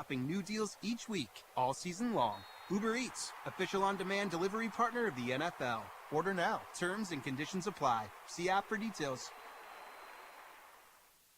dropping new deals each week, all season long. Uber Eats, official on-demand delivery partner of the NFL. Order now. Terms and conditions apply. See app for details.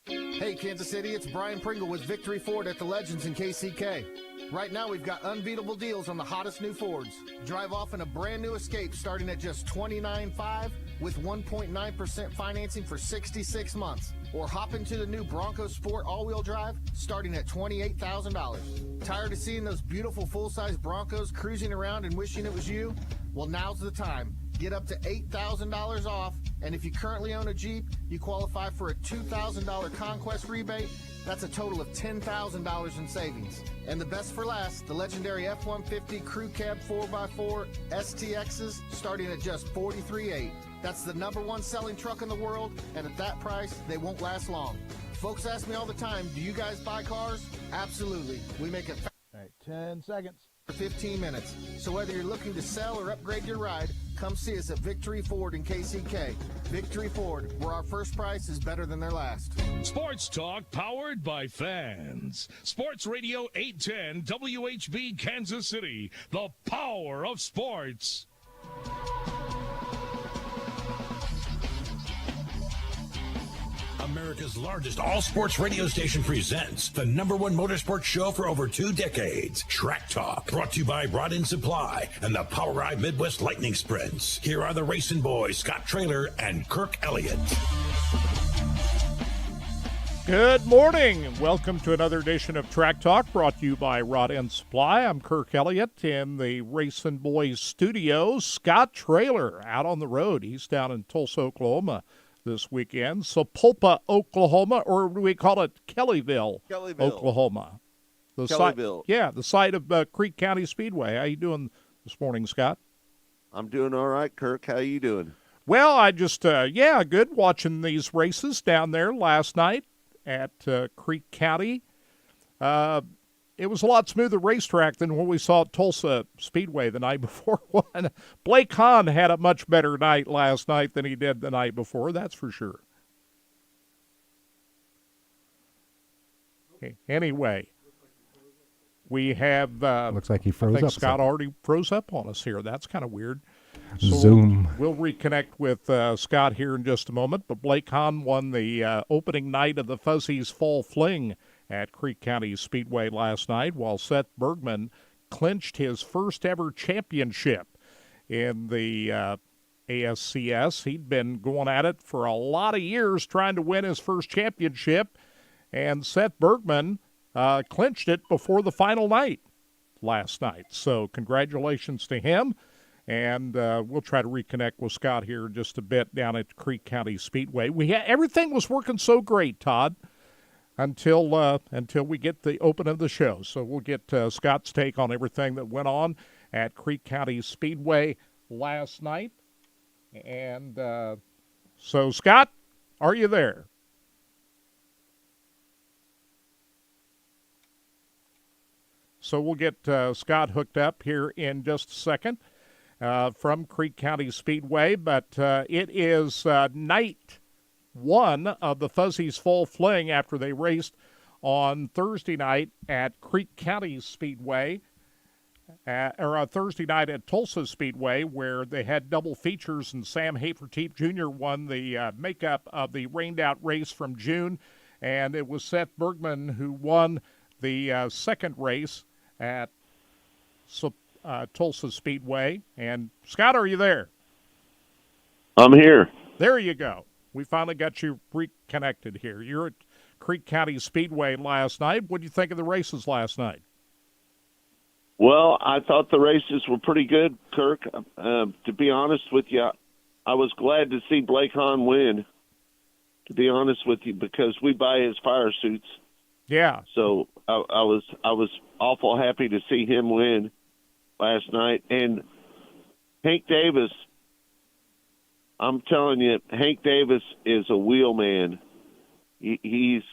Hey, Kansas City, it's Brian Pringle with Victory Ford at the Legends in KCK. Right now, we've got unbeatable deals on the hottest new Fords. Drive off in a brand new Escape starting at just $29,500 with 1.9% financing for 66 months. Or hop into the new Bronco Sport all-wheel drive starting at $28,000. Tired of seeing those beautiful full-size Broncos cruising around and wishing it was you? Well, now's the time. Get up to $8,000 off, and if you currently own a Jeep, you qualify for a $2,000 Conquest rebate. That's a total of $10,000 in savings. And the best for last, the legendary F-150 Crew Cab 4x4 STXs starting at just $43,800. That's the #1 selling truck in the world, and at that price, they won't last long. Folks ask me all the time, do you guys buy cars? Absolutely. We make it all right, 10 seconds. 15 minutes. So whether you're looking to sell or upgrade your ride, come see us at Victory Ford in KCK. Victory Ford, where our first price is better than their last. Sports Talk powered by fans. Sports Radio 810 WHB Kansas City. The power of sports. America's largest all-sports radio station presents the #1 motorsports show for over 2 decades, Track Talk, brought to you by Rod-N Supply and the Power Ride Midwest Lightning Sprints. Here are the racing boys, Scott Traylor and Kirk Elliott. Good morning. Welcome to another edition of Track Talk, brought to you by Rod-N Supply. I'm Kirk Elliott in the Racing Boys studio. Scott Traylor out on the road. He's down in Tulsa, Oklahoma this weekend. Sapulpa, Oklahoma, or do we call it Kellyville, Oklahoma? Kellyville. The site of Creek County Speedway. How you doing this morning, Scott? I'm doing all right, Kirk. How you doing? Well, I just, good, watching these races down there last night at Creek County. It was a lot smoother racetrack than what we saw at Tulsa Speedway the night before. Blake Hahn had a much better night last night than he did the night before, that's for sure. Okay, anyway, we have... looks like he froze I think up. Scott already froze up on us here. That's kind of weird. So Zoom. We'll reconnect with Scott here in just a moment, but Blake Hahn won the opening night of the Fuzzies Fall Fling at Creek County Speedway last night, while Seth Bergman clinched his first ever championship in the ASCS. He'd been going at it for a lot of years trying to win his first championship, and Seth Bergman clinched it before the final night last night. So congratulations to him, and we'll try to reconnect with Scott here in just a bit down at Creek County Speedway. Everything was working so great, Todd, until we get the open of the show. So we'll get Scott's take on everything that went on at Creek County Speedway last night. And so, Scott, are you there? So we'll get Scott hooked up here in just a second from Creek County Speedway. But it is night one of the Fuzzies Fall Fling after they raced on Thursday night at Creek County Speedway, or on Thursday night at Tulsa Speedway, where they had double features, and Sam Haferteep Jr. won the makeup of the rained-out race from June, and it was Seth Bergman who won the second race at Tulsa Speedway. And, Scott, are you there? I'm here. There you go. We finally got you reconnected here. You're at Creek County Speedway last night. What did you think of the races last night? Well, I thought the races were pretty good, Kirk. To be honest with you, I was glad to see Blake Hahn win, to be honest with you, because we buy his fire suits. Yeah. So I was awful happy to see him win last night. And Hank Davis, I'm telling you, Hank Davis is a wheelman. He's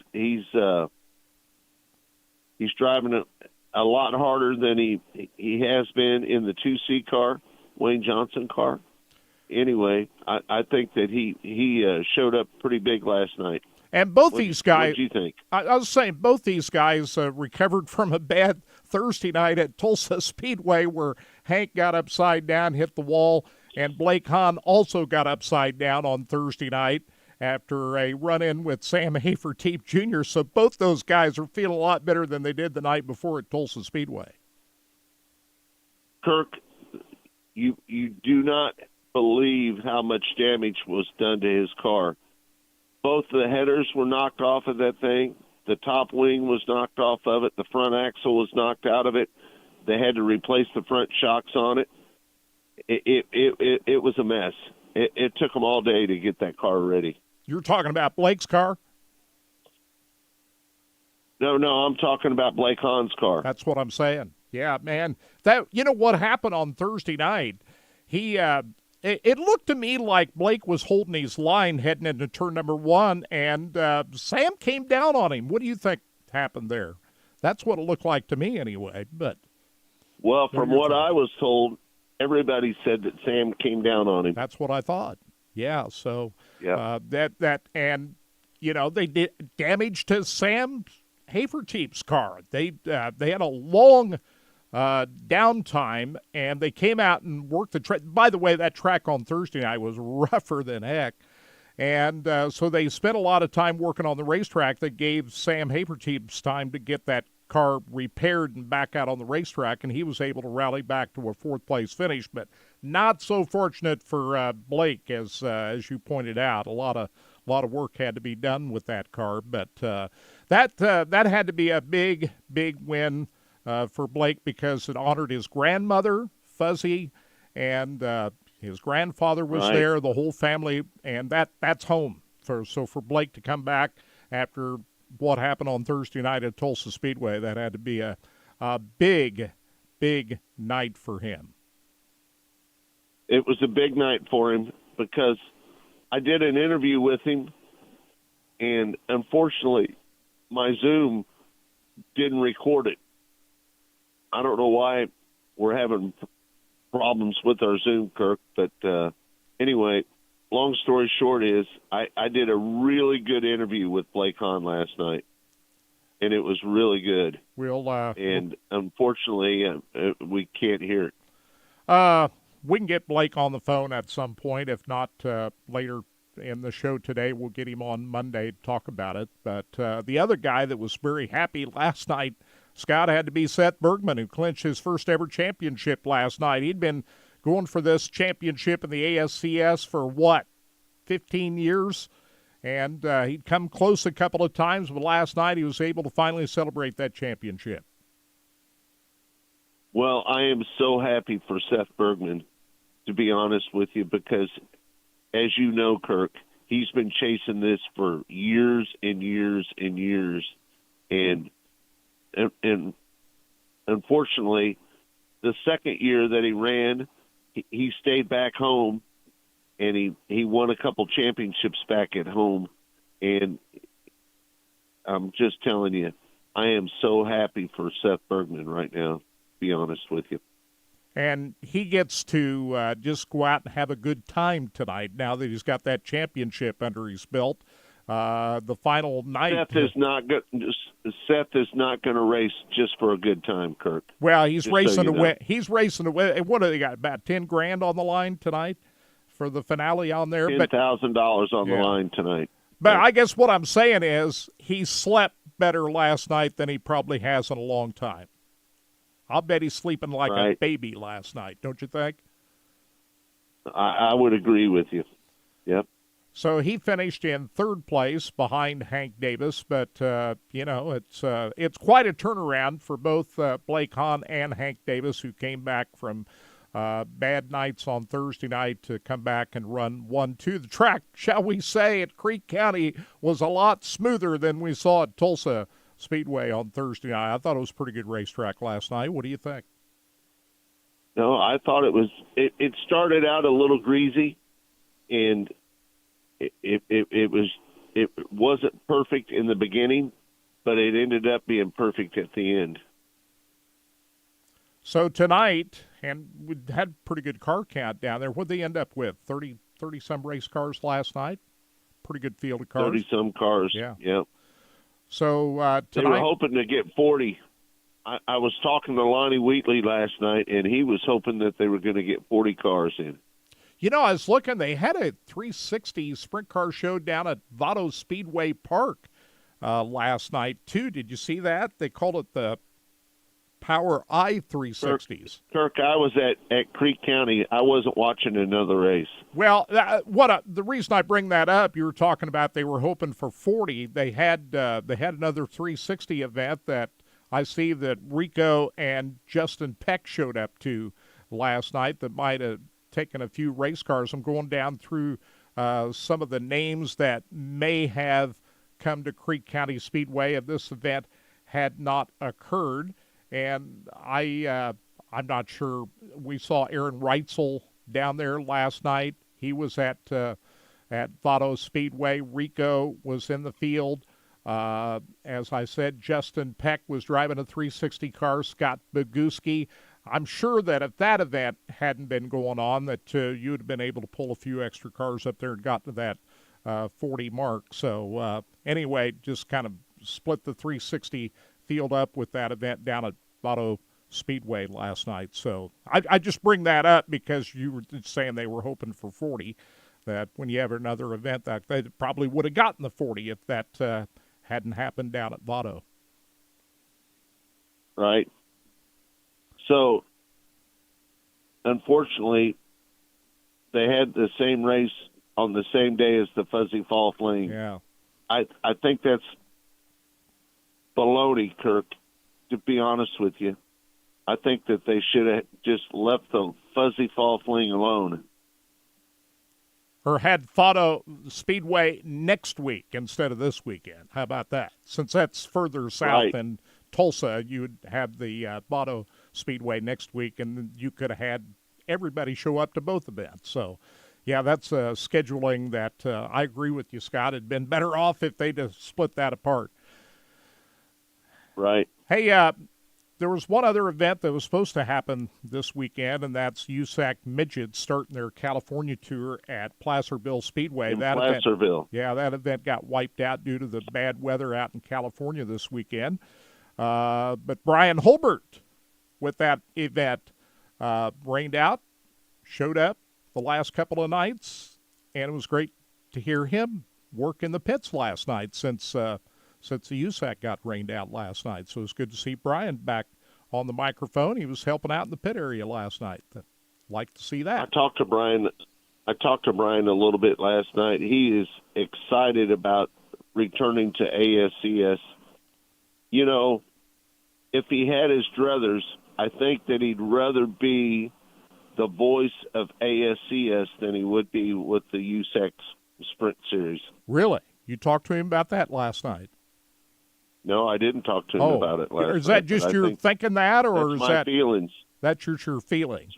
driving a lot harder than he has been in the 2C car, Wayne Johnson car. Anyway, I think that he showed up pretty big last night. And both these guys, what do you think? I was saying, both these guys recovered from a bad Thursday night at Tulsa Speedway where Hank got upside down, hit the wall, and Blake Hahn also got upside down on Thursday night after a run-in with Sam Hafertepe Jr. So both those guys are feeling a lot better than they did the night before at Tulsa Speedway. Kirk, you do not believe how much damage was done to his car. Both the headers were knocked off of that thing. The top wing was knocked off of it. The front axle was knocked out of it. They had to replace the front shocks on it. It was a mess. It took them all day to get that car ready. You're talking about Blake's car? No, I'm talking about Blake Hahn's car. That's what I'm saying. Yeah, man. That, you know what happened on Thursday night? It looked to me like Blake was holding his line heading into turn number 1, and Sam came down on him. What do you think happened there? That's what it looked like to me anyway. But well, from what I was told, everybody said that Sam came down on him. That's what I thought. Yeah, so yeah. And you know, they did damage to Sam Hafertepe's car. They had a long downtime, and they came out and worked the track. By the way, that track on Thursday night was rougher than heck. And so they spent a lot of time working on the racetrack that gave Sam Hafertepe's time to get that car repaired and back out on the racetrack, and he was able to rally back to a fourth-place finish. But not so fortunate for Blake, as you pointed out. A lot of work had to be done with that car, but that had to be a big win for Blake because it honored his grandmother, Fuzzy, and his grandfather was right there, the whole family, and that's home. So for Blake to come back after what happened on Thursday night at Tulsa Speedway, that had to be a big night for him. It was a big night for him because I did an interview with him, and unfortunately, my Zoom didn't record it. I don't know why we're having problems with our Zoom, Kirk, but anyway, long story short is I did a really good interview with Blake Hahn last night, and it was really good. And unfortunately, we can't hear it. We can get Blake on the phone at some point. If not later in the show today, we'll get him on Monday to talk about it. But the other guy that was very happy last night, Scott, had to be Seth Bergman, who clinched his first ever championship last night. He'd been going for this championship in the ASCS for 15 years? And he'd come close a couple of times, but last night he was able to finally celebrate that championship. Well, I am so happy for Seth Bergman, to be honest with you, because as you know, Kirk, he's been chasing this for years and years and years. And unfortunately, the second year that he ran, he stayed back home, and he won a couple championships back at home. And I'm just telling you, I am so happy for Seth Bergman right now, to be honest with you. And he gets to just go out and have a good time tonight now that he's got that championship under his belt. The final night. Seth is not going to race just for a good time, Kirk. Well, he's racing to win. He's racing to win. What do they got? About $10,000 on the line tonight for the finale on there. $10,000 on the line tonight. But I guess what I'm saying is he slept better last night than he probably has in a long time. I'll bet he's sleeping like a baby last night, don't you think? I would agree with you. Yep. So he finished in third place behind Hank Davis, but it's quite a turnaround for both Blake Hahn and Hank Davis, who came back from bad nights on Thursday night to come back and run 1-2. The track, shall we say, at Creek County was a lot smoother than we saw at Tulsa Speedway on Thursday night. I thought it was a pretty good racetrack last night. What do you think? No, I thought it was. It started out a little greasy, and it wasn't perfect in the beginning, but it ended up being perfect at the end. So tonight, and we had pretty good car count down there. What'd they end up with? 30 some race cars last night? pretty good field of cars. 30-some cars. Yeah. Yep. So They were tonight, hoping to get 40. I was talking to Lonnie Wheatley last night, and he was hoping that they were going to get 40 cars in. I was looking. They had a 360 sprint car show down at Vado Speedway Park last night, too. Did you see that? They called it the Power I 360s. Kirk, I was at Creek County. I wasn't watching another race. Well, the reason I bring that up, you were talking about they were hoping for 40. They had another 360 event that I see that Rico and Justin Peck showed up to last night that might have taken a few race cars. I'm going down through some of the names that may have come to Creek County Speedway if this event had not occurred. And I'm not sure. We saw Aaron Reitzel down there last night. He was at Vado Speedway. Rico was in the field. As I said, Justin Peck was driving a 360 car. Scott Boguski. I'm sure that if that event hadn't been going on, that you would have been able to pull a few extra cars up there and got to that 40 mark. So anyway, just kind of split the 360 field up with that event down at Vado Speedway last night. So I just bring that up because you were saying they were hoping for 40, that when you have another event, that they probably would have gotten the 40 if that hadn't happened down at Vado. Right. So, unfortunately, they had the same race on the same day as the Fuzzy Fall Fling. Yeah. I think that's baloney, Kirk, to be honest with you. I think that they should have just left the Fuzzy Fall Fling alone. Or had Vado Speedway next week instead of this weekend. How about that? Since that's further south Right. than Tulsa, you would have the Vado Speedway next week, and you could have had everybody show up to both events. So, yeah, that's scheduling that I agree with you, Scott. It'd been better off if they'd have split that apart. Right. Hey, there was one other event that was supposed to happen this weekend, and that's USAC Midgets starting their California tour at Placerville Speedway. In That Placerville. that event got wiped out due to the bad weather out in California this weekend. But Brian Holbert with that event rained out, showed up the last couple of nights, and it was great to hear him work in the pits last night since the USAC got rained out last night. So it was good to see Brian back on the microphone. He was helping out in the pit area last night. Like to see that. I talked to Brian a little bit last night. He is excited about returning to ASCS. You know, if he had his druthers, I think that he'd rather be the voice of ASCS than he would be with the USAC Sprint Series. Really? You talked to him about that last night? No, I didn't talk to him about it last night. Is that just your thinking that, or is my that feelings? That's your feelings?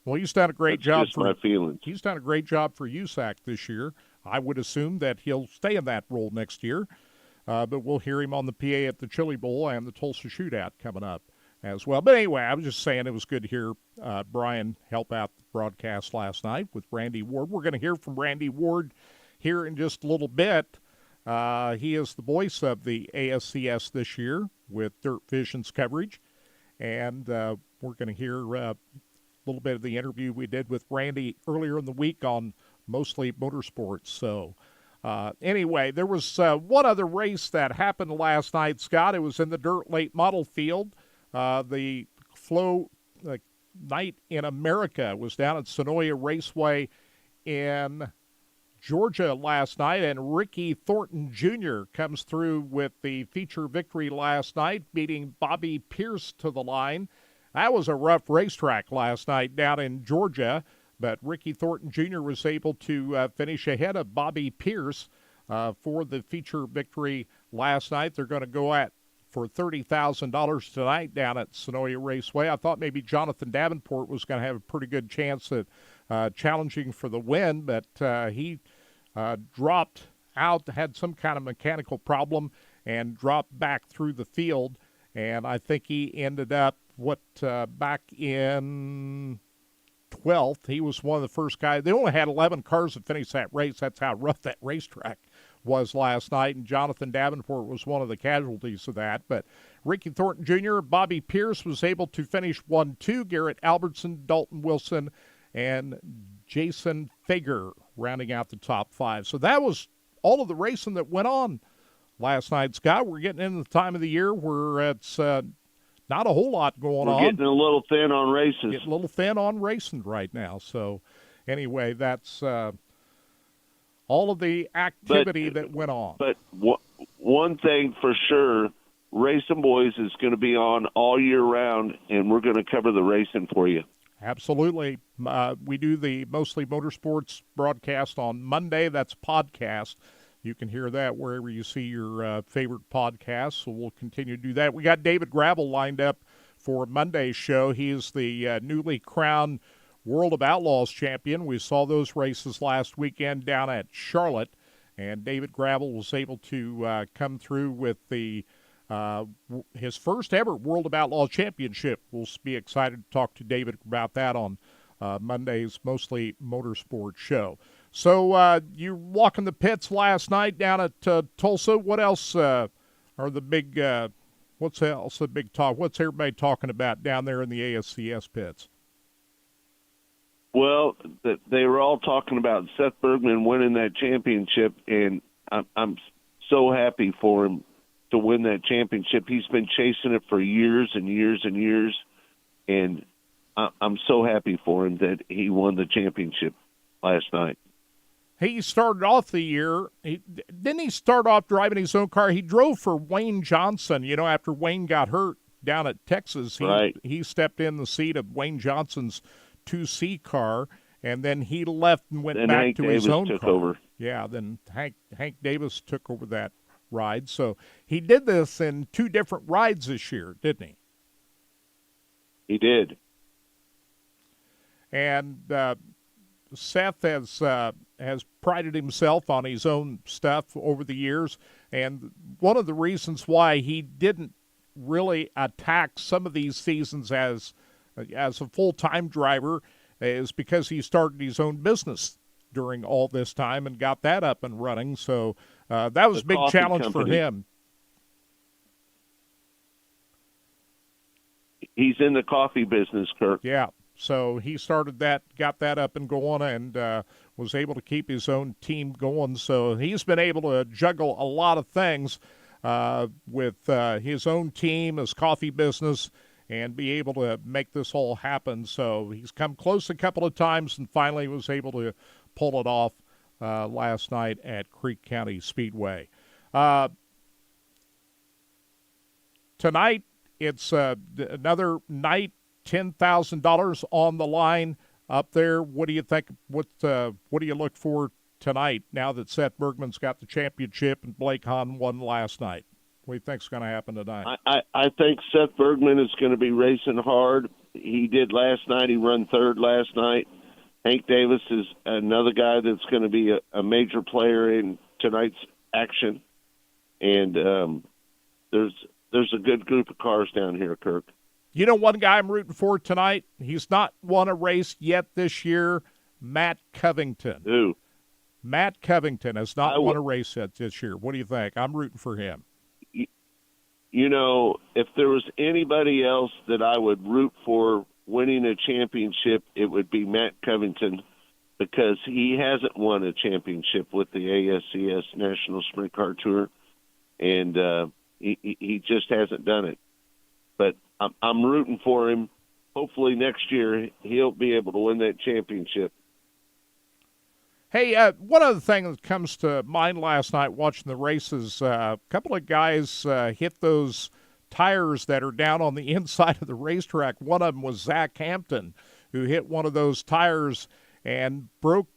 Well, he's done a great job. Just my feelings. He's done a great job for USAC this year. I would assume that he'll stay in that role next year. But we'll hear him on the PA at the Chili Bowl and the Tulsa Shootout coming up as well. But anyway, I was just saying it was good to hear Brian help out the broadcast last night with Randy Ward. We're going to hear from Randy Ward here in just a little bit. He is the voice of the ASCS this year with Dirt Vision's coverage. And we're going to hear a little bit of the interview we did with Randy earlier in the week on Mostly Motorsports. So anyway, there was one other race that happened last night, Scott. It was in the Dirt Late Model field. The Flow Night in America was down at Sonoya Raceway in Georgia last night, and Ricky Thornton Jr. comes through with the feature victory last night, beating Bobby Pierce to the line. That was a rough racetrack last night down in Georgia, but Ricky Thornton Jr. was able to finish ahead of Bobby Pierce for the feature victory last night. They're going to go at for $30,000 tonight down at Sonoya Raceway. I thought maybe Jonathan Davenport was going to have a pretty good chance at challenging for the win, but he dropped out, had some kind of mechanical problem, and dropped back through the field. And I think he ended up back in 12th. He was one of the first guys. They only had 11 cars that finished that race. That's how rough that racetrack was last night, and Jonathan Davenport was one of the casualties of that. But Ricky Thornton Jr., Bobby Pierce was able to finish 1-2. Garrett Albertson, Dalton Wilson, and Jason Fager rounding out the top 5. So that was all of the racing that went on last night. Scott, we're getting into the time of the year where it's not a whole lot going on. We're getting a little thin on races. Getting a little thin on racing right now. So anyway, that's all of the activity that went on. But one thing for sure, Racing Boys is going to be on all year round, and we're going to cover the racing for you. Absolutely. We do the Mostly Motorsports broadcast on Monday. That's podcast. You can hear that wherever you see your favorite podcast, so we'll continue to do that. We got David Gravel lined up for Monday's show. He is the newly crowned World of Outlaws champion. We saw those races last weekend down at Charlotte, and David Gravel was able to come through with the his first ever World of Outlaws championship. We'll be excited to talk to David about that on Monday's Mostly Motorsports show. So you walking the pits last night down at Tulsa. What else are the big what's else the big talk? What's everybody talking about down there in the ASCS pits? Well, they were all talking about Seth Bergman winning that championship, and I'm so happy for him to win that championship. He's been chasing it for years and years and years, and I'm so happy for him that he won the championship last night. He started off the year, didn't he start off driving his own car? He drove for Wayne Johnson, after Wayne got hurt down at Texas. He stepped in the seat of Wayne Johnson's 2C car, and then he left and went back Hank to Davis his own took car. Over. Yeah, then Hank Davis took over that ride. So he did this in 2 different rides this year, didn't he? He did. And Seth has prided himself on his own stuff over the years, and one of the reasons why he didn't really attack some of these seasons as a full-time driver is because he started his own business during all this time and got that up and running. So that was a big challenge for him. He's in the coffee business, Kirk. Yeah. So he started that, got that up and going, and was able to keep his own team going. So he's been able to juggle a lot of things with his own team, his coffee business, and be able to make this all happen. So he's come close a couple of times and finally was able to pull it off last night at Creek County Speedway. Tonight, it's another night, $10,000 on the line up there. What do you think? What do you look for tonight now that Seth Bergman's got the championship and Blake Hahn won last night? What do you think's going to happen tonight? I think Seth Bergman is going to be racing hard. He did last night. He run third last night. Hank Davis is another guy that's going to be a major player in tonight's action. And there's a good group of cars down here, Kirk. You know one guy I'm rooting for tonight? He's not won a race yet this year, Matt Covington. Who? Matt Covington has not won a race yet this year. What do you think? I'm rooting for him. If there was anybody else that I would root for winning a championship, it would be Matt Covington, because he hasn't won a championship with the ASCS National Sprint Car Tour, and he just hasn't done it. But I'm rooting for him. Hopefully next year he'll be able to win that championship. Hey, one other thing that comes to mind last night watching the races, a couple of guys hit those tires that are down on the inside of the racetrack. One of them was Zach Hampton, who hit one of those tires and broke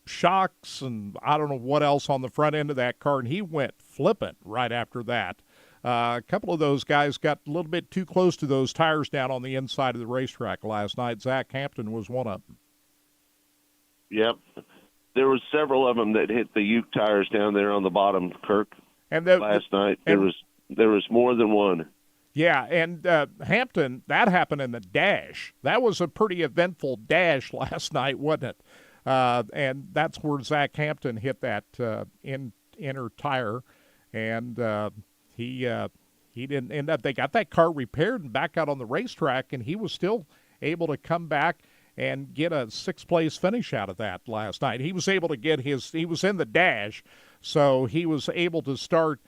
shocks and I don't know what else on the front end of that car, and he went flippant right after that. A couple of those guys got a little bit too close to those tires down on the inside of the racetrack last night. Zach Hampton was one of them. Yep. There were several of them that hit the Uke tires down there on the bottom, Kirk. And last night there was more than one. Yeah, and Hampton, that happened in the dash. That was a pretty eventful dash last night, wasn't it? And that's where Zach Hampton hit that inner tire, and he didn't end up. They got that car repaired and back out on the racetrack, and he was still able to come back and get a sixth-place finish out of that last night. He was able to get he was in the dash, so he was able to start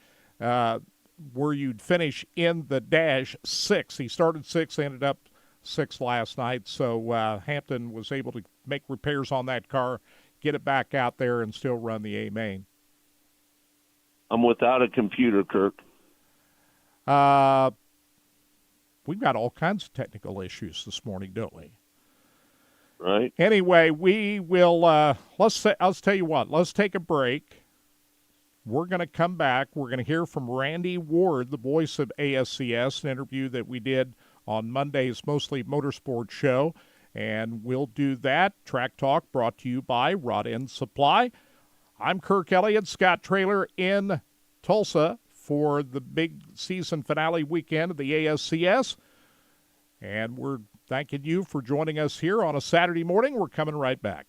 where you'd finish in the dash sixth. He started sixth, ended up sixth last night, so Hampton was able to make repairs on that car, get it back out there, and still run the A main. I'm without a computer, Kirk. We've got all kinds of technical issues this morning, don't we? Right. Anyway, we will. I'll tell you what. Let's take a break. We're going to come back. We're going to hear from Randy Ward, the voice of ASCS, an interview that we did on Monday's Mostly Motorsports show, and we'll do that. Track Talk brought to you by Rod End Supply. I'm Kirk Elliott, Scott Traylor in Tulsa for the big season finale weekend of the ASCS, and we're thanking you for joining us here on a Saturday morning. We're coming right back.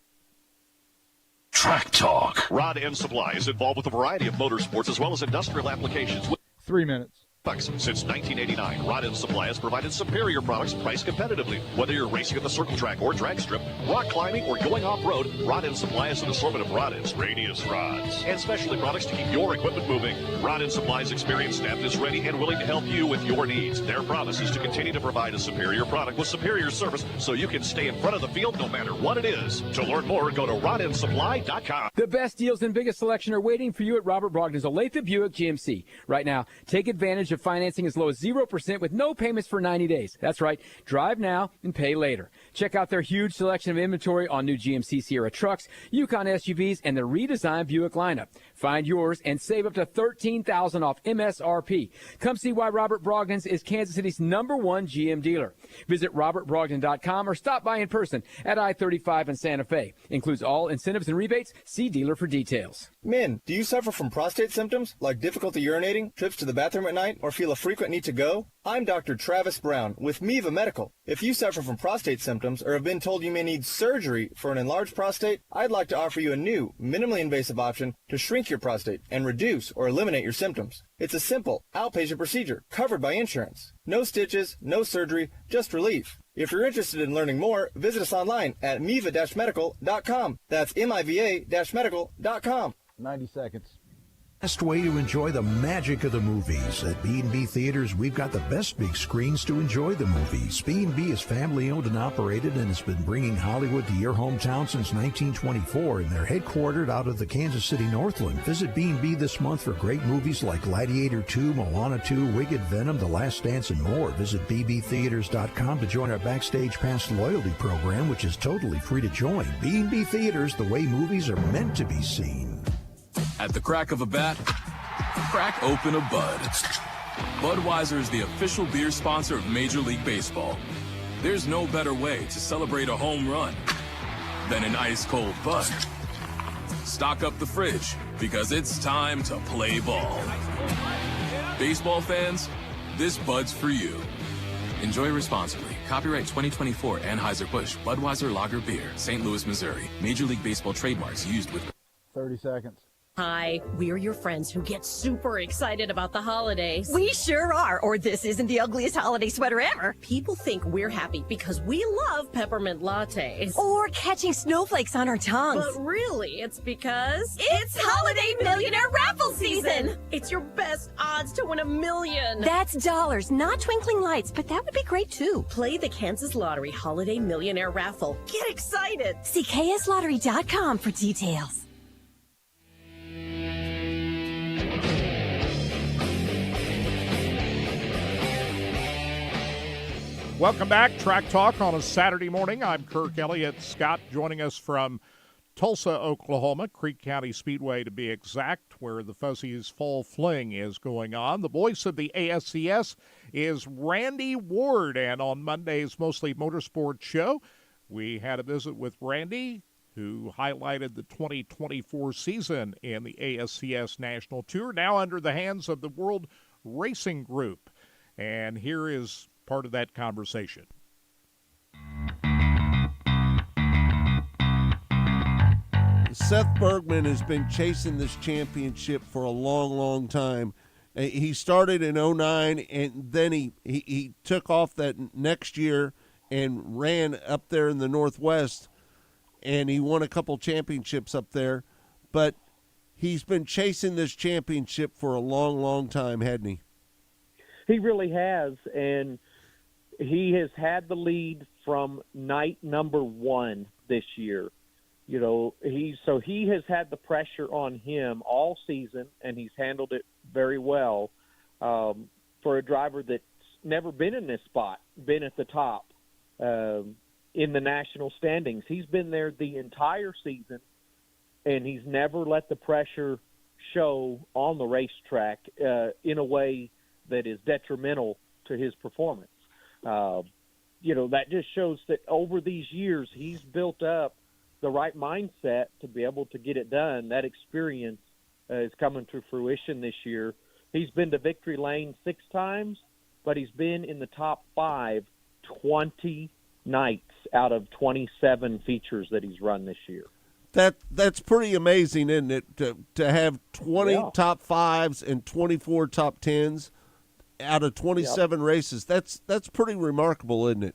Track Talk. Rod End Supply is involved with a variety of motorsports as well as industrial applications. 3 minutes. Since 1989, Rod End Supply has provided superior products priced competitively. Whether you're racing at the circle track or drag strip, rock climbing, or going off-road, Rod End Supply has an assortment of rod ends, radius rods, and specialty products to keep your equipment moving. Rod End Supply's experienced staff is ready and willing to help you with your needs. Their promise is to continue to provide a superior product with superior service so you can stay in front of the field no matter what it is. To learn more, go to rodendsupply.com. The best deals and biggest selection are waiting for you at Robert Brogdon's Olathe Buick GMC. Right now, take advantage of financing as low as 0% with no payments for 90 days. That's right. Drive now and pay later. Check out their huge selection of inventory on new GMC Sierra trucks, Yukon SUVs, and the redesigned Buick lineup. Find yours and save up to $13,000 off MSRP. Come see why Robert Brogdon's is Kansas City's #1 GM dealer. Visit robertbrogdon.com or stop by in person at I-35 in Santa Fe. Includes all incentives and rebates. See dealer for details. Men, do you suffer from prostate symptoms like difficulty urinating, trips to the bathroom at night, or feel a frequent need to go? I'm Dr. Travis Brown with Miva Medical. If you suffer from prostate symptoms or have been told you may need surgery for an enlarged prostate, I'd like to offer you a new, minimally invasive option to shrink your prostate and reduce or eliminate your symptoms. It's a simple, outpatient procedure covered by insurance. No stitches, no surgery, just relief. If you're interested in learning more, visit us online at miva-medical.com. That's MIVA-medical.com. 90 seconds. Best way to enjoy the magic of the movies. At B&B Theaters, we've got the best big screens to enjoy the movies. B&B is family owned and operated and has been bringing Hollywood to your hometown since 1924, and they're headquartered out of the Kansas City Northland. Visit B&B this month for great movies like Gladiator 2, Moana 2, Wicked, Venom, The Last Dance, and more. Visit bbtheaters.com to join our Backstage Pass loyalty program, which is totally free to join. B&B Theaters, the way movies are meant to be seen. At the crack of a bat, crack open a Bud. Budweiser is the official beer sponsor of Major League Baseball. There's no better way to celebrate a home run than an ice-cold Bud. Stock up the fridge because it's time to play ball. Baseball fans, this Bud's for you. Enjoy responsibly. Copyright 2024 Anheuser-Busch Budweiser Lager Beer, St. Louis, Missouri. Major League Baseball trademarks used with 30 seconds. Hi, we're your friends who get super excited about the holidays. We sure are, or this isn't the ugliest holiday sweater ever. People think we're happy because we love peppermint lattes. Or catching snowflakes on our tongues. But really, it's because... It's Holiday Millionaire Raffle Season! It's your best odds to win $1 million. That's dollars, not twinkling lights, but that would be great too. Play the Kansas Lottery Holiday Millionaire Raffle. Get excited! See kslottery.com for details. Welcome back. Track Talk on a Saturday morning. I'm Kirk Elliott. Scott joining us from Tulsa, Oklahoma, Creek County Speedway to be exact, where the Fuzzies Fall Fling is going on. The voice of the ASCS is Randy Ward, and on Monday's Mostly Motorsports show, we had a visit with Randy, who highlighted the 2024 season in the ASCS National Tour, now under the hands of the World Racing Group. And here is part of that conversation. Seth Bergman has been chasing this championship for a long, long time. He started in 2009, and then he took off that next year and ran up there in the Northwest, and he won a couple championships up there. But he's been chasing this championship for a long, long time, hadn't he? He really has, and he has had the lead from night number 1 this year. You know, he has had the pressure on him all season, and he's handled it very well for a driver that's never been in this spot, been at the top in the national standings. He's been there the entire season, and he's never let the pressure show on the racetrack in a way that is detrimental to his performance. You know, that just shows that over these years he's built up the right mindset to be able to get it done. That experience is coming to fruition this year. He's been to victory lane 6 times, but he's been in the top 5 20 nights out of 27 features that he's run this year. That's pretty amazing, isn't it? To have 20 top 5s and 24 top 10s out of 27 races. That's pretty remarkable, isn't it?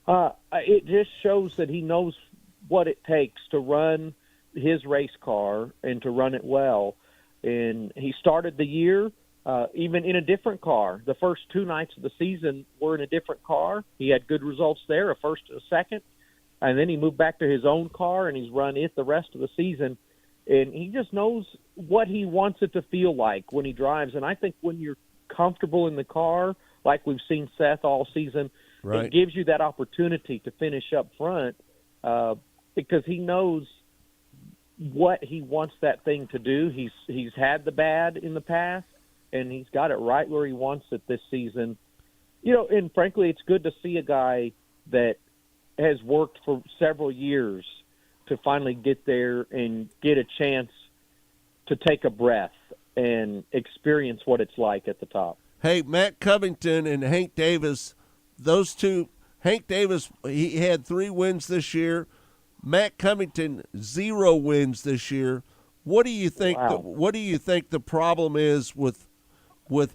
It just shows that he knows what it takes to run his race car and to run it well. And he started the year even in a different car. The first 2 nights of the season were in a different car. He had good results there, a first and a second. And then he moved back to his own car, and he's run it the rest of the season. And he just knows what he wants it to feel like when he drives. And I think when you're comfortable in the car, like we've seen Seth all season, right, it gives you that opportunity to finish up front because he knows what he wants that thing to do. He's had the bad in the past, and he's got it right where he wants it this season. You know, and frankly, it's good to see a guy that has worked for several years to finally get there and get a chance to take a breath and experience what it's like at the top. Hey, Matt Covington and Hank Davis, those two, Hank Davis, he had 3 wins this year. Matt Covington, 0 wins this year. What do you think? Wow. What do you think the problem is with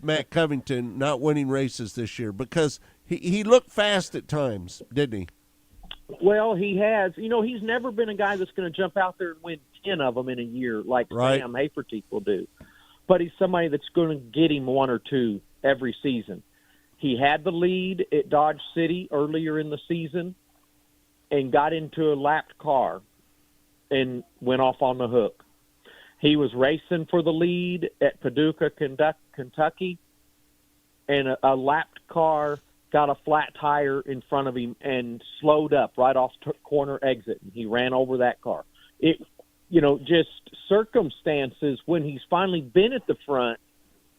Matt Covington not winning races this year? Because he looked fast at times, didn't he? Well, he has. You know, he's never been a guy that's going to jump out there and win 10 of them in a year like Right. Sam Hafertepe will do. But he's somebody that's going to get him 1 or 2 every season. He had the lead at Dodge City earlier in the season and got into a lapped car and went off on the hook. He was racing for the lead at Paducah, Kentucky, and a lapped car got a flat tire in front of him and slowed up right off corner exit, and he ran over that car. It, you know, just circumstances when he's finally been at the front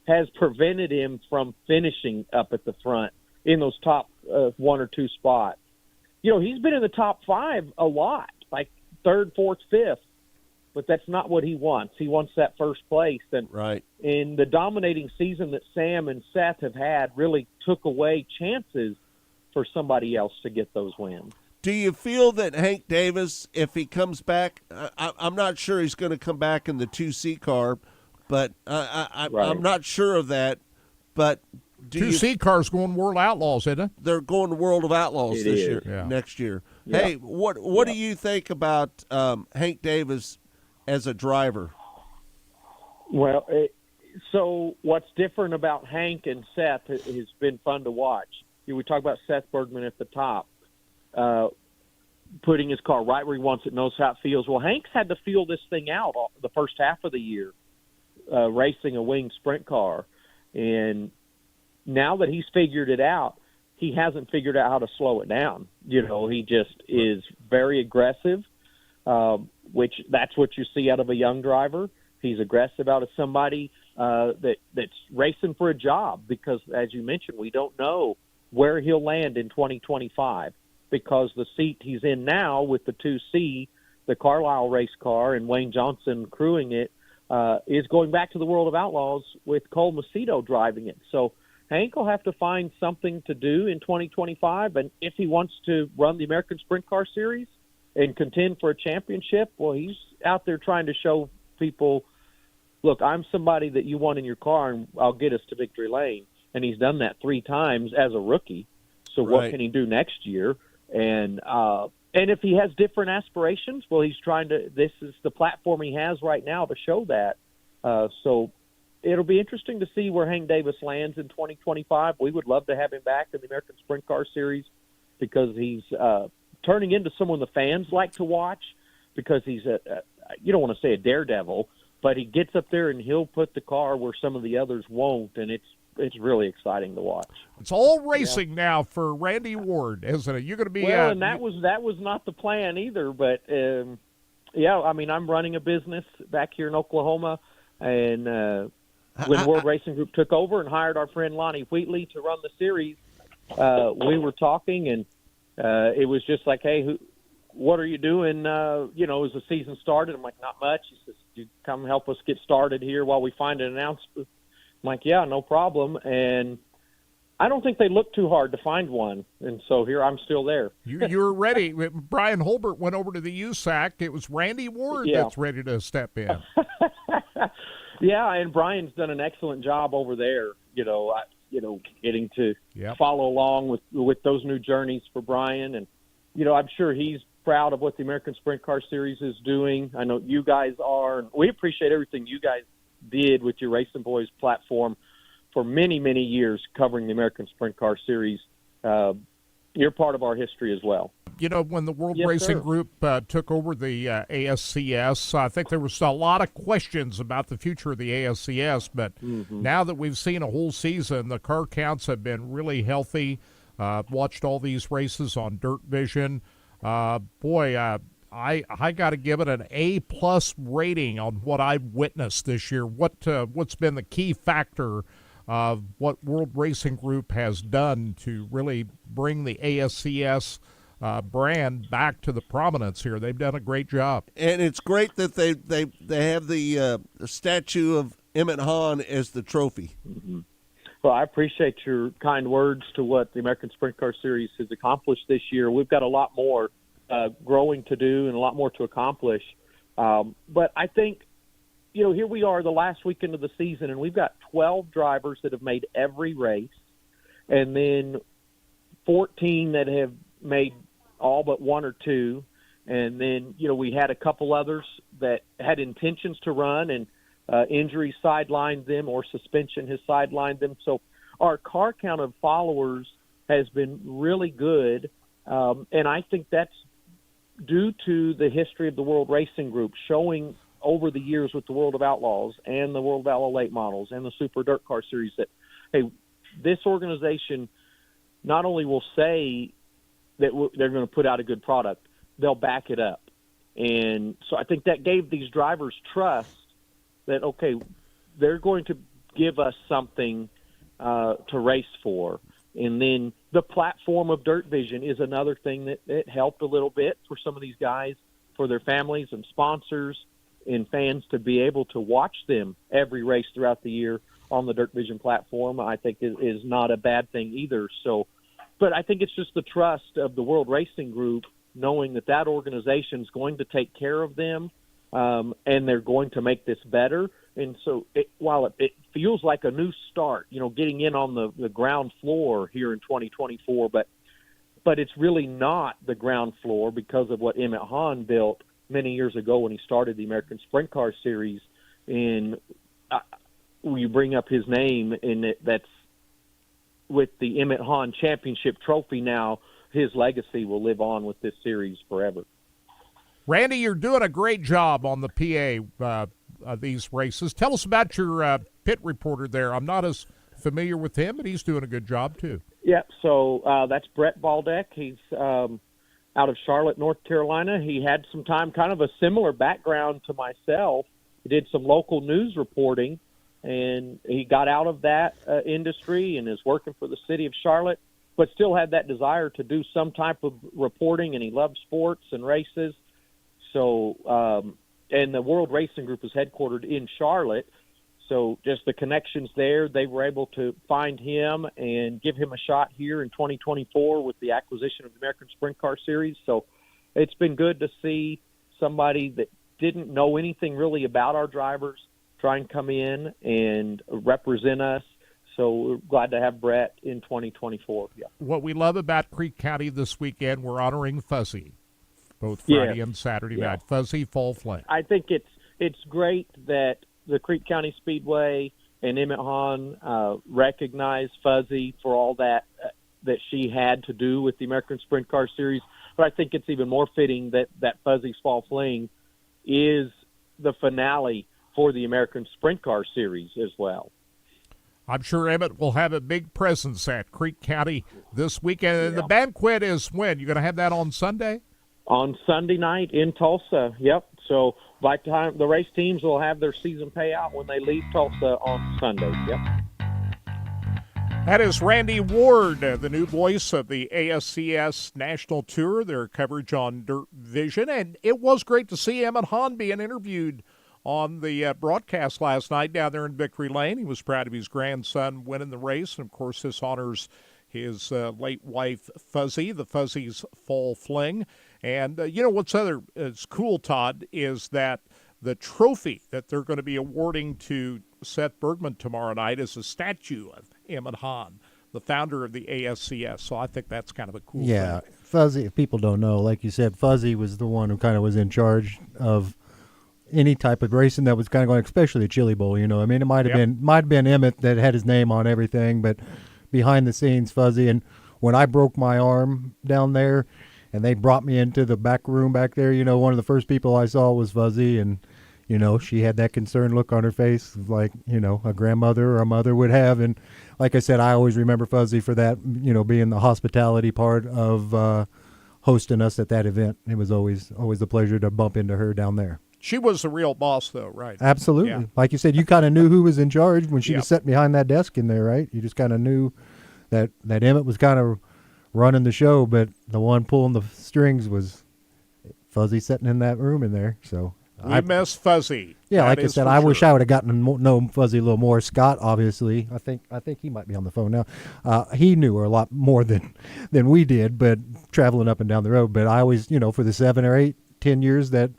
has prevented him from finishing up at the front in those top 1 or 2 spots. You know, he's been in the top 5 a lot, like 3rd, 4th, 5th, but that's not what he wants. He wants that first place. And right. in the dominating season that Sam and Seth have had really took away chances for somebody else to get those wins. Do you feel that Hank Davis, if he comes back, I'm not sure he's going to come back in the 2C car, but I'm not sure of that. But 2C cars going World Outlaws, isn't it? They're going to World of Outlaws this year, next year. Yeah. Hey, what do you think about Hank Davis as a driver? Well, so what's different about Hank and Seth has been fun to watch. We talk about Seth Bergman at the top, putting his car right where he wants it, knows how it feels. Well, Hank's had to feel this thing out the first half of the year, racing a winged sprint car. And now that he's figured it out, he hasn't figured out how to slow it down. You know, he just is very aggressive, which that's what you see out of a young driver. He's aggressive out of somebody that's racing for a job because, as you mentioned, we don't know where he'll land in 2025 because the seat he's in now with the 2C, the Carlisle race car, and Wayne Johnson crewing it, is going back to the World of Outlaws with Cole Macedo driving it. So Hank will have to find something to do in 2025. And if he wants to run the American Sprint Car Series and contend for a championship, well, he's out there trying to show people, look, I'm somebody that you want in your car, and I'll get us to victory lane. And he's done that 3 times as a rookie. So what can he do next year? And if he has different aspirations, well, he's trying to – this is the platform he has right now to show that. So it'll be interesting to see where Hank Davis lands in 2025. We would love to have him back in the American Sprint Car Series because he's turning into someone the fans like to watch because he's you don't want to say a daredevil, but he gets up there and he'll put the car where some of the others won't, and it's really exciting to watch. It's all racing now for Randy Ward, isn't it? You're going to be and that was not the plan either. But yeah, I mean, I'm running a business back here in Oklahoma, and when World Racing Group took over and hired our friend Lonnie Wheatley to run the series, we were talking, and it was just like, hey, what are you doing? As the season started, I'm like, not much. He says, you come help us get started here while we find an announcement. I'm like, yeah, no problem. And I don't think they looked too hard to find one. And so here I'm still there. You were ready. Brian Holbert went over to the USAC. It was Randy Ward that's ready to step in. Yeah, and Brian's done an excellent job over there, getting to follow along with those new journeys for Brian. And, I'm sure he's proud of what the American Sprint Car Series is doing. I know you guys are. And we appreciate everything you guys did with your Racing Boys platform for many, many years covering the American Sprint Car Series. You're part of our history as well. When the World Racing Group took over the ASCS, I think there was a lot of questions about the future of the ASCS, but now that we've seen a whole season, the car counts have been really healthy. Watched all these races on Dirt Vision. I got to give it an A+ rating on what I've witnessed this year. What's been the key factor of what World Racing Group has done to really bring the ASCS brand back to the prominence here? They've done a great job, and it's great that they have the statue of Emmett Hahn as the trophy. Mm-hmm. Well, I appreciate your kind words to what the American Sprint Car Series has accomplished this year. We've got a lot more growing to do and a lot more to accomplish. But I think, here we are the last weekend of the season, and we've got 12 drivers that have made every race, and then 14 that have made all but 1 or 2. And then, we had a couple others that had intentions to run, and injury sidelined them or suspension has sidelined them. So our car count of followers has been really good, and I think that's due to the history of the World Racing Group showing over the years with the World of Outlaws and the World of Outlaw Late Models and the Super Dirt Car Series that, hey, this organization not only will say that they're going to put out a good product, they'll back it up. And so I think that gave these drivers trust that, okay, they're going to give us something to race for. And then the platform of Dirt Vision is another thing that helped a little bit for some of these guys, for their families and sponsors and fans to be able to watch them every race throughout the year on the Dirt Vision platform, I think is not a bad thing either. So, but I think it's just the trust of the World Racing Group, knowing that organization is going to take care of them, and they're going to make this better. And so while it feels like a new start, getting in on the ground floor here in 2024, but it's really not the ground floor because of what Emmett Hahn built many years ago when he started the American Sprint Car Series. And you bring up his name, and that's with the Emmett Hahn Championship Trophy now, his legacy will live on with this series forever. Randy, you're doing a great job on the PA these races. Tell us about your pit reporter there. I'm not as familiar with him, but he's doing a good job too. Yeah, so that's Brett Baldeck. He's out of Charlotte, North Carolina. He had some time, kind of a similar background to myself. He did some local news reporting, and he got out of that industry and is working for the city of Charlotte, but still had that desire to do some type of reporting, and he loved sports and races. So, and the World Racing Group is headquartered in Charlotte. So just the connections there, they were able to find him and give him a shot here in 2024 with the acquisition of the American Sprint Car Series. So it's been good to see somebody that didn't know anything really about our drivers try and come in and represent us. So we're glad to have Brett in 2024. Yeah. What we love about Creek County this weekend, we're honoring Fuzzy, both Friday and Saturday night. Fuzzy Fall Fling. I think it's great that the Creek County Speedway and Emmett Hahn recognize Fuzzy for all that she had to do with the American Sprint Car Series. But I think it's even more fitting that Fuzzy's Fall Fling is the finale for the American Sprint Car Series as well. I'm sure Emmett will have a big presence at Creek County this weekend. And the banquet is when? You're going to have that on Sunday? On Sunday night in Tulsa, yep. So by the time the race teams will have their season payout when they leave Tulsa on Sunday, yep. That is Randy Ward, the new voice of the ASCS National Tour, their coverage on Dirt Vision. And it was great to see Emmett Hahn being interviewed on the broadcast last night down there in Victory Lane. He was proud of his grandson winning the race. And, of course, this honors his late wife, Fuzzy, the Fuzzy's Fall Fling. And, what's is cool, Todd, is that the trophy that they're going to be awarding to Seth Bergman tomorrow night is a statue of Emmett Hahn, the founder of the ASCS. So I think that's kind of a cool thing. Fuzzy, if people don't know, like you said, Fuzzy was the one who kind of was in charge of any type of racing that was kind of going, especially the Chili Bowl. I mean, it might have been Emmett that had his name on everything, but behind the scenes, Fuzzy. And when I broke my arm down there, and they brought me into the back room back there, one of the first people I saw was Fuzzy, and she had that concerned look on her face, like a grandmother or a mother would have. And like I said, I always remember Fuzzy for that, being the hospitality part of hosting us at that event. It was always a pleasure to bump into her down there. She was the real boss, though, right? Absolutely. Yeah. Like you said, you kind of knew who was in charge when she was sitting behind that desk in there, right? You just kind of knew that Emmett was kind of running the show, but the one pulling the strings was Fuzzy sitting in that room in there. So we miss Fuzzy. Yeah, that like I said, I wish I would have gotten to know Fuzzy a little more. Scott, obviously, I think he might be on the phone now. He knew her a lot more than we did, but traveling up and down the road. But I always, for the 7 or 8, 10 years that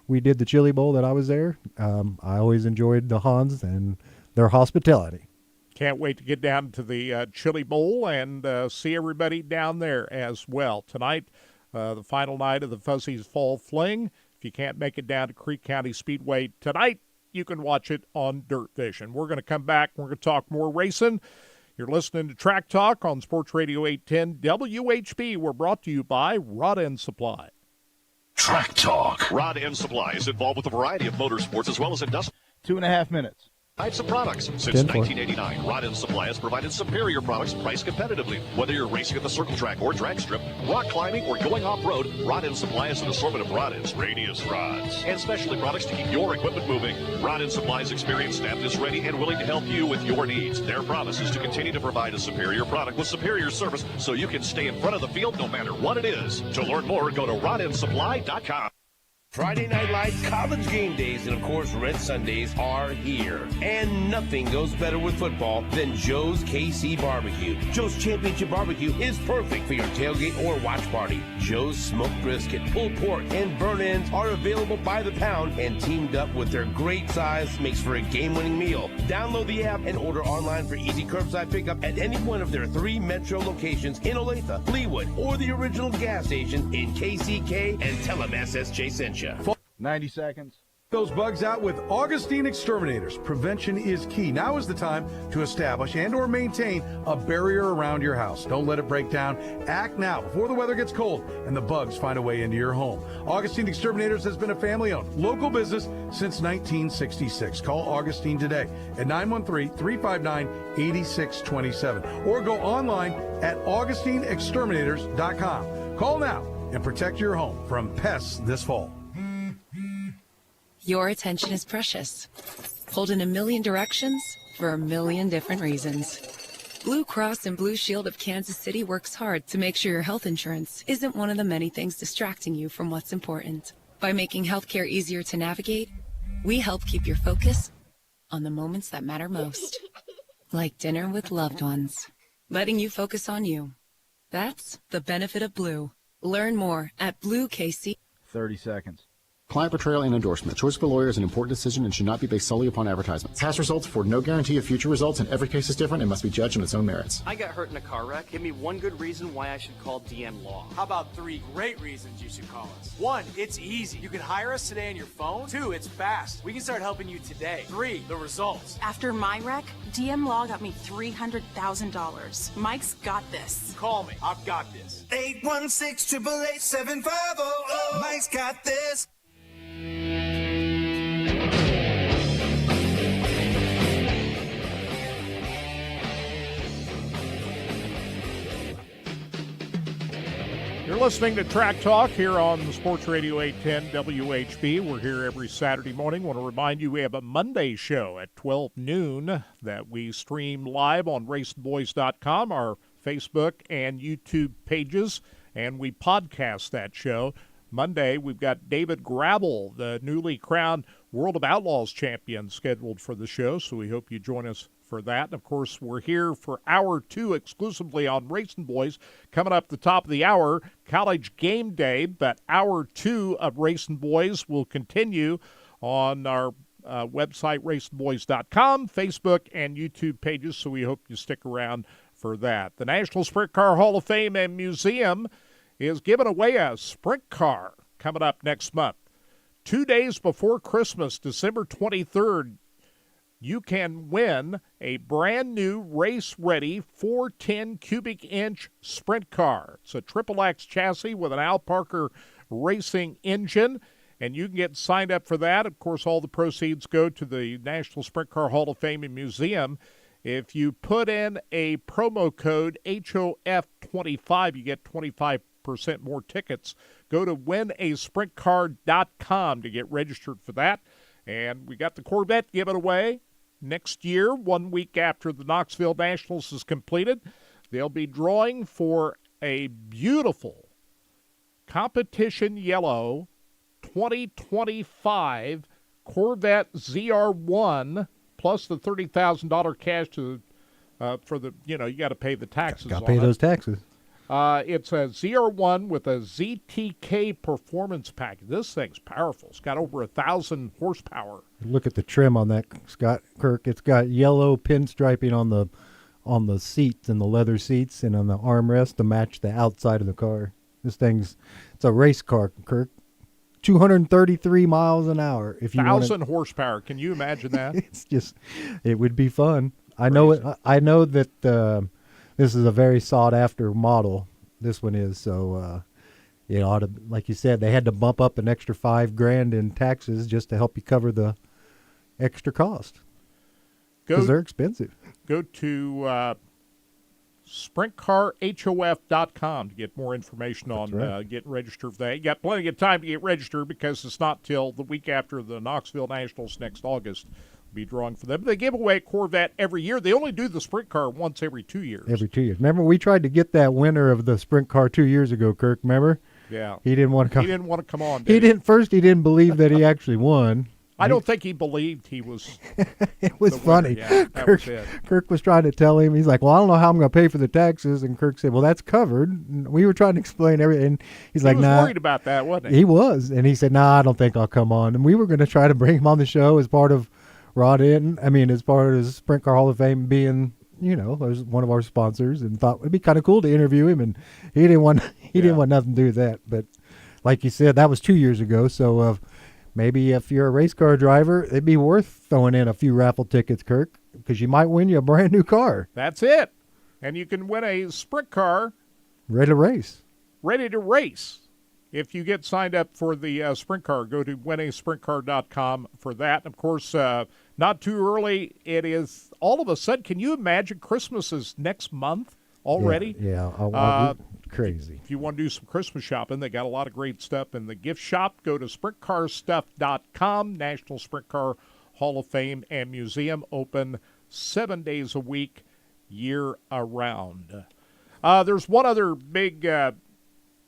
we did the Chili Bowl that I was there, I always enjoyed the Hans and their hospitality. Can't wait to get down to the Chili Bowl and see everybody down there as well. Tonight, the final night of the Fuzzy's Fall Fling. If you can't make it down to Creek County Speedway tonight, you can watch it on Dirt Vision. We're going to come back. We're going to talk more racing. You're listening to Track Talk on Sports Radio 810 WHB. We're brought to you by Rod End Supply. Track Talk. Rod End Supply is involved with a variety of motorsports as well as industrial. 2.5 minutes. Types of products. Since 1989, Rod End Supply has provided superior products priced competitively. Whether you're racing at the circle track or drag strip, rock climbing, or going off-road, Rod End Supply has an assortment of rod ends, radius rods, and specialty products to keep your equipment moving. Rod End Supply's experienced staff is ready and willing to help you with your needs. Their promise is to continue to provide a superior product with superior service so you can stay in front of the field no matter what it is. To learn more, go to rodendsupply.com. Friday Night Lights, college game days, and of course Red Sundays are here. And nothing goes better with football than Joe's KC Barbecue. Joe's Championship Barbecue is perfect for your tailgate or watch party. Joe's smoked brisket, pulled pork, and burnt-ends are available by the pound and teamed up with their great size makes for a game-winning meal. Download the app and order online for easy curbside pickup at any one of their 3 metro locations in Olathe, Leawood, or the original gas station in KCK, and tell them SSJ sent you. 90 seconds. Those bugs out with Augustine Exterminators. Prevention is key. Now is the time to establish and or maintain a barrier around your house. Don't let it break down. Act now before the weather gets cold and the bugs find a way into your home. Augustine Exterminators has been a family-owned local business since 1966. Call Augustine today at 913-359-8627 or go online at AugustineExterminators.com. Call now and protect your home from pests this fall. Your attention is precious. Pulled in a million directions for a million different reasons. Blue Cross and Blue Shield of Kansas City works hard to make sure your health insurance isn't one of the many things distracting you from what's important. By making healthcare easier to navigate, we help keep your focus on the moments that matter most. Like dinner with loved ones. Letting you focus on you. That's the benefit of Blue. Learn more at Blue KC. 30 seconds. Client portrayal and endorsement. Choice of a lawyer is an important decision and should not be based solely upon advertisements. Past results afford no guarantee of future results, and every case is different and must be judged on its own merits. I got hurt in a car wreck. Give me one good reason why I should call DM Law. How about 3 great reasons you should call us? 1, it's easy. You can hire us today on your phone. 2, it's fast. We can start helping you today. 3, the results. After my wreck, DM Law got me $300,000. Mike's got this. Call me. I've got this. 816-888-7500. Mike's got this. You're listening to Track Talk here on the Sports Radio 810 WHB. We're here every Saturday morning. Want to remind you we have a Monday show at 12 noon that we stream live on racingboys.com, our Facebook and YouTube pages, and we podcast that show. Monday, we've got David Gravel, the newly crowned World of Outlaws champion, scheduled for the show, so we hope you join us for that. And, of course, we're here for Hour 2 exclusively on Racing Boys. Coming up the top of the hour, College Game Day, but Hour 2 of Racing Boys will continue on our website, racingboys.com, Facebook, and YouTube pages, so we hope you stick around for that. The National Sprint Car Hall of Fame and Museum is giving away a sprint car coming up next month. 2 days before Christmas, December 23rd, you can win a brand new race-ready 410 cubic inch sprint car. It's a XXX chassis with an Al Parker Racing engine, and you can get signed up for that. Of course, all the proceeds go to the National Sprint Car Hall of Fame and Museum. If you put in a promo code HOF25, you get 25% more tickets. Go to winasprintcar.com to get registered for that. And we got the Corvette given away next year, 1 week after the Knoxville Nationals is completed. They'll be drawing for a beautiful competition yellow 2025 Corvette ZR1 plus the $30,000 cash to for the, you got to pay the taxes. Got to pay those taxes. It's a ZR1 with a ZTK performance package. This thing's powerful. It's got over 1,000 horsepower. Look at the trim on that, Scott Kirk. It's got yellow pinstriping on the seats and the leather seats and on the armrest to match the outside of the car. It's a race car, Kirk. 233 miles an hour. If you 1,000 horsepower. Can you imagine that? It would be fun. I know that this is a very sought after model. This one is, so it ought to, like you said, they had to bump up an extra $5,000 in taxes just to help you cover the extra cost because they're expensive. Go to sprintcarhof.com to get more information on getting registered for that. You got plenty of time to get registered because it's not till the week after the Knoxville Nationals next August. Be drawing for them. They give away a Corvette every year. They only do the sprint car once every 2 years. Every 2 years. Remember, we tried to get that winner of the sprint car 2 years ago, Kirk, remember? Yeah. He didn't want to come. He didn't want to come on, He didn't believe that he actually won. I don't think he believed he was. It was funny. Yeah, Kirk was trying to tell him, he's like, well, I don't know how I'm going to pay for the taxes. And Kirk said, well, that's covered. And we were trying to explain everything. He's like, nah. He was worried about that, wasn't he? He was. And he said, nah, I don't think I'll come on. And we were going to try to bring him on the show as part of as part of Sprint Car Hall of Fame being, as one of our sponsors, and thought it'd be kind of cool to interview him. And he didn't want nothing to do with that. But like you said, that was 2 years ago. So maybe if you're a race car driver, it'd be worth throwing in a few raffle tickets, Kirk, because you might win you a brand new car. That's it. And you can win a sprint car. Ready to race. If you get signed up for the sprint car, go to winasprintcar.com for that. And of course, not too early. It is all of a sudden. Can you imagine Christmas is next month already? Yeah. Crazy. If you want to do some Christmas shopping, they got a lot of great stuff in the gift shop. Go to sprintcarstuff.com. National Sprint Car Hall of Fame and Museum open 7 days a week, year around. There's one other big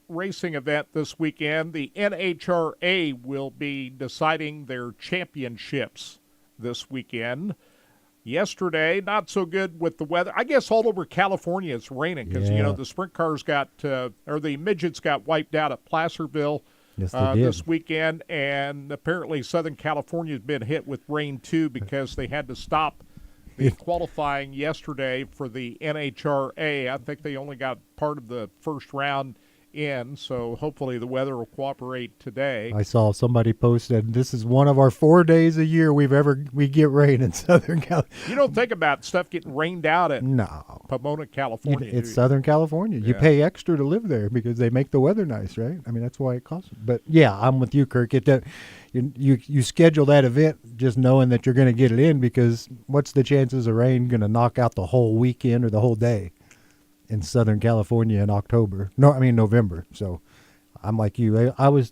racing event this weekend. The NHRA will be deciding their championships this weekend. Yesterday, not so good with the weather. I guess all over California it's raining because, the sprint cars or the midgets got wiped out at Placerville this weekend. And apparently Southern California has been hit with rain, too, because they had to stop the qualifying yesterday for the NHRA. I think they only got part of the first round in, so hopefully the weather will cooperate today. I saw somebody posted, this is one of our 4 days a year we get rain in Southern California. You don't think about stuff getting rained out at Pomona, California. It's Southern California. You pay extra to live there because they make the weather nice, right? I mean, that's why it costs. But yeah, I'm with you, Kirk. You schedule that event just knowing that you're going to get it in, because what's the chances of rain going to knock out the whole weekend or the whole day in Southern California in November. So I'm like you. I was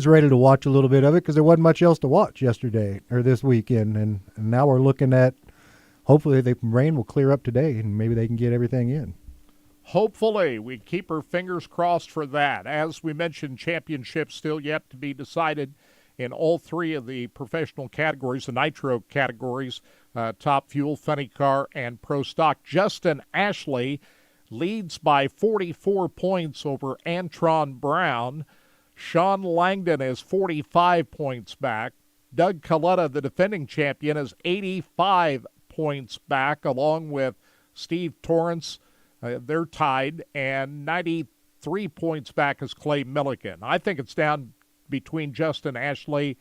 ready to watch a little bit of it because there wasn't much else to watch yesterday or this weekend. And now we're looking at, hopefully the rain will clear up today and maybe they can get everything in. Hopefully. We keep our fingers crossed for that. As we mentioned, championships still yet to be decided in all three of the professional categories, the nitro categories, Top Fuel, Funny Car, and Pro Stock. Justin Ashley leads by 44 points over Antron Brown. Sean Langdon is 45 points back. Doug Coletta, the defending champion, is 85 points back, along with Steve Torrance. They're tied, and 93 points back is Clay Milligan. I think it's down between Justin Ashley,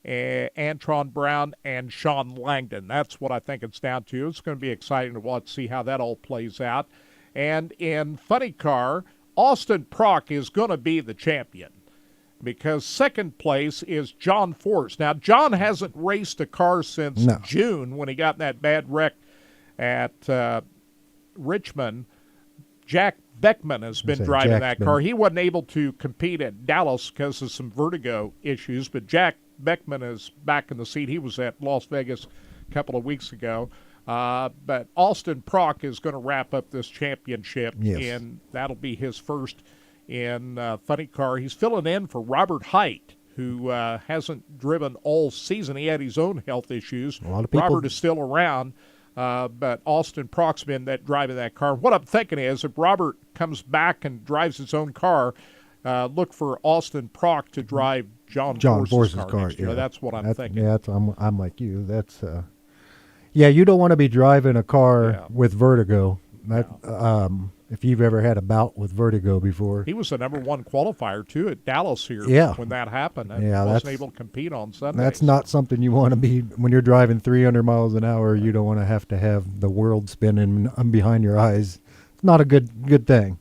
Antron Brown, and Sean Langdon. That's what I think it's down to. It's going to be exciting to watch, see how that all plays out. And in Funny Car, Austin Prock is going to be the champion because second place is John Force. Now, John hasn't raced a car since June when he got in that bad wreck at Richmond. Jack Beckman has been driving that car. He wasn't able to compete at Dallas because of some vertigo issues, but Jack Beckman is back in the seat. He was at Las Vegas a couple of weeks ago. But Austin Prock is going to wrap up this championship, and that'll be his first in Funny Car. He's filling in for Robert Height, who hasn't driven all season. He had his own health issues. A lot of people. Robert is still around. But Austin Prock's been driving that car. What I'm thinking is if Robert comes back and drives his own car, look for Austin Prock to drive John Force's car. Yeah. That's what I'm thinking. Yeah, I'm like you. That's you don't want to be driving a car with vertigo. If you've ever had a bout with vertigo before. He was the number one qualifier, too, at Dallas here when that happened. And wasn't able to compete on Sunday. That's not something you want to be when you're driving 300 miles an hour. You don't want to have the world spinning behind your eyes. It's not a good thing.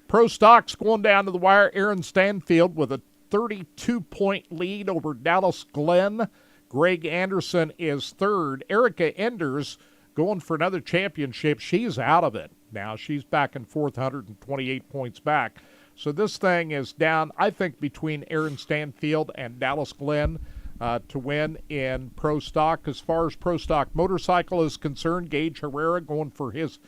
Pro Stock's going down to the wire. Aaron Stanfield with a 32-point lead over Dallas Glenn. Greg Anderson is third. Erica Enders going for another championship. She's out of it now. She's back and forth, 128 points back. So this thing is down, I think, between Aaron Stanfield and Dallas Glenn to win in Pro Stock. As far as Pro Stock motorcycle is concerned, Gage Herrera going for his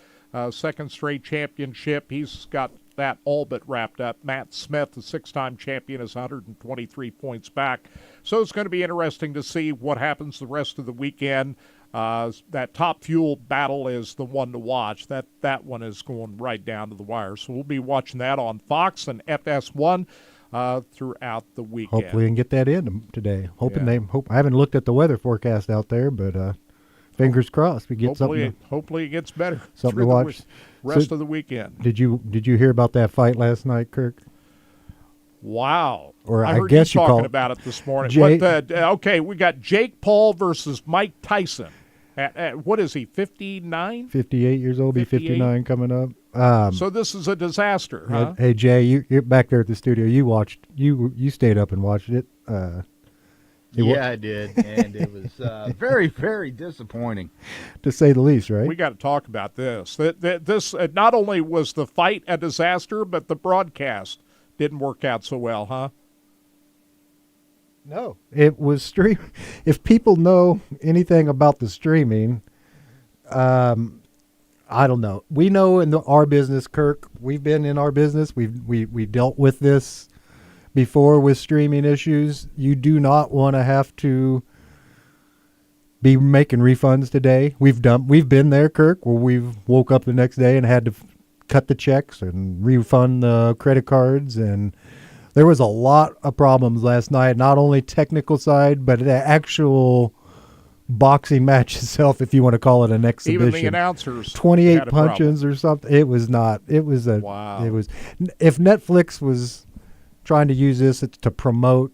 second straight championship. He's got that all but wrapped up. Matt Smith, the six-time champion, is 123 points back. So it's going to be interesting to see what happens the rest of the weekend. That Top Fuel battle is the one to watch. That one is going right down to the wire. So we'll be watching that on Fox and FS1 throughout the weekend. Hopefully we can get that in today. I haven't looked at the weather forecast out there, but fingers crossed we get something. Hopefully it gets better. Something to watch. The rest of the weekend. Did you hear about that fight last night, Kirk? Wow. Or I heard guess you you talking about it this morning. Okay, we got Jake Paul versus Mike Tyson. At what is he, 59? 58 years old, be 59 coming up. So this is a disaster, huh? Hey, Jay, you're back there at the studio. You stayed up and watched it. I did, and it was very, very disappointing. To say the least, right? We got to talk about this. This not only was the fight a disaster, but the broadcast didn't work out so well, huh? No. It was stream. If people know anything about the streaming, I don't know. We know in our business, Kirk, we've been in our business. We dealt with this before with streaming issues. You do not want to have to be making refunds today. We've been there, Kirk, where we've woke up the next day and had to cut the checks and refund the credit cards, and there was a lot of problems last night. Not only technical side, but the actual boxing match itself, if you want to call it an exhibition. Even the announcers 28 had a punches problem. or something. It was not. It was a. Wow. It was. If Netflix was trying to use this to promote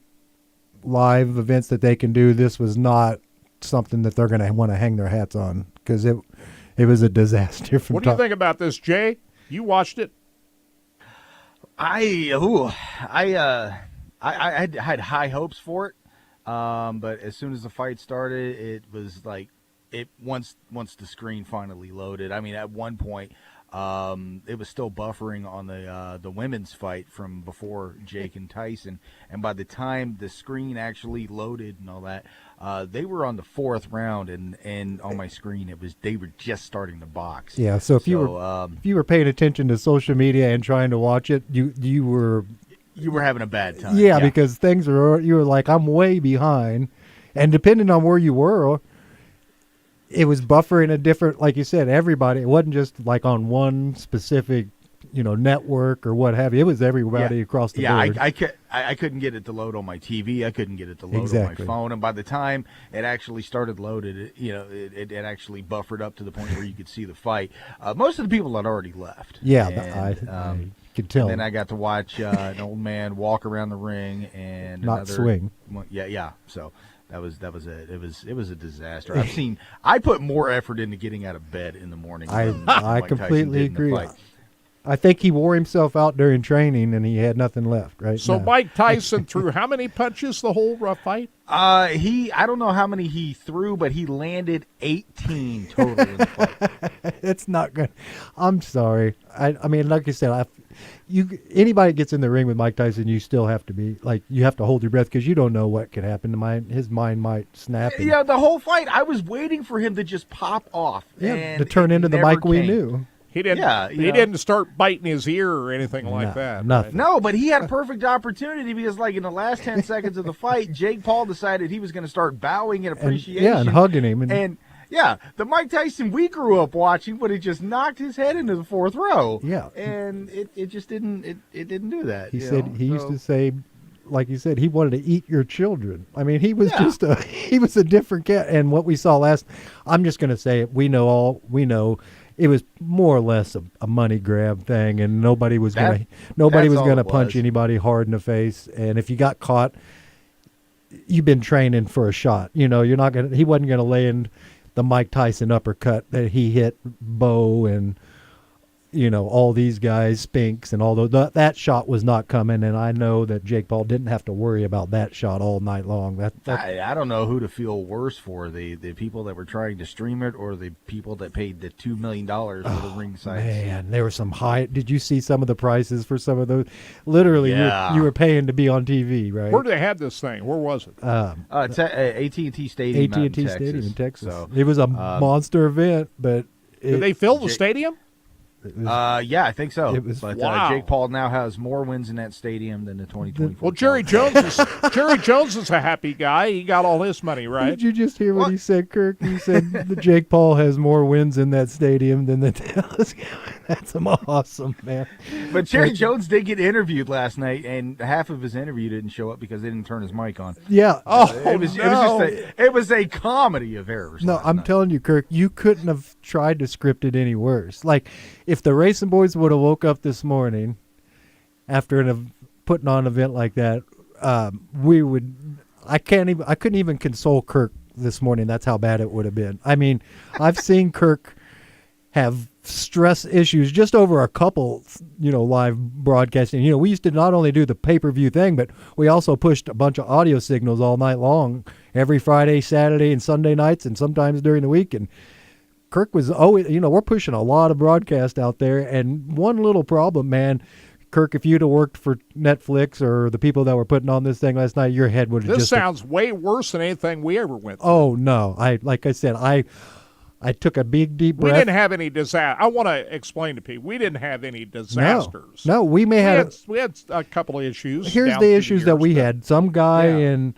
live events that they can do, this was not something that they're going to want to hang their hats on, because it was a disaster. From What do you think about this, Jay? You watched it. I had high hopes for it. But as soon as the fight started, it was like once the screen finally loaded. I mean, at one point, it was still buffering on the women's fight from before Jake and Tyson, and by the time the screen actually loaded and all that, they were on the fourth round, and on my screen they were just starting to box. Yeah. So if you were paying attention to social media and trying to watch it, you were having a bad time. Yeah, because you were like, I'm way behind. And depending on where you were, it was buffering a different, like you said, everybody. It wasn't just like on one specific, network or what have you. It was everybody across the board. I couldn't get it to load on my TV. I couldn't get it to load Exactly. on my phone. And by the time it actually started loaded, it actually buffered up to the point where you could see the fight. Most of the people had already left. Yeah, and, I could tell. And then I got to watch an old man walk around the ring and Not swing. Yeah. So that was it. It was a disaster. I put more effort into getting out of bed in the morning. than I Mike Tyson completely did in the agree. fight. I think he wore himself out during training, and he had nothing left. Right. So No. Mike Tyson threw how many punches the whole fight? I don't know how many he threw, but he landed 18 total in the fight. It's not good. I'm sorry. I mean, like you said, anybody gets in the ring with Mike Tyson, you still have to be like, you have to hold your breath, because you don't know what could happen. His mind might snap. Yeah, the whole fight, I was waiting for him to just pop off. To turn into the Mike we knew. He didn't. Yeah, he didn't start biting his ear or anything like that. Nothing. No, but he had a perfect opportunity, because, like, in the last 10 seconds of the fight, Jake Paul decided he was going to start bowing in appreciation. And hugging him. And yeah, the Mike Tyson we grew up watching would have just knocked his head into the fourth row. Yeah. And it just didn't. It didn't do that. He used to say, like you said, he wanted to eat your children. I mean, he was he was a different cat. And what we saw I'm just going to say it. We know it was more or less a money grab thing, and nobody was going to punch anybody hard in the face. And if you got caught, you've been training for a shot. He wasn't going to land the Mike Tyson uppercut that he hit Bo and all these guys, Spinks, and all those. That shot was not coming, and I know that Jake Paul didn't have to worry about that shot all night long. I don't know who to feel worse for, the people that were trying to stream it, or the people that paid the $2 million for the ringside seat. Man, there were some high. Did you see some of the prices for some of those? Literally, you were paying to be on TV, right? Where did they have this thing? Where was it? It's at AT&T Stadium. AT&T Stadium in Texas. So, it was a monster event, but did they fill the stadium? Yeah, I think so. But wow. Jake Paul now has more wins in that stadium than the 2024. Well, Jerry Jones is a happy guy. He got all his money, right? Did you just hear what he said, Kirk? He said that Jake Paul has more wins in that stadium than the Dallas. That's awesome, man. But Jerry Jones did get interviewed last night, and half of his interview didn't show up because they didn't turn his mic on. Yeah. It was a comedy of errors. No, I'm telling you, Kirk, you couldn't have tried to script it any worse. Like, if the Racing Boys would have woke up this morning after putting on an event like that, I couldn't even console Kirk this morning. That's how bad it would have been. I mean, I've seen Kirk have stress issues just over a couple, live broadcasting. We used to not only do the pay-per-view thing, but we also pushed a bunch of audio signals all night long, every Friday, Saturday, and Sunday nights, and sometimes during the week. And Kirk was always, we're pushing a lot of broadcast out there. And one little problem, man, Kirk, if you'd have worked for Netflix or the people that were putting on this thing last night, your head would have This sounds way worse than anything we ever went through. Oh, no. I took a big, deep breath. We didn't have any disaster. I want to explain to people, we didn't have any disasters. No, we had a couple of issues. Here's the issues that we had. Some guy in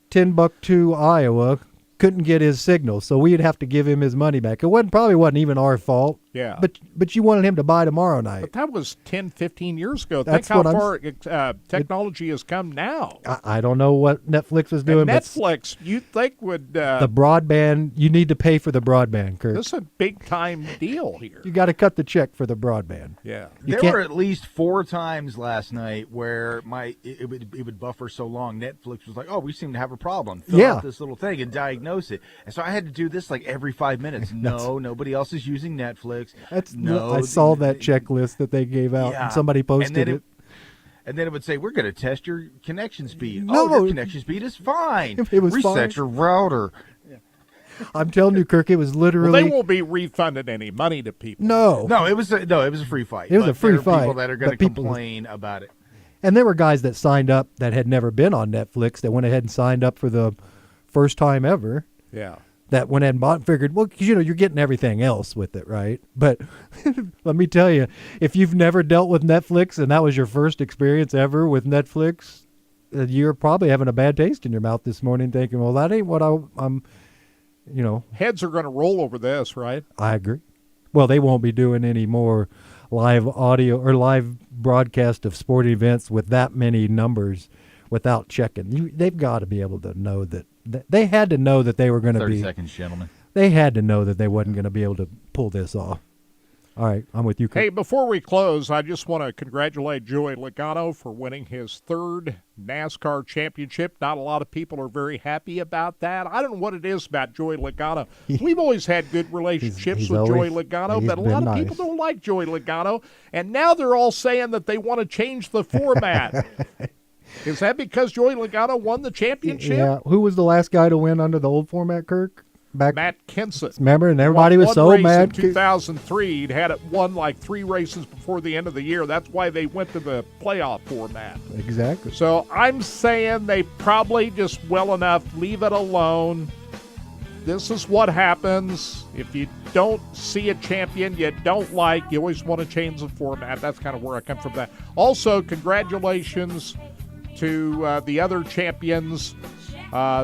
Timbuktu, Iowa, couldn't get his signal, so we'd have to give him his money back. It probably wasn't even our fault. Yeah. But you wanted him to buy tomorrow night. But that was 10, 15 years ago. That's Think how what far technology has come now. I don't know what Netflix was doing. And but Netflix, you think would... the broadband, you need to pay for the broadband, Kurt. This is a big-time deal here. You got to cut the check for the broadband. Yeah. There were at least 4 times last night where it would buffer so long. Netflix was like, "Oh, we seem to have a problem. Fill out this little thing and diagnose it." And so I had to do this like every 5 minutes. No, nobody else is using Netflix. I saw that checklist that they gave out, and somebody posted it. And then it would say, "We're going to test your connection speed." No. Oh, your connection speed is fine. It was Reset fine. your router. I'm telling you, Kirk, it was literally. Well, they won't be refunding any money to people. No, it was a free fight. It was a free there are fight. People that are going to complain about it. And there were guys that signed up that had never been on Netflix that went ahead and signed up for the first time ever. Yeah. That went ahead and bought and figured, well, because, you're getting everything else with it, right? But let me tell you, if you've never dealt with Netflix and that was your first experience ever with Netflix, you're probably having a bad taste in your mouth this morning thinking, well, that ain't what I'm. Heads are going to roll over this, right? I agree. Well, they won't be doing any more live audio or live broadcast of sporting events with that many numbers without checking. They've got to be able to know that they had to know that they were going to be. 30 seconds, gentlemen. They had to know that they wasn't going to be able to pull this off. All right, I'm with you, Kurt. Hey, before we close, I just want to congratulate Joey Logano for winning his 3rd NASCAR championship. Not a lot of people are very happy about that. I don't know what it is about Joey Logano. We've always had good relationships he's with Joey always- Logano, he's but a been lot of nice. people don't like Joey Logano, and now they're all saying that they want to change the format. Is that because Joey Logano won the championship? Yeah, who was the last guy to win under the old format, Kirk? Matt Kenseth. Remember, and everybody was Won so race mad. In 2003, he'd had it won like 3 races before the end of the year. That's why they went to the playoff format. Exactly. So I'm saying they probably just well enough leave it alone. This is what happens. If you don't see a champion you don't like, you always want to change the format. That's kind of where I come from that. Also, congratulations to the other champions.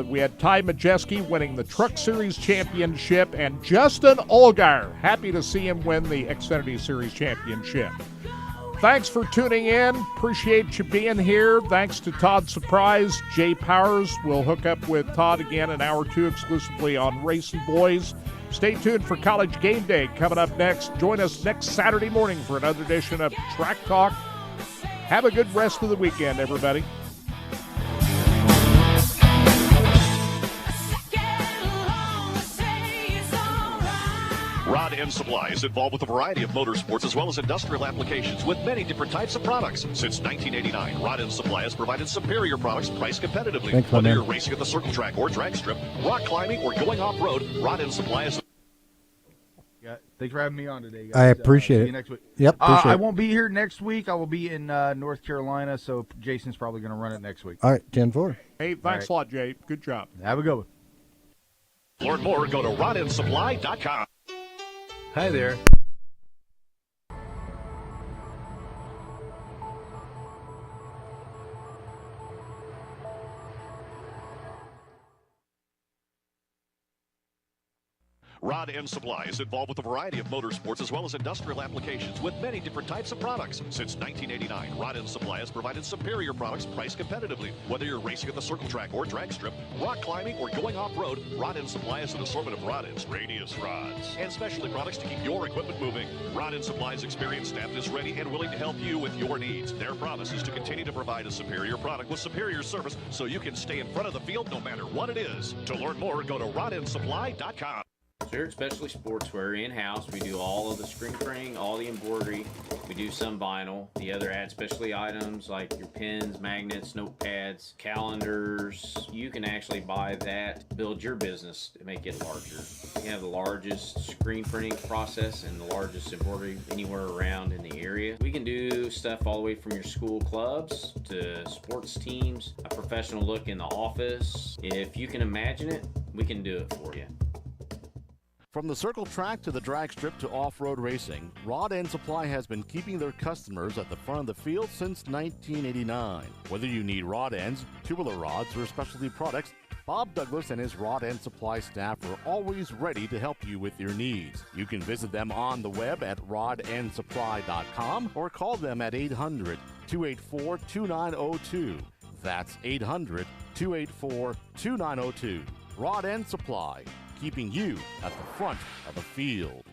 We had Ty Majeski winning the Truck Series championship, and Justin Allgaier. Happy to see him win the Xfinity Series championship. Thanks for tuning in. Appreciate you being here. Thanks to Todd Surprise. Jay Powers will hook up with Todd again in hour 2 exclusively on Racing Boys. Stay tuned for College Game Day coming up next. Join us next Saturday morning for another edition of Track Talk. Have a good rest of the weekend, everybody. Rod End Supply is involved with a variety of motorsports as well as industrial applications with many different types of products. Since 1989, Rod End Supply has provided superior products priced competitively. Thanks, my Whether man. you're racing at the circle track or drag strip, rock climbing, or going off-road, Rod End Supply is... Thanks for having me on today, guys. I appreciate See it. you next week. Yep, appreciate I it. won't be here next week. I will be in North Carolina, so Jason's probably going to run it next week. All right, 10-4. Hey, thanks a lot, Jay. Good job. Have a good one. Learn more, go to rodendsupply.com. Hi there. Rod End Supply is involved with a variety of motorsports as well as industrial applications with many different types of products. Since 1989, Rod End Supply has provided superior products priced competitively. Whether you're racing at the circle track or drag strip, rock climbing, or going off-road, Rod End Supply has an assortment of rod ends, radius rods, and specialty products to keep your equipment moving. Rod End Supply's experienced staff is ready and willing to help you with your needs. Their promise is to continue to provide a superior product with superior service so you can stay in front of the field no matter what it is. To learn more, go to rodendsupply.com. Here at Specialty Sportswear in-house, we do all of the screen printing, all the embroidery. We do some vinyl. The other add specialty items like your pens, magnets, notepads, calendars. You can actually buy that, build your business to make it larger. We have the largest screen printing process and the largest embroidery anywhere around in the area. We can do stuff all the way from your school clubs to sports teams, a professional look in the office. If you can imagine it, we can do it for you. From the circle track to the drag strip to off-road racing, Rod End Supply has been keeping their customers at the front of the field since 1989. Whether you need rod ends, tubular rods, or specialty products, Bob Douglas and his Rod End Supply staff are always ready to help you with your needs. You can visit them on the web at rodendsupply.com or call them at 800-284-2902. That's 800-284-2902. Rod End Supply, keeping you at the front of the field.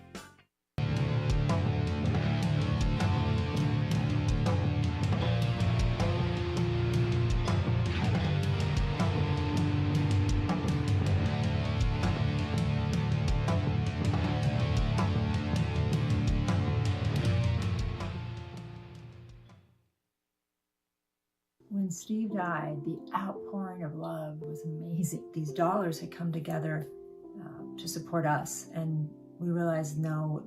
When Steve died, the outpouring of love was amazing. These dollars had come together to support us, and we realized, no,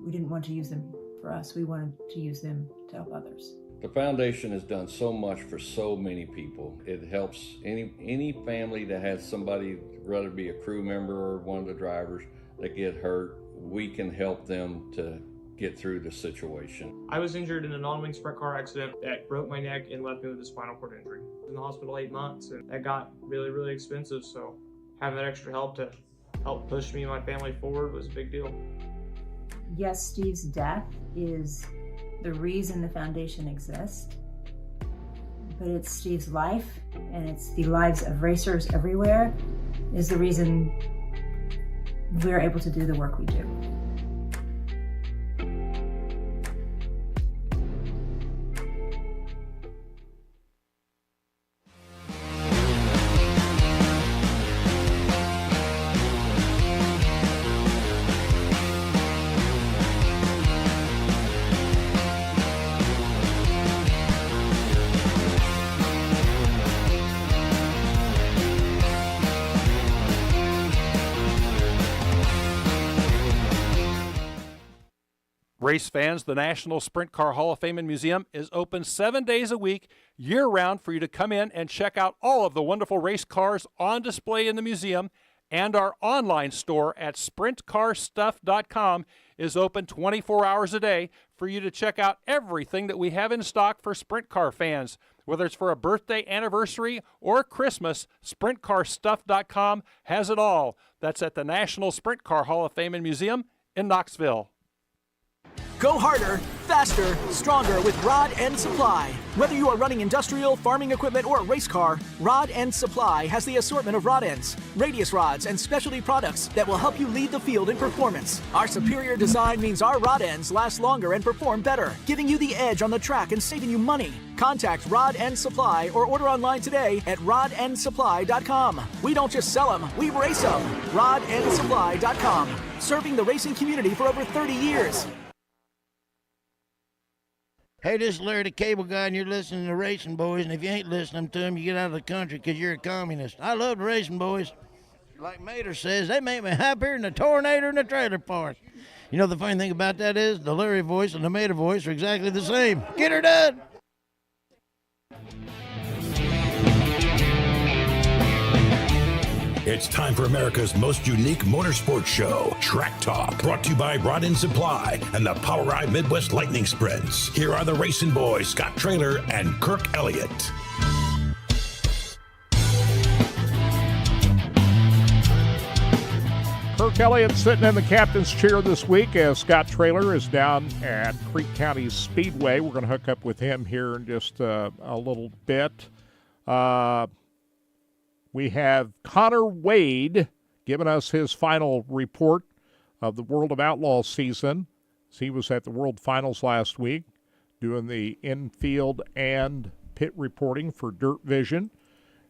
we didn't want to use them for us. We wanted to use them to help others. The foundation has done so much for so many people. It helps any family that has somebody, whether it be a crew member or one of the drivers, that get hurt. We can help them to get through the situation. I was injured in a non-wing sprint car accident that broke my neck and left me with a spinal cord injury. I was in the hospital 8 months, and that got really, really expensive, so having that extra help to help push me and my family forward was a big deal. Yes, Steve's death is the reason the foundation exists, but it's Steve's life, and it's the lives of racers everywhere is the reason we're able to do the work we do. Race fans, the National Sprint Car Hall of Fame and Museum is open 7 days a week, year-round, for you to come in and check out all of the wonderful race cars on display in the museum, and our online store at sprintcarstuff.com is open 24 hours a day for you to check out everything that we have in stock for sprint car fans. Whether it's for a birthday, anniversary, or Christmas, sprintcarstuff.com has it all. That's at the National Sprint Car Hall of Fame and Museum in Knoxville. Go harder, faster, stronger with Rod End Supply. Whether you are running industrial, farming equipment, or a race car, Rod End Supply has the assortment of rod ends, radius rods, and specialty products that will help you lead the field in performance. Our superior design means our rod ends last longer and perform better, giving you the edge on the track and saving you money. Contact Rod End Supply or order online today at rodendsupply.com. We don't just sell them, we race them. rodendsupply.com. Serving the racing community for over 30 years. Hey, this is Larry the Cable Guy, and you're listening to Racing Boys, and if you ain't listening to them, you get out of the country because you're a communist. I love the Racing Boys. Like Mater says, they make me happier than a tornado in a trailer park. You know, the funny thing about that is the Larry voice and the Mater voice are exactly the same. Get her done! It's time for America's most unique motorsports show, Track Talk, brought to you by Rod End Supply and the Power Ride Midwest Lightning Sprints. Here are the Racing Boys, Scott Traylor and Kirk Elliott. Kirk Elliott sitting in the captain's chair this week as Scott Traylor is down at Creek County Speedway. We're going to hook up with him here in just a little bit. We have Connor Wade giving us his final report of the World of Outlaws season. He was at the World Finals last week doing the infield and pit reporting for Dirt Vision.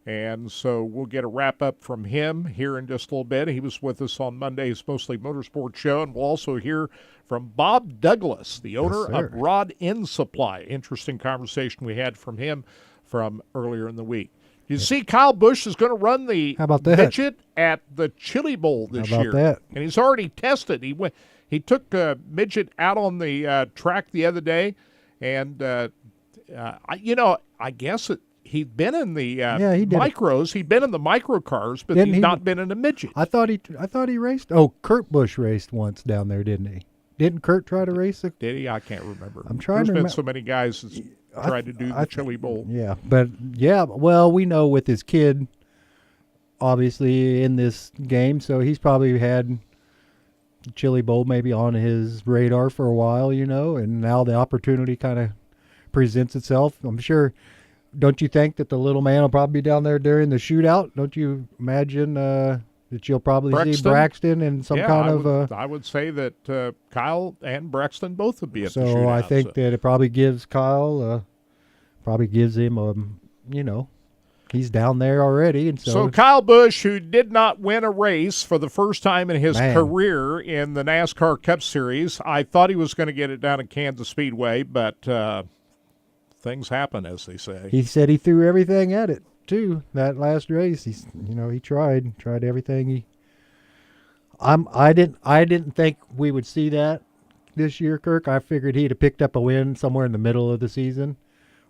And so we'll get a wrap-up from him here in just a little bit. He was with us on Monday's Mostly Motorsports show, and we'll also hear from Bob Douglas, the owner of Rod End Supply. Interesting conversation we had from him from earlier in the week. You see, Kyle Busch is going to run the midget at the Chili Bowl this year. And he's already tested. He took midget out on the track the other day, and I guess he'd been in the micros. He'd been in the micro cars, but he's not been in a midget. I thought he raced. Oh, Kurt Busch raced once down there, didn't he? Didn't Kurt try to race it? Did he? I can't remember. I'm trying to remember. There's been so many guys that's tried to do the Chili Bowl. Yeah, but well, we know with his kid obviously in this game, so he's probably had Chili Bowl maybe on his radar for a while, you know, and now the opportunity kind of presents itself. I'm sure. Don't you think that the little man will probably be down there during the shootout? Don't you imagine that you'll probably see Braxton in some kind of... I would say that Kyle and Braxton both would be at the so shootout. I think that it probably gives Kyle, probably gives him, you know, he's down there already. And so Kyle Busch, who did not win a race for the first time in his career in the NASCAR Cup Series, I thought he was going to get it down at Kansas Speedway, but things happen, as they say. He said he threw everything at it too. That last race, he tried everything. I didn't think we would see that this year, Kirk. I figured he'd have picked up a win somewhere in the middle of the season.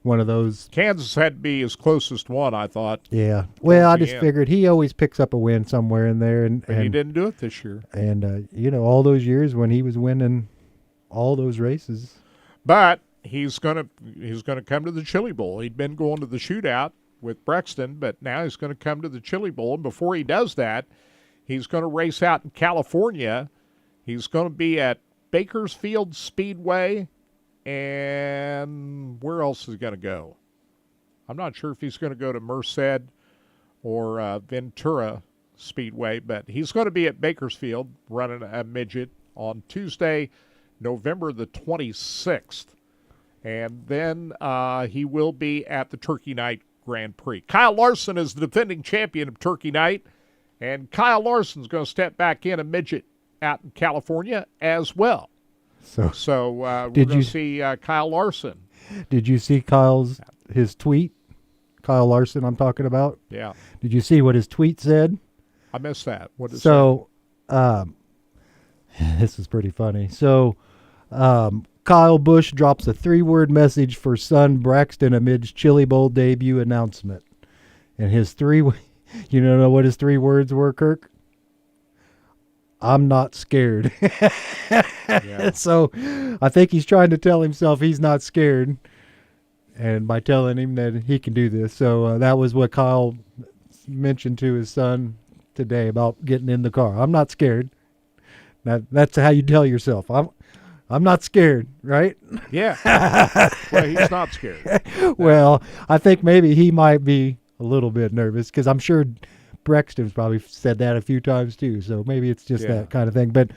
One of those. Kansas had to be his closest one, I thought. Yeah. Well, I just figured he always picks up a win somewhere in there, and he didn't do it this year. And all those years when he was winning all those races. But he's gonna come to the Chili Bowl. He'd been going to the shootout with Brexton, but now he's going to come to the Chili Bowl. And before he does that, he's going to race out in California. He's going to be at Bakersfield Speedway, and where else is he going to go? I'm not sure if he's going to go to Merced or Ventura Speedway, but he's going to be at Bakersfield running a midget on Tuesday, November the 26th. And then he will be at the Turkey Night Grand Prix. Kyle Larson is the defending champion of Turkey Night, and Kyle Larson's going to step back in a midget out in California as well. So we're going to see Kyle Larson. Did you see his tweet? Kyle Larson, I'm talking about? Yeah. Did you see what his tweet said? I missed that. What is this is pretty funny. So, Kyle Busch drops a 3-word message for son Braxton amidst Chili Bowl debut announcement. And his you know what his 3 words were, Kirk? I'm not scared. Yeah. So I think he's trying to tell himself he's not scared, and by telling him that he can do this. So that was what Kyle mentioned to his son today about getting in the car. I'm not scared. That's how you tell yourself. I'm not scared, right? Yeah. Well, he's not scared. Well, I think maybe he might be a little bit nervous because I'm sure Brexton's probably said that a few times too. So maybe it's just that kind of thing. But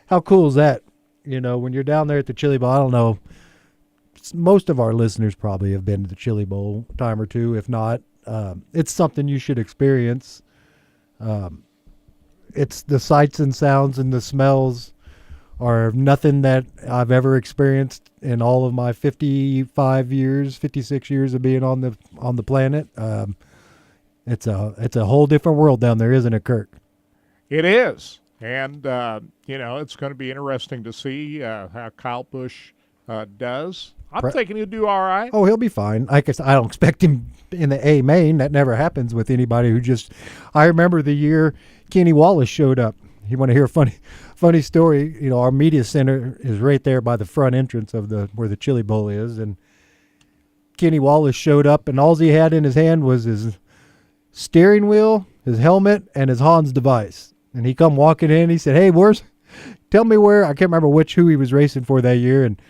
how cool is that? You know, when you're down there at the Chili Bowl, I don't know. Most of our listeners probably have been to the Chili Bowl a time or two. If not, it's something you should experience. It's the sights and sounds and the smells are nothing that I've ever experienced in all of my 56 years of being on the planet. It's a whole different world down there, isn't it, Kirk? It is. And, it's going to be interesting to see how Kyle Busch does. I'm thinking he'll do all right. Oh, he'll be fine. I guess I don't expect him in the A main. That never happens with anybody who just – I remember the year Kenny Wallace showed up. You want to hear a funny story? You know, our media center is right there by the front entrance of where the Chili Bowl is, and Kenny Wallace showed up, and all he had in his hand was his steering wheel, his helmet, and his Hans device. And he come walking in. He said, "Hey, tell me where." I can't remember who he was racing for that year, and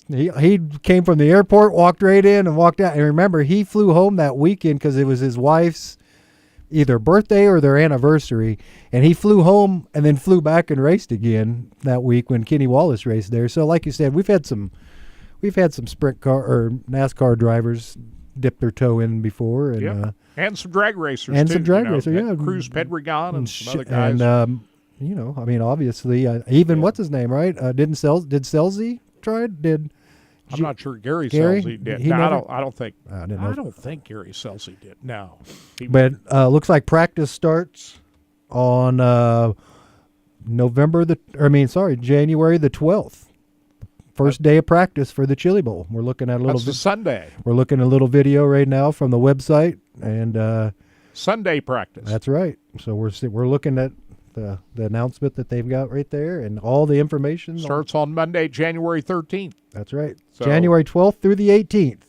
he came from the airport, walked right in, and walked out. And remember, he flew home that weekend because it was his wife's either birthday or their anniversary, and he flew home and then flew back and raced again that week when Kenny Wallace raced there. So, like you said, we've had some sprint car or NASCAR drivers dip their toe in before, and and some drag racers and too, some drag racers, yeah, Cruz Pedregon and some other guys. And I mean, obviously, even what's his name, right? Did Selzy try it? I'm not sure Gary Selsey did. No, I don't think. I don't think Gary Selsey did. No. But looks like practice starts on January the 12th. First day of practice for the Chili Bowl. We're looking at a little. That's Sunday. We're looking at a little video right now from the website, and Sunday practice. That's right. So we're looking at the announcement that they've got right there, and all the information starts on Monday, January 13th. That's right. So, January 12th through the 18th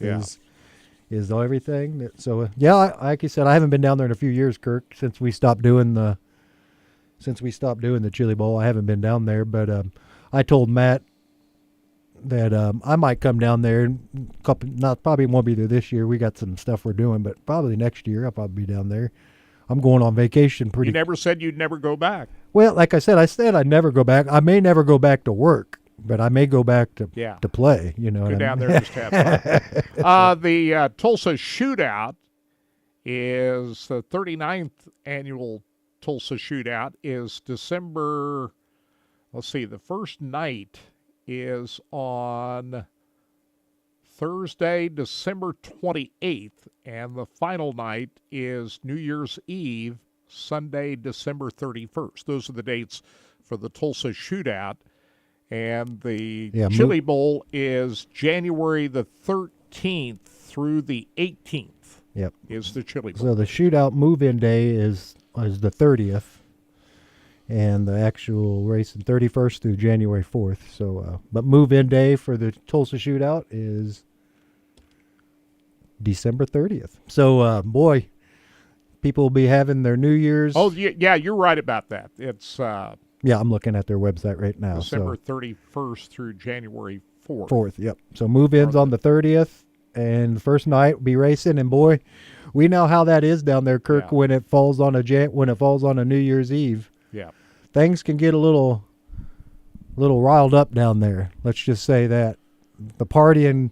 is everything. So yeah, like you said, I haven't been down there in a few years, Kirk, since we stopped doing the Chili Bowl. I haven't been down there, but I told Matt that I might come down there. Probably won't be there this year. We got some stuff we're doing, but probably next year I'll probably be down there. I'm going on vacation You never said you'd never go back. Well, like I said I'd never go back. I may never go back to work, but I may go back to play. You know, Go down there and just have fun. The Tulsa Shootout is the 39th annual Tulsa Shootout is December. Let's see, the first night is on Thursday, December 28th, and the final night is New Year's Eve, Sunday, December 31st. Those are the dates for the Tulsa Shootout. And the Chili Bowl is January the 13th through the 18th. Yep. Is the Chili Bowl. So the shootout move-in day is the 30th, and the actual race is 31st through January 4th. So, but move-in day for the Tulsa Shootout is December 30th. So, boy, people will be having their New Year's. Oh, yeah, you're right about that. It's yeah, I'm looking at their website right now. December 31st through January 4th. 4th, yep. So move-ins on the 30th, and the first night will be racing. And boy, we know how that is down there, Kirk. When it falls on a New Year's Eve, things can get a little riled up down there. Let's just say that the partying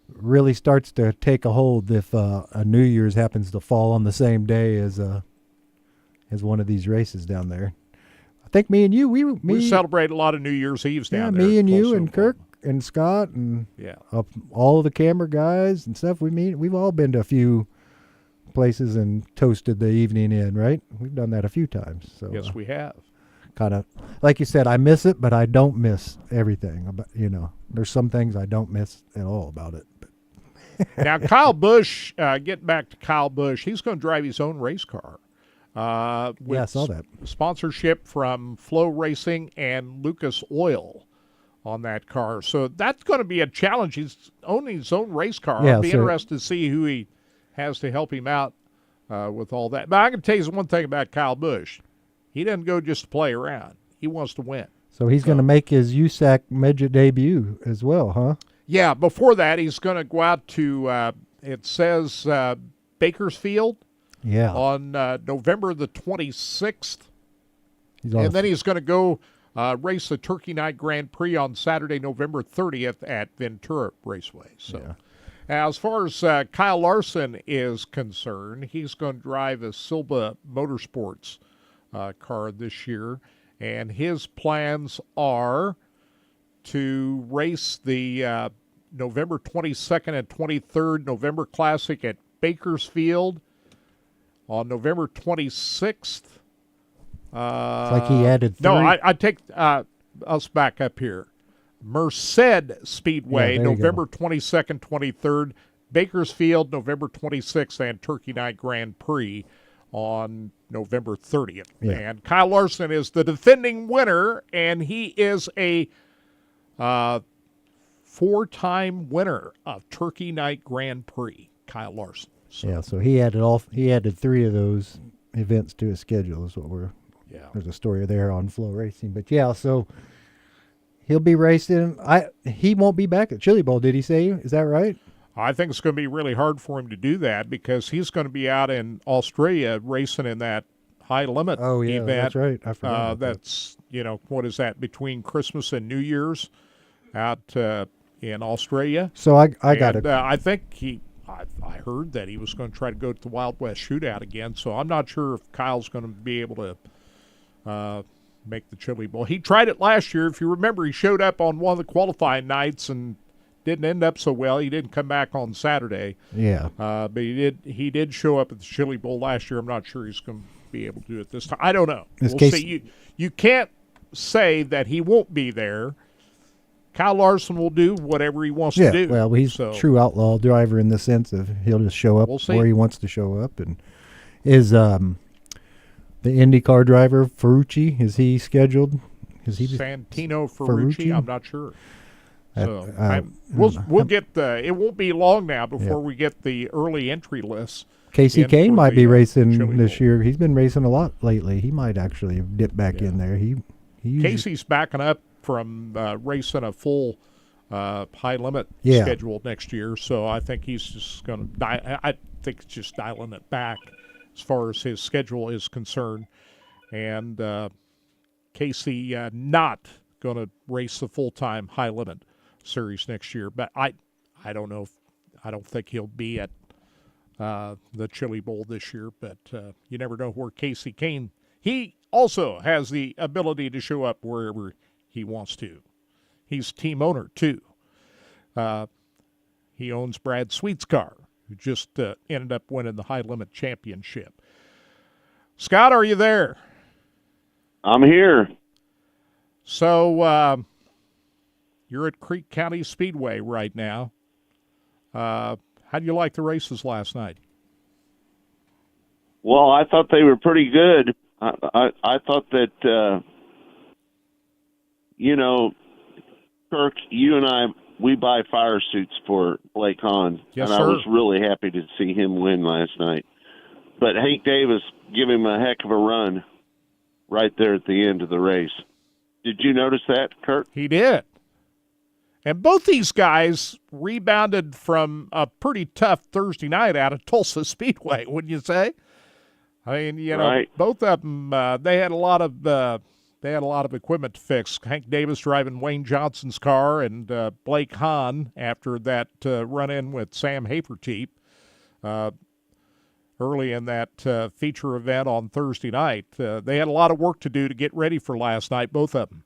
really starts to take a hold if a New Year's happens to fall on the same day as one of these races down there. I think me and you, we celebrate a lot of New Year's Eves down there. Me and you and Kirk and Scott and all of the camera guys and stuff. We've all been to a few places and toasted the evening in, right? We've done that a few times. So yes, we have. Kind of like you said, I miss it, but I don't miss everything. But there's some things I don't miss at all about it. Now, Kyle Busch, getting back to Kyle Busch, he's going to drive his own race car. With I saw that. Sponsorship from Flow Racing and Lucas Oil on that car. So that's going to be a challenge. He's owning his own race car. I'll be interested to see who he has to help him out with all that. But I can tell you one thing about Kyle Busch. He doesn't go just to play around. He wants to win. So he's going to make his USAC midget debut as well, huh? Yeah, before that, he's going to go out to, it says, Bakersfield. Yeah. On November the 26th. And then he's going to go race the Turkey Night Grand Prix on Saturday, November 30th at Ventura Raceway. So as far as Kyle Larson is concerned, he's going to drive a Silva Motorsports car this year. And his plans are to race the November 22nd and 23rd November Classic at Bakersfield. On November 26th. Like he added 3. No, I take us back up here. Merced Speedway, November 22nd, 23rd. Bakersfield, November 26th, and Turkey Night Grand Prix on November 30th. Yeah. And Kyle Larson is the defending winner, and he is a 4-time winner of Turkey Night Grand Prix, Kyle Larson. So. Yeah, so he added 3 of those events to his schedule is what there's a story there on Flow Racing. But yeah, so he'll be racing. He won't be back at Chili Bowl, did he say? Is that right? I think it's going to be really hard for him to do that because he's going to be out in Australia racing in that high limit event. That's right. I forgot. That's, what is that, between Christmas and New Year's out in Australia. So I got it. I think I heard that he was going to try to go to the Wild West Shootout again, so I'm not sure if Kyle's going to be able to make the Chili Bowl. He tried it last year. If you remember, he showed up on one of the qualifying nights and didn't end up so well. He didn't come back on Saturday. Yeah. But he did show up at the Chili Bowl last year. I'm not sure he's going to be able to do it this time. I don't know. We'll see. You can't say that he won't be there. Kyle Larson will do whatever he wants to do. Well, he's a true outlaw driver in the sense of he'll just show up where he wants to show up. And is the IndyCar driver Ferrucci, is he scheduled? Santino Ferrucci? I'm not sure. So we'll get it won't be long now before we get the early entry lists. Casey Kane might be racing Chili this Bowl. year. He's been racing a lot lately. He might actually dip back in there. He Casey's backing up from racing a full high limit schedule next year, so I think he's just going to I think it's just dialing it back as far as his schedule is concerned. And Casey not going to race the full-time high limit series next year, but I don't know. I don't think he'll be at the Chili Bowl this year, but you never know where Casey Kane. He also has the ability to show up wherever he wants to. He's team owner too. He owns Brad Sweet's car, who just ended up winning the high limit championship. Scott, are you there? I'm here. So you're at Creek County Speedway right now. How do you like the races last night? Well, I thought they were pretty good. I thought that, Kirk, you and I, we buy fire suits for Blake Hahn. Yes, and sir. I was really happy to see him win last night. But Hank Davis gave him a heck of a run right there at the end of the race. Did you notice that, Kurt? He did. And both these guys rebounded from a pretty tough Thursday night out of Tulsa Speedway, wouldn't you say? I mean, Right. both of them, they had a lot of equipment to fix. Hank Davis driving Wayne Johnson's car, and Blake Hahn after that run-in with Sam Haferteep early in that feature event on Thursday night. They had a lot of work to do to get ready for last night, both of them.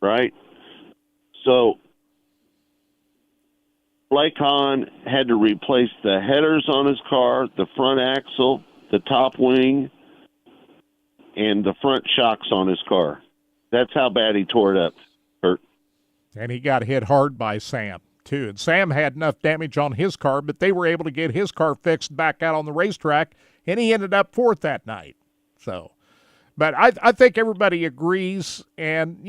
Right. So Blake Hahn had to replace the headers on his car, the front axle, the top wing, and the front shocks on his car. That's how bad he tore it up, Kurt. And he got hit hard by Sam, too. And Sam had enough damage on his car, but they were able to get his car fixed back out on the racetrack, and he ended up fourth that night. So, but I think everybody agrees, and,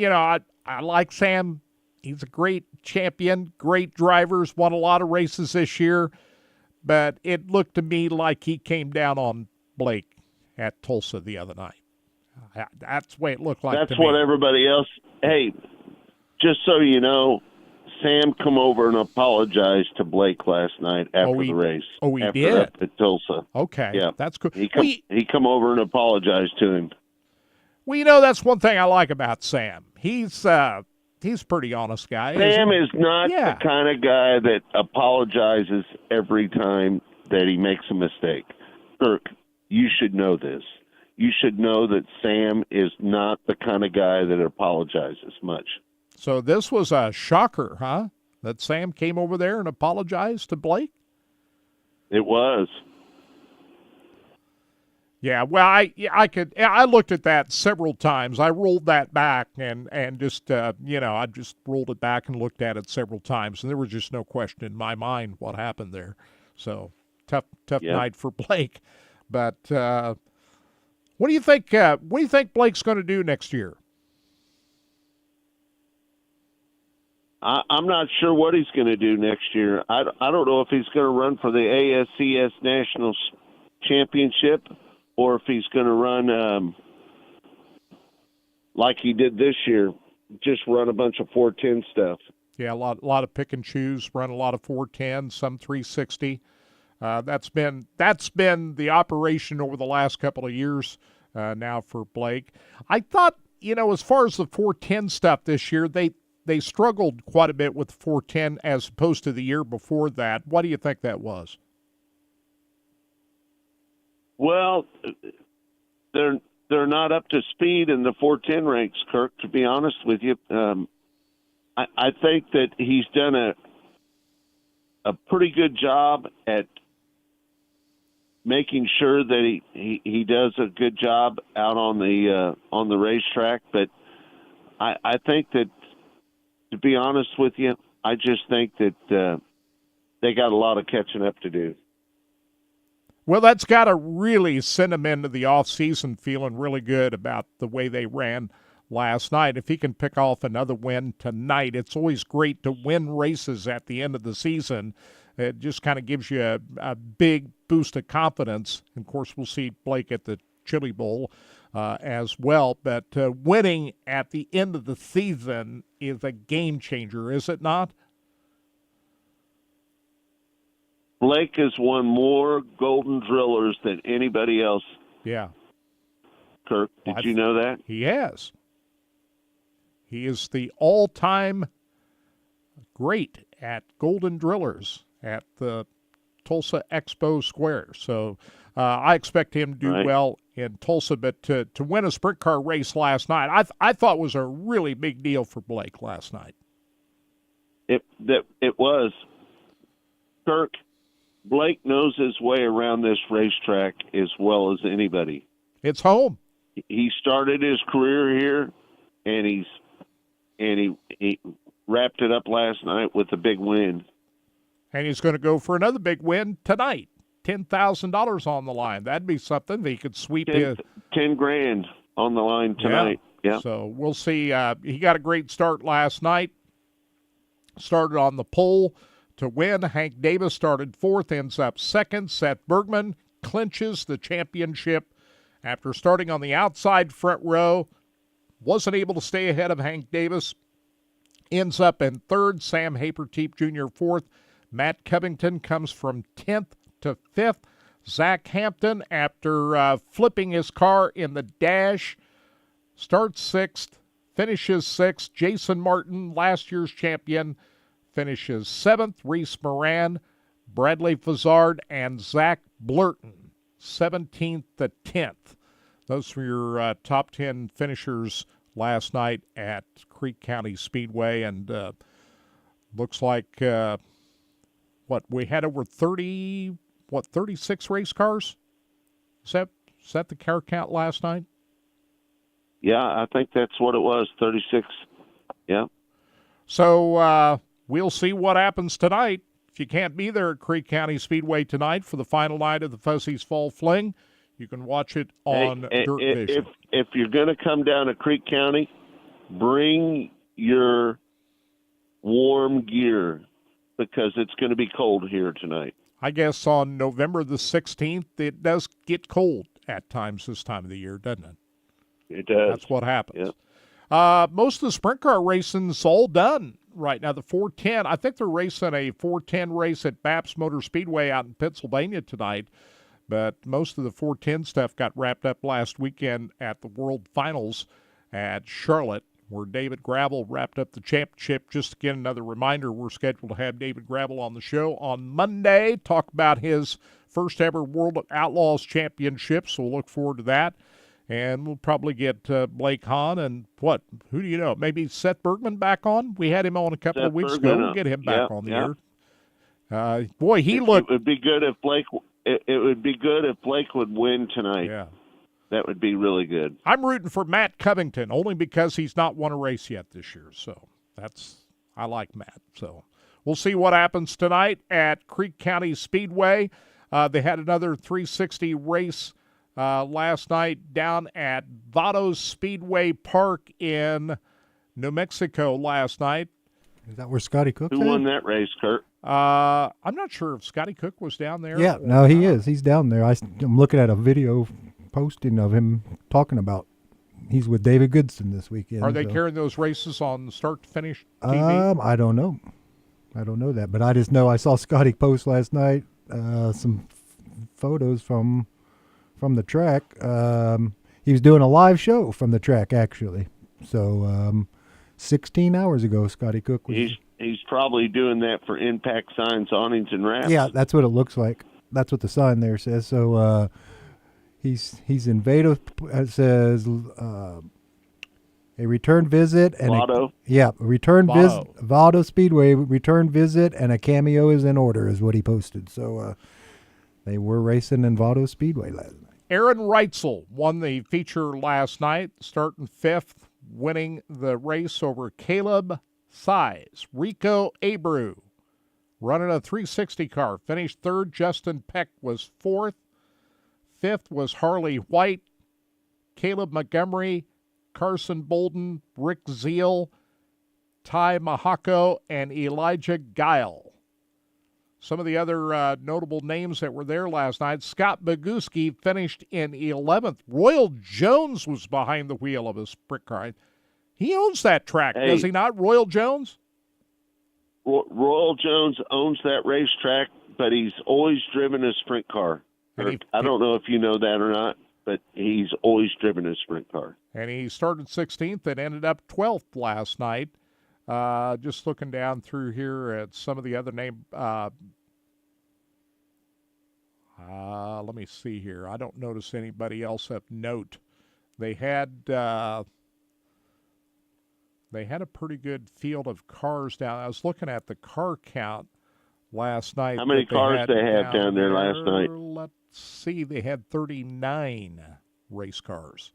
I like Sam. He's a great champion, great drivers, won a lot of races this year, but it looked to me like he came down on Blake at Tulsa the other night. That's the way it looked like That's to me. what everybody else. Hey, just so you know, Sam come over and apologized to Blake last night after the race. Oh, he after did? Up at Tulsa. Okay, Yeah, that's cool. He come over and apologized to him. Well, that's one thing I like about Sam. He's a pretty honest guy. Sam is not the kind of guy that apologizes every time that he makes a mistake. Kirk, you should know this. You should know that Sam is not the kind of guy that apologizes much. So this was a shocker, huh? That Sam came over there and apologized to Blake? It was. Yeah, well, I looked at that several times. I rolled that back and just, I just rolled it back and looked at it several times, and there was just no question in my mind what happened there. So tough night for Blake. But what do you think? What do you think Blake's going to do next year? I'm not sure what he's going to do next year. I don't know if he's going to run for the ASCS National Championship or if he's going to run like he did this year, just run a bunch of 410 stuff. Yeah, a lot of pick and choose, run a lot of 410, some 360. That's been the operation over the last couple of years now for Blake. I thought, as far as the 410 stuff this year, they struggled quite a bit with 410 as opposed to the year before that. What do you think that was? Well, they're not up to speed in the 410 ranks, Kirk, to be honest with you. I think that he's done a pretty good job at making sure that he does a good job out on the racetrack. But I think that, to be honest with you, I just think that they got a lot of catching up to do. Well, that's got to really send them into the off-season feeling really good about the way they ran last night. If he can pick off another win tonight, it's always great to win races at the end of the season. It just kind of gives you a big boost of confidence. Of course, we'll see Blake at the Chili Bowl as well. But winning at the end of the season is a game changer, is it not? Blake has won more Golden Drillers than anybody else. Yeah. Kirk, did you know that? He has. He is the all-time great at Golden Drillers at the Tulsa Expo Square. So I expect him to do well in Tulsa. But to win a sprint car race last night, I thought was a really big deal for Blake last night. It was. Kirk, Blake knows his way around this racetrack as well as anybody. It's home. He started his career here, and he wrapped it up last night with a big win. And he's going to go for another big win tonight. $10,000 on the line. That'd be something that he could sweep in. $10,000 on the line tonight. Yeah. So we'll see. He got a great start last night. Started on the pole to win. Hank Davis started fourth, ends up second. Seth Bergman clinches the championship after starting on the outside front row. Wasn't able to stay ahead of Hank Davis. Ends up in third. Sam Haperteep Jr. fourth. Matt Covington comes from 10th to 5th. Zach Hampton, after flipping his car in the dash, starts 6th, finishes 6th. Jason Martin, last year's champion, finishes 7th. Reese Moran, Bradley Fazard, and Zach Blurton, 17th to 10th. Those were your top 10 finishers last night at Creek County Speedway. And looks like, we had over 36 race cars? Is that the car count last night? Yeah, I think that's what it was, 36. Yeah. So we'll see what happens tonight. If you can't be there at Creek County Speedway tonight for the final night of the Fuzzie's Fall Fling, you can watch it on Dirt Vision. If you're going to come down to Creek County, bring your warm gear because it's going to be cold here tonight. I guess on November the 16th, it does get cold at times this time of the year, doesn't it? It does. That's what happens. Yep. Most of the sprint car racing's all done right now. The 410, I think they're racing a 410 race at Baps Motor Speedway out in Pennsylvania tonight, but most of the 410 stuff got wrapped up last weekend at the World Finals at Charlotte, where David Gravel wrapped up the championship. Just again, another reminder, we're scheduled to have David Gravel on the show on Monday, talk about his first ever World Outlaws Championship, so we'll look forward to that. And we'll probably get Blake Hahn and who do you know? Maybe Seth Bergman back on? We had him on a couple of weeks ago. We'll get him back on the air. He looked. It would be good if Blake. It would be good if Blake would win tonight. Yeah. That would be really good. I'm rooting for Matt Covington only because he's not won a race yet this year. So I like Matt. So we'll see what happens tonight at Creek County Speedway. They had another 360 race last night down at Vado Speedway Park in New Mexico last night. Is that where Scotty Cook? Who won that race, Kurt? I'm not sure if Scotty Cook was down there. Yeah, no, he is. He's down there. I'm looking at a video posting of him talking about he's with David Goodson this weekend. Are they carrying those races on start to finish TV? I don't know. I don't know that, but I just know I saw Scotty post last night some photos from the track. He was doing a live show from the track, actually. So 16 hours ago, Scotty Cook was... He's probably doing that for Impact Signs, Awnings, and Wraps. Yeah, that's what it looks like. That's what the sign there says. So he's in Vado. It says a return visit and Vado. Return visit. Vado Speedway return visit and a cameo is in order, is what he posted. So they were racing in Vado Speedway last night. Aaron Reitzel won the feature last night, starting 5th, winning the race over Caleb Size. Rico Abreu running a 360 car, finished 3rd. Justin Peck was 4th. 5th was Harley White. Caleb Montgomery Carson Bolden, Rick Zeal, Ty Mahako, and Elijah Guile. Some of the other notable names that were there last night. Scott Boguski finished in 11th. Royal Jones was behind the wheel of a sprint car. He owns that track, does he not, Royal Jones? Royal Jones owns that racetrack, but he's always driven a sprint car. I don't know if you know that or not, but he's always driven a sprint car. And he started 16th and ended up 12th last night. Just looking down through here at some of the other names. Let me see here. I don't notice anybody else of note. They had a pretty good field of cars down. I was looking at the car count last night. How many cars they had down there last night? Let's see. They had 39 race cars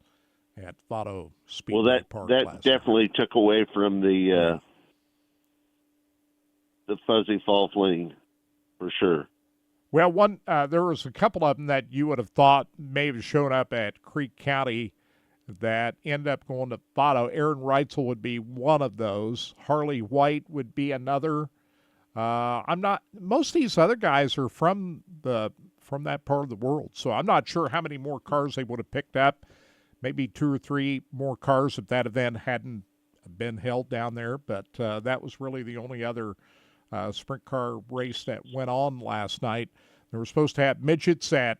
at Vado Speedway Park. Well, that definitely took away from the Fuzzy Fall Fling, for sure. Well, there was a couple of them that you would have thought may have shown up at Creek County that end up going to Vado. Aaron Reitzel would be one of those. Harley White would be another. Most of these other guys are from that part of the world, so I'm not sure how many more cars they would have picked up. Maybe 2 or 3 more cars if that event hadn't been held down there, but that was really the only other sprint car race that went on last night. They were supposed to have midgets at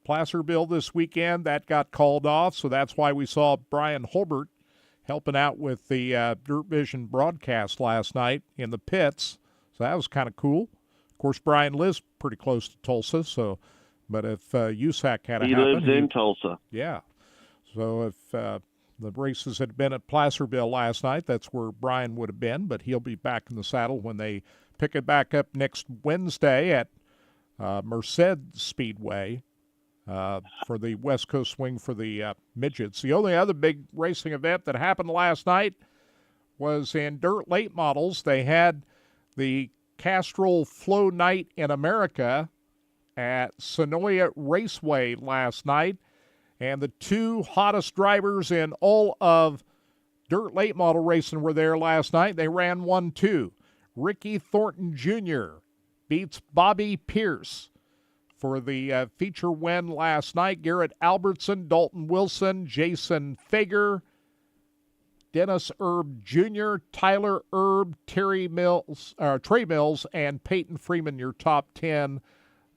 Placerville this weekend. That got called off, so that's why we saw Brian Holbert helping out with the Dirt Vision broadcast last night in the pits. So that was kind of cool. Of course, Brian lives pretty close to Tulsa, but if USAC had he lives in Tulsa. Yeah. So if the races had been at Placerville last night, that's where Brian would have been, but he'll be back in the saddle when they pick it back up next Wednesday at Merced Speedway for the West Coast Swing for the midgets. The only other big racing event that happened last night was in Dirt Late Models. They had the Castrol Flow Night in America at Sonoya Raceway last night. And the 2 hottest drivers in all of Dirt Late Model racing were there last night. They ran 1-2. Ricky Thornton Jr. beats Bobby Pierce for the feature win last night. Garrett Albertson, Dalton Wilson, Jason Fager, Dennis Erb Jr., Tyler Erb, Trey Mills, and Peyton Freeman, your top 10.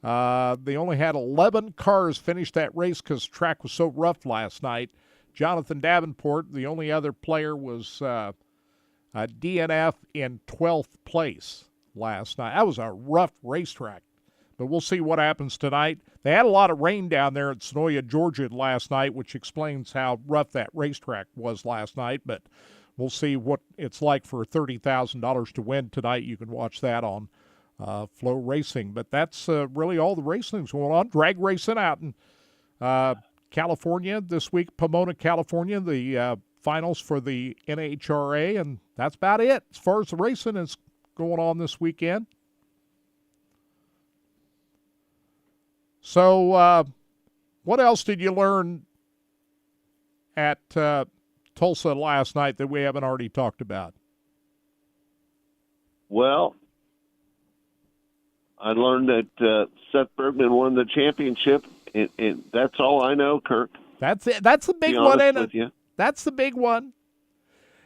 They only had 11 cars finish that race because the track was so rough last night. Jonathan Davenport, the only other player, was a DNF in 12th place last night. That was a rough racetrack, but we'll see what happens tonight. They had a lot of rain down there at Sonoya, Georgia last night, which explains how rough that racetrack was last night, but we'll see what it's like for $30,000 to win tonight. You can watch that on Flow Racing. But that's really all the racing that's going on. Drag racing out in California this week, Pomona, California, the finals for the NHRA, and that's about it as far as the racing is going on this weekend. So what else did you learn at Tulsa last night that we haven't already talked about? Well, I learned that Seth Bergman won the championship, and that's all I know, Kirk. That's it. That's the big one, ain't it? That's the big one.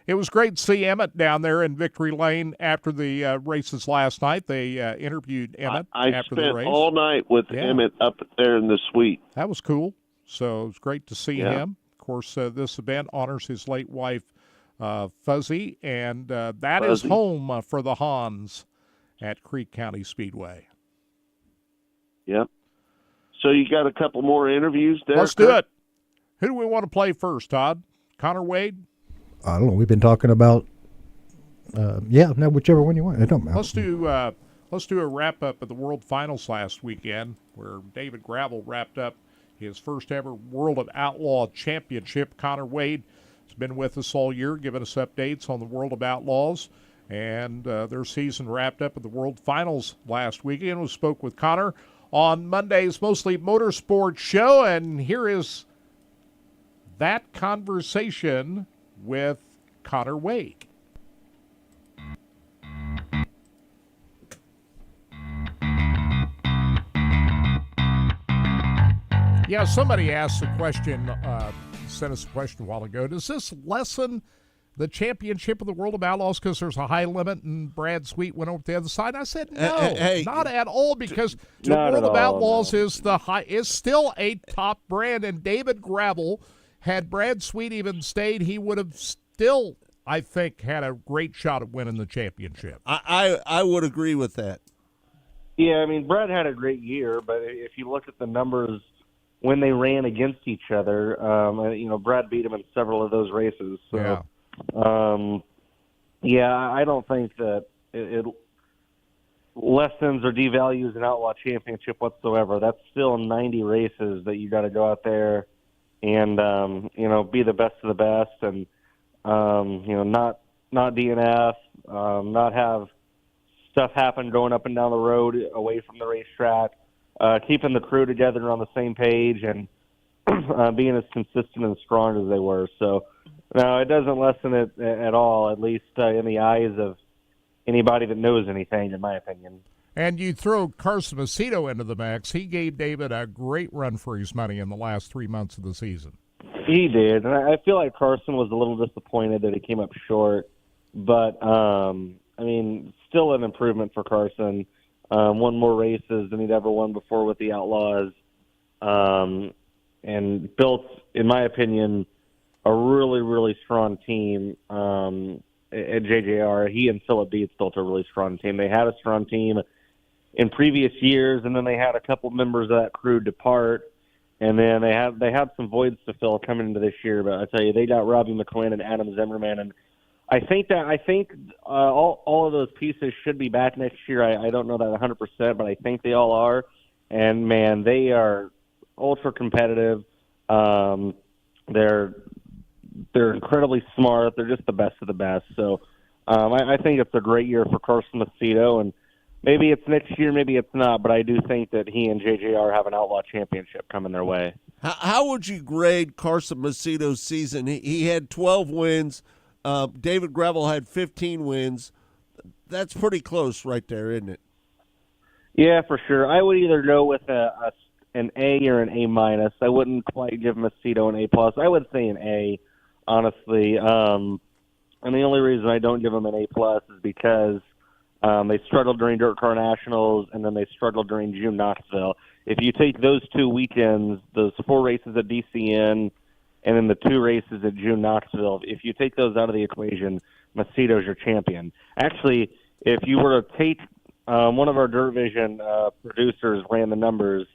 It was great to see Emmett down there in Victory Lane after the races last night. They interviewed Emmett after the race. I spent all night with Emmett up there in the suite. That was cool. So it was great to see him. Of course, this event honors his late wife, Fuzzy, and that is home for the Hans at Creek County Speedway. Yep. So you got a couple more interviews there? Let's do it. Who do we want to play first, Todd? Connor Wade? I don't know. We've been talking about, whichever one you want. It don't matter. Let's do a wrap-up of the World Finals last weekend where David Gravel wrapped up his first ever World of Outlaw Championship. Connor Wade has been with us all year, giving us updates on the World of Outlaws. And their season wrapped up at the World Finals last weekend. We spoke with Connor on Monday's Mostly Motorsports show, and here is that conversation with Connor Wake. Yeah, somebody asked a question, sent us a question a while ago. Does this lessen the championship of the World of Outlaws because there's a high limit and Brad Sweet went over to the other side? I said no, not at all, because the World of Outlaws is still a top brand, and David Gravel, had Brad Sweet even stayed, he would have still, I think, had a great shot at winning the championship. I would agree with that. Yeah, I mean, Brad had a great year, but if you look at the numbers when they ran against each other, Brad beat him in several of those races. So, I don't think that it lessens or devalues an outlaw championship whatsoever. That's still 90 races that you got to go out there and be the best of the best, and not DNF, not have stuff happen going up and down the road away from the racetrack. Keeping the crew together and on the same page, and being as consistent and strong as they were. So, no, it doesn't lessen it at all, at least in the eyes of anybody that knows anything, in my opinion. And you throw Carson Macedo into the mix. He gave David a great run for his money in the last 3 months of the season. He did, and I feel like Carson was a little disappointed that he came up short. But, still an improvement for Carson. Won more races than he'd ever won before with the Outlaws, and built, in my opinion, a really, really strong team at JJR. He and Philip Dietz built a really strong team. They had a strong team in previous years, and then they had a couple members of that crew depart, and then they had some voids to fill coming into this year. But I tell you, they got Robbie McQuinn and Adam Zimmerman, and I think all of those pieces should be back next year. I don't know that 100%, but I think they all are. And man, they are ultra competitive. They're incredibly smart. They're just the best of the best. So I think it's a great year for Carson Macedo, and maybe it's next year, maybe it's not. But I do think that he and JJR have an outlaw championship coming their way. How would you grade Carson Macedo's season? He had 12 wins. David Gravel had 15 wins. That's pretty close right there, isn't it? Yeah, for sure. I would either go with an A or an A-. I wouldn't quite give Macedo an A+. I would say an A, honestly. And the only reason I don't give him an A+ is because they struggled during Dirt Car Nationals, and then they struggled during June Knoxville. If you take those 2 weekends, those 4 races at DCN, and then the 2 races at June Knoxville, if you take those out of the equation, Macedo's your champion. Actually, if you were to take one of our Dirt Vision producers ran the numbers,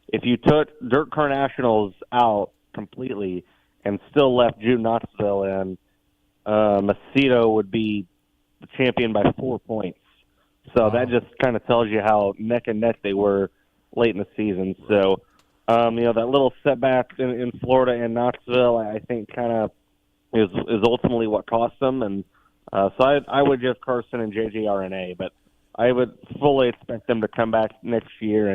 if you took Dirt Car Nationals out completely and still left June Knoxville in, Macedo would be the champion by 4 points. So that just kind of tells you how neck and neck they were late in the season. So, that little setback in Florida and Knoxville, I think kind of is ultimately what cost them. And so I would give Carson and JJR an A, but I would fully expect them to come back next year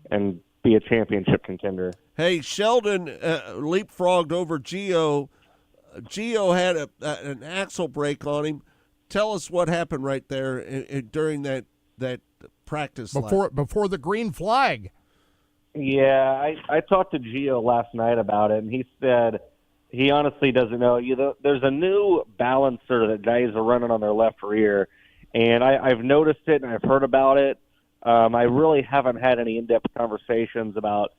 and be a championship contender. Hey, Sheldon leapfrogged over Gio. Gio had an axle brake on him. Tell us what happened right there during that practice lap. Before the green flag. Yeah, I talked to Gio last night about it, and he said he honestly doesn't know. There's a new balancer that guys are running on their left rear, and I've noticed it and I've heard about it. I really haven't had any in-depth conversations about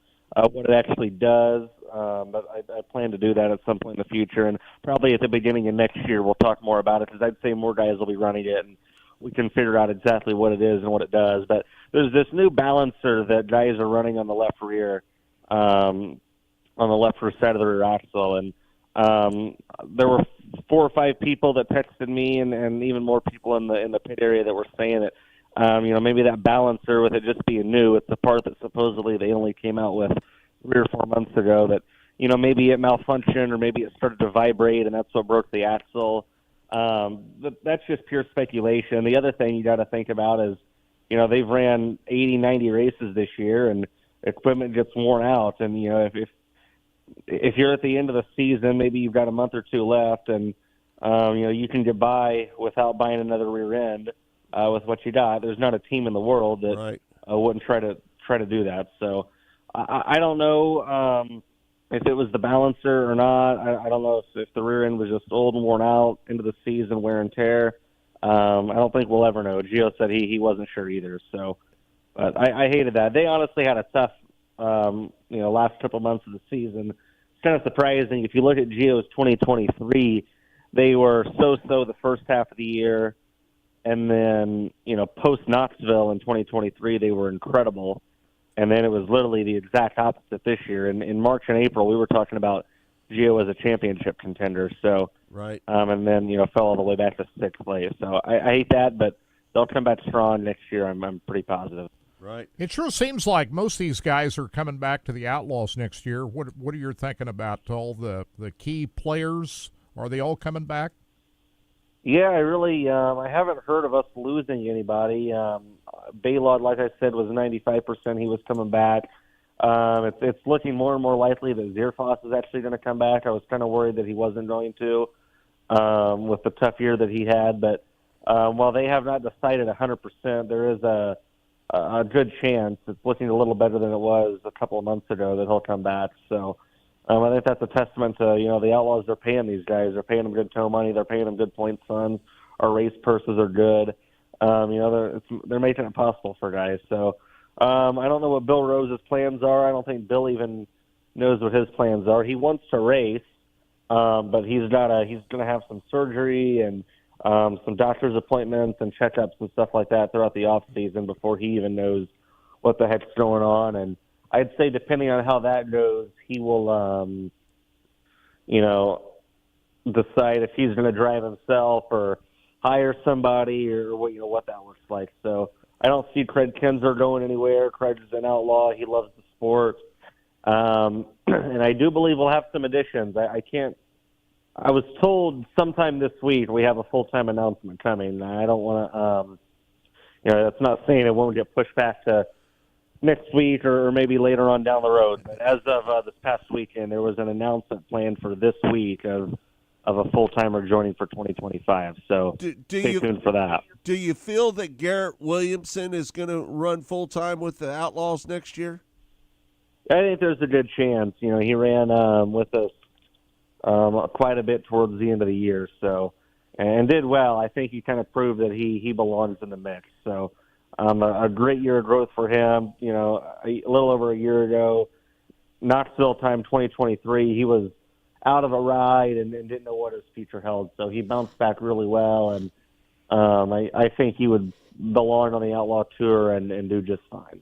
what it actually does, but I plan to do that at some point in the future, and probably at the beginning of next year we'll talk more about it, because I'd say more guys will be running it, and we can figure out exactly what it is and what it does. But there's this new balancer that guys are running on the left rear, on the left rear side of the rear axle. And there were 4 or 5 people that texted me, and even more people in the pit area that were saying that, maybe that balancer, with it just being new, it's the part that supposedly they only came out with 3 or 4 months ago, that, maybe it malfunctioned or maybe it started to vibrate and that's what broke the axle. That's just pure speculation. The other thing you got to think about is, they've ran 80, 90 races this year, and equipment gets worn out. And, if if you're at the end of the season, maybe you've got a month or two left, and you can get by without buying another rear end with what you got. There's not a team in the world that wouldn't try to do that. So I don't know if it was the balancer or not. I don't know if the rear end was just old and worn out into the season, wear and tear. I don't think we'll ever know. Gio said he wasn't sure either. So, but I hated that. They honestly had a tough, last couple months of the season. It's kind of surprising. If you look at Gio's 2023, they were so-so the first half of the year. And then, post Knoxville in 2023, they were incredible. And then it was literally the exact opposite this year. In March and April, we were talking about Gio as a championship contender. So, right. And then, fell all the way back to sixth place. So I hate that, but they'll come back strong next year. I'm pretty positive. Right. It sure seems like most of these guys are coming back to the Outlaws next year. What are you thinking about all the key players? Are they all coming back? Yeah, I really I haven't heard of us losing anybody. Baylod, like I said, was 95%. He was coming back. It's looking more and more likely that Zierfoss is actually going to come back. I was kind of worried that he wasn't going to with the tough year that he had. But while they have not decided 100%, there is a good chance. It's looking a little better than it was a couple of months ago that he'll come back. So I think that's a testament to, the Outlaws. They're paying these guys. They're paying them good tow money. They're paying them good points funds. Our race purses are good. They're making it possible for guys. So I don't know what Bill Rose's plans are. I don't think Bill even knows what his plans are. He wants to race, but he's going to have some surgery and some doctor's appointments and checkups and stuff like that throughout the off season before he even knows what the heck's going on. And I'd say depending on how that goes, he will, decide if he's going to drive himself or hire somebody or what that looks like. So I don't see Craig Kinzer going anywhere. Craig is an outlaw. He loves the sport. And I do believe we'll have some additions. I was told sometime this week we have a full-time announcement coming. I don't want to, that's not saying it won't get pushed back to next week or maybe later on down the road. But as of this past weekend, there was an announcement planned for this week of a full-timer joining for 2025. So stay tuned for that. Do you feel that Garrett Williamson is going to run full-time with the Outlaws next year? I think there's a good chance. He ran with us quite a bit towards the end of the year, so and did well. I think he kind of proved that he belongs in the mix. So a great year of growth for him. A little over a year ago, Knoxville time 2023, he was out of a ride and didn't know what his future held. So he bounced back really well, and I think he would belong on the Outlaw Tour and do just fine.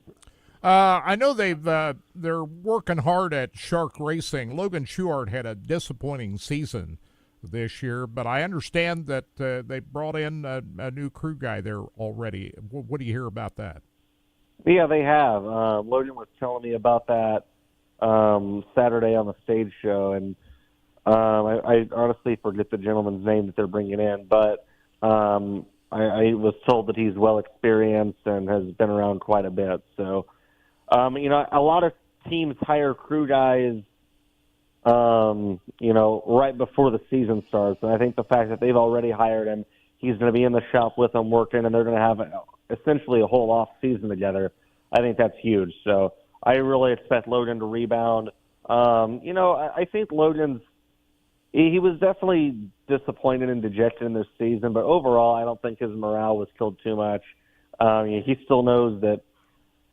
I know they're working hard at Shark Racing. Logan Schuart had a disappointing season this year, but I understand that they brought in a new crew guy there already. What do you hear about that? Yeah, they have. Logan was telling me about that Saturday on the stage show, and I honestly forget the gentleman's name that they're bringing in, but I was told that he's well experienced and has been around quite a bit. So, a lot of teams hire crew guys, right before the season starts. And I think the fact that they've already hired him, he's going to be in the shop with them working, and they're going to have essentially a whole off season together. I think that's huge. So I really expect Logan to rebound. I think Logan's, he was definitely disappointed and dejected in this season, but overall I don't think his morale was killed too much. He still knows that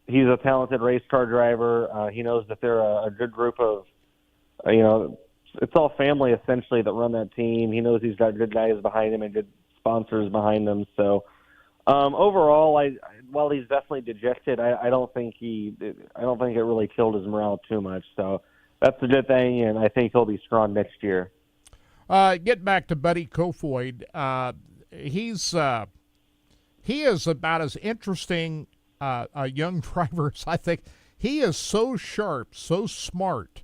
he's a talented race car driver. He knows that they're a good group of, it's all family essentially that run that team. He knows he's got good guys behind him and good sponsors behind him. So overall, while he's definitely dejected, I don't think it really killed his morale too much. So that's a good thing, and I think he'll be strong next year. Get back to Buddy Kofoid. He is about as interesting a young driver as I think. He is so sharp, so smart,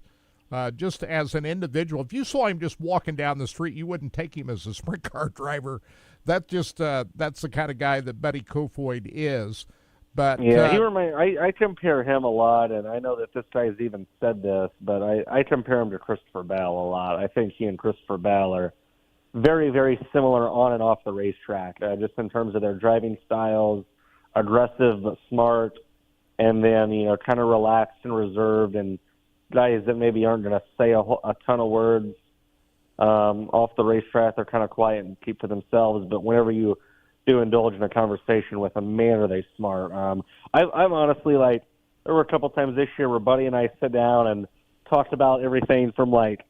just as an individual. If you saw him just walking down the street, you wouldn't take him as a sprint car driver. That's the kind of guy that Buddy Kofoid is. But yeah, I compare him a lot, and I know that this guy's even said this, but I compare him to Christopher Bell a lot. I think he and Christopher Bell are very, very similar on and off the racetrack, just in terms of their driving styles, aggressive but smart, and then, kind of relaxed and reserved, and guys that maybe aren't going to say a ton of words off the racetrack. They're kind of quiet and keep to themselves, but whenever you do indulge in a conversation with them, man, are they smart. I'm honestly, like, there were a couple times this year where Buddy and I sit down and talked about everything from, like,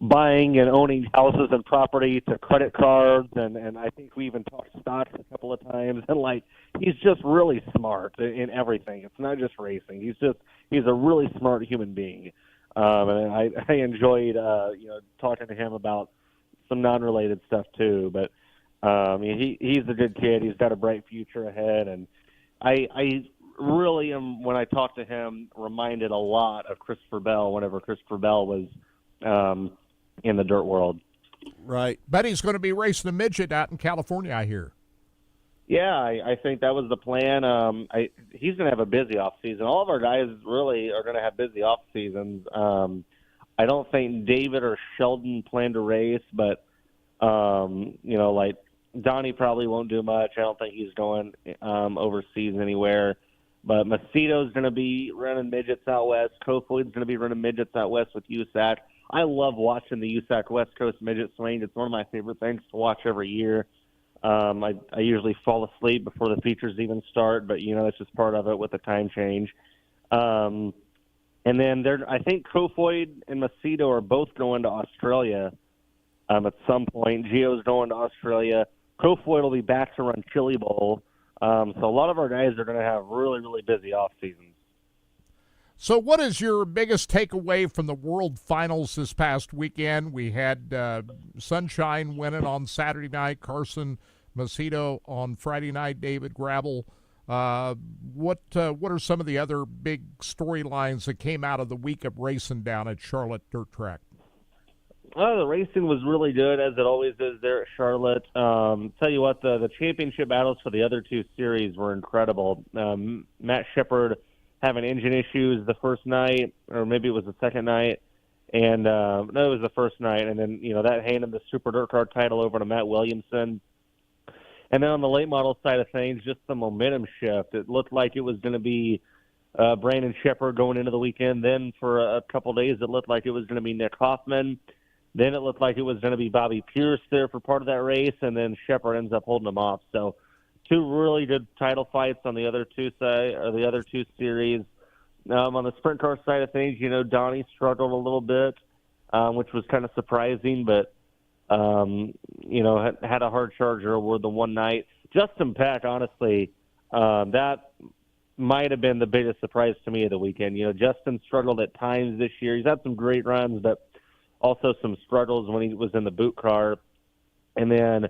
buying and owning houses and property to credit cards, and I think we even talked stocks a couple of times. And, like, he's just really smart in everything. It's not just racing. He's a really smart human being. And I enjoyed, talking to him about some non-related stuff too. But he's a good kid. He's got a bright future ahead, and I really am, when I talk to him, reminded a lot of Christopher Bell whenever Christopher Bell was in the dirt world. Right. But he's going to be racing a midget out in California, I hear. Yeah, I think that was the plan. He's going to have a busy off season. All of our guys really are going to have busy off seasons. I don't think David or Sheldon plan to race, but like Donnie probably won't do much. I don't think he's going overseas anywhere. But Macedo's going to be running midgets out west. Kofoid's going to be running midgets out west with USAC. I love watching the USAC West Coast midget swing. It's one of my favorite things to watch every year. I usually fall asleep before the features even start, but it's just part of it with the time change. And then I think Kofoid and Macedo are both going to Australia at some point. Gio's going to Australia. Kofoid will be back to run Chili Bowl. So a lot of our guys are going to have really, really busy off seasons. So what is your biggest takeaway from the World Finals this past weekend? We had Sunshine winning on Saturday night, Carson Macedo on Friday night, David Gravel. What are some of the other big storylines that came out of the week of racing down at Charlotte Dirt Track? The racing was really good, as it always is there at Charlotte. Tell you what, the championship battles for the other two series were incredible. Matt Shepard having engine issues the first night, or maybe it was the second night, and no, it was the first night, and then that handed the Super Dirt Car title over to Matt Williamson. And then on the late model side of things, just the momentum shift. It looked like it was going to be Brandon Shepard going into the weekend. Then for a couple days, it looked like it was going to be Nick Hoffman. Then it looked like it was going to be Bobby Pierce there for part of that race, and then Shepard ends up holding him off. So two really good title fights on the other two series. On the sprint car side of things, Donnie struggled a little bit, which was kind of surprising, but had a hard charger over the one night. Justin Peck, honestly, that might have been the biggest surprise to me of the weekend. Justin struggled at times this year. He's had some great runs, but also some struggles when he was in the boot car. And then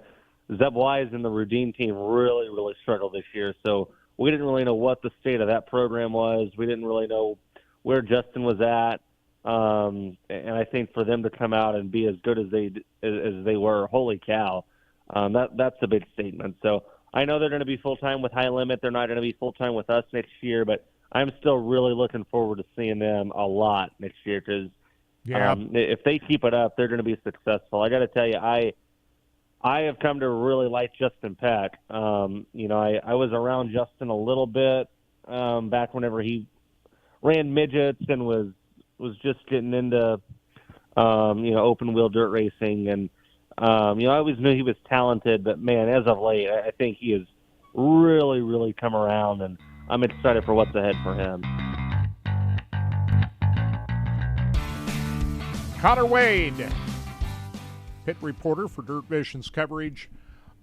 Zeb Wise and the Rudine team really, really struggled this year. So we didn't really know what the state of that program was. We didn't really know where Justin was at. And I think for them to come out and be as good as they were, holy cow, that's a big statement. So I know they're going to be full-time with High Limit. They're not going to be full-time with us next year, but I'm still really looking forward to seeing them a lot next year because if they keep it up, they're going to be successful. I got to tell you, I have come to really like Justin Peck. I was around Justin a little bit back whenever he ran midgets and was just getting into open wheel dirt racing, and I always knew he was talented, but man, as of late, I think he has really, really come around, and I'm excited for what's ahead for him. Connor Wade, pit reporter for Dirt Vision's coverage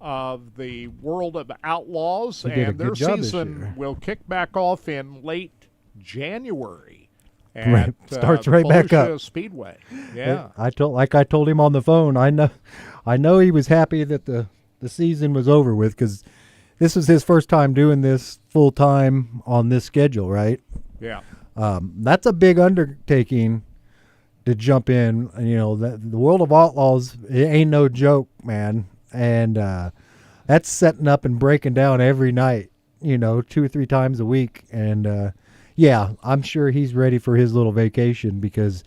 of the World of Outlaws, and their season will kick back off in late January. At, starts right back up. Speedway. Yeah. I told him on the phone. I know he was happy that the season was over with because this was his first time doing this full time on this schedule, right? Yeah. That's a big undertaking to jump in. The World of Outlaws, it ain't no joke, man. And that's setting up and breaking down every night. 2 or 3 times a week. And, yeah, I'm sure he's ready for his little vacation because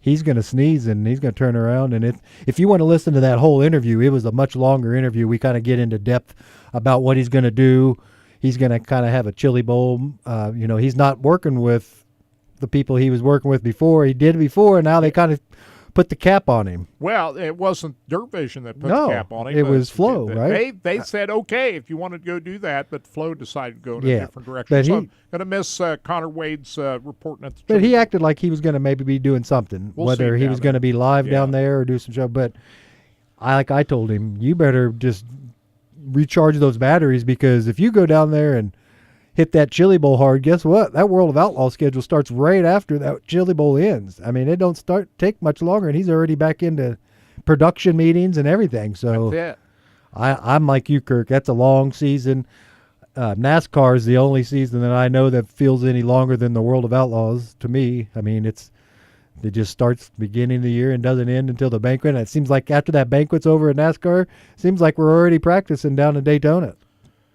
he's going to sneeze and he's going to turn around. And if you want to listen to that whole interview, it was a much longer interview. We kind of get into depth about what he's going to do. He's going to kind of have a chili bowl. He's not working with the people he was working with before. He did before, and now they kind of put the cap on him. Well, it wasn't Dirt Vision that put the cap on him. It was Flo, right? They said, okay, if you want to go do that, but Flo decided to go in a different direction. But so I'm going to miss Connor Wade's reporting at the But he acted like he was going to maybe be doing something, whether he was going to be live down there or do some show. But I told him, you better just recharge those batteries, because if you go down there and hit that Chili Bowl hard, guess what? That World of Outlaws schedule starts right after that Chili Bowl ends. I mean, it don't take much longer, and he's already back into production meetings and everything. So that's it. I'm like you, Kirk. That's a long season. NASCAR is the only season that I know that feels any longer than the World of Outlaws to me. I mean, it just starts beginning of the year and doesn't end until the banquet. And it seems like after that banquet's over at NASCAR, it seems like we're already practicing down in Daytona.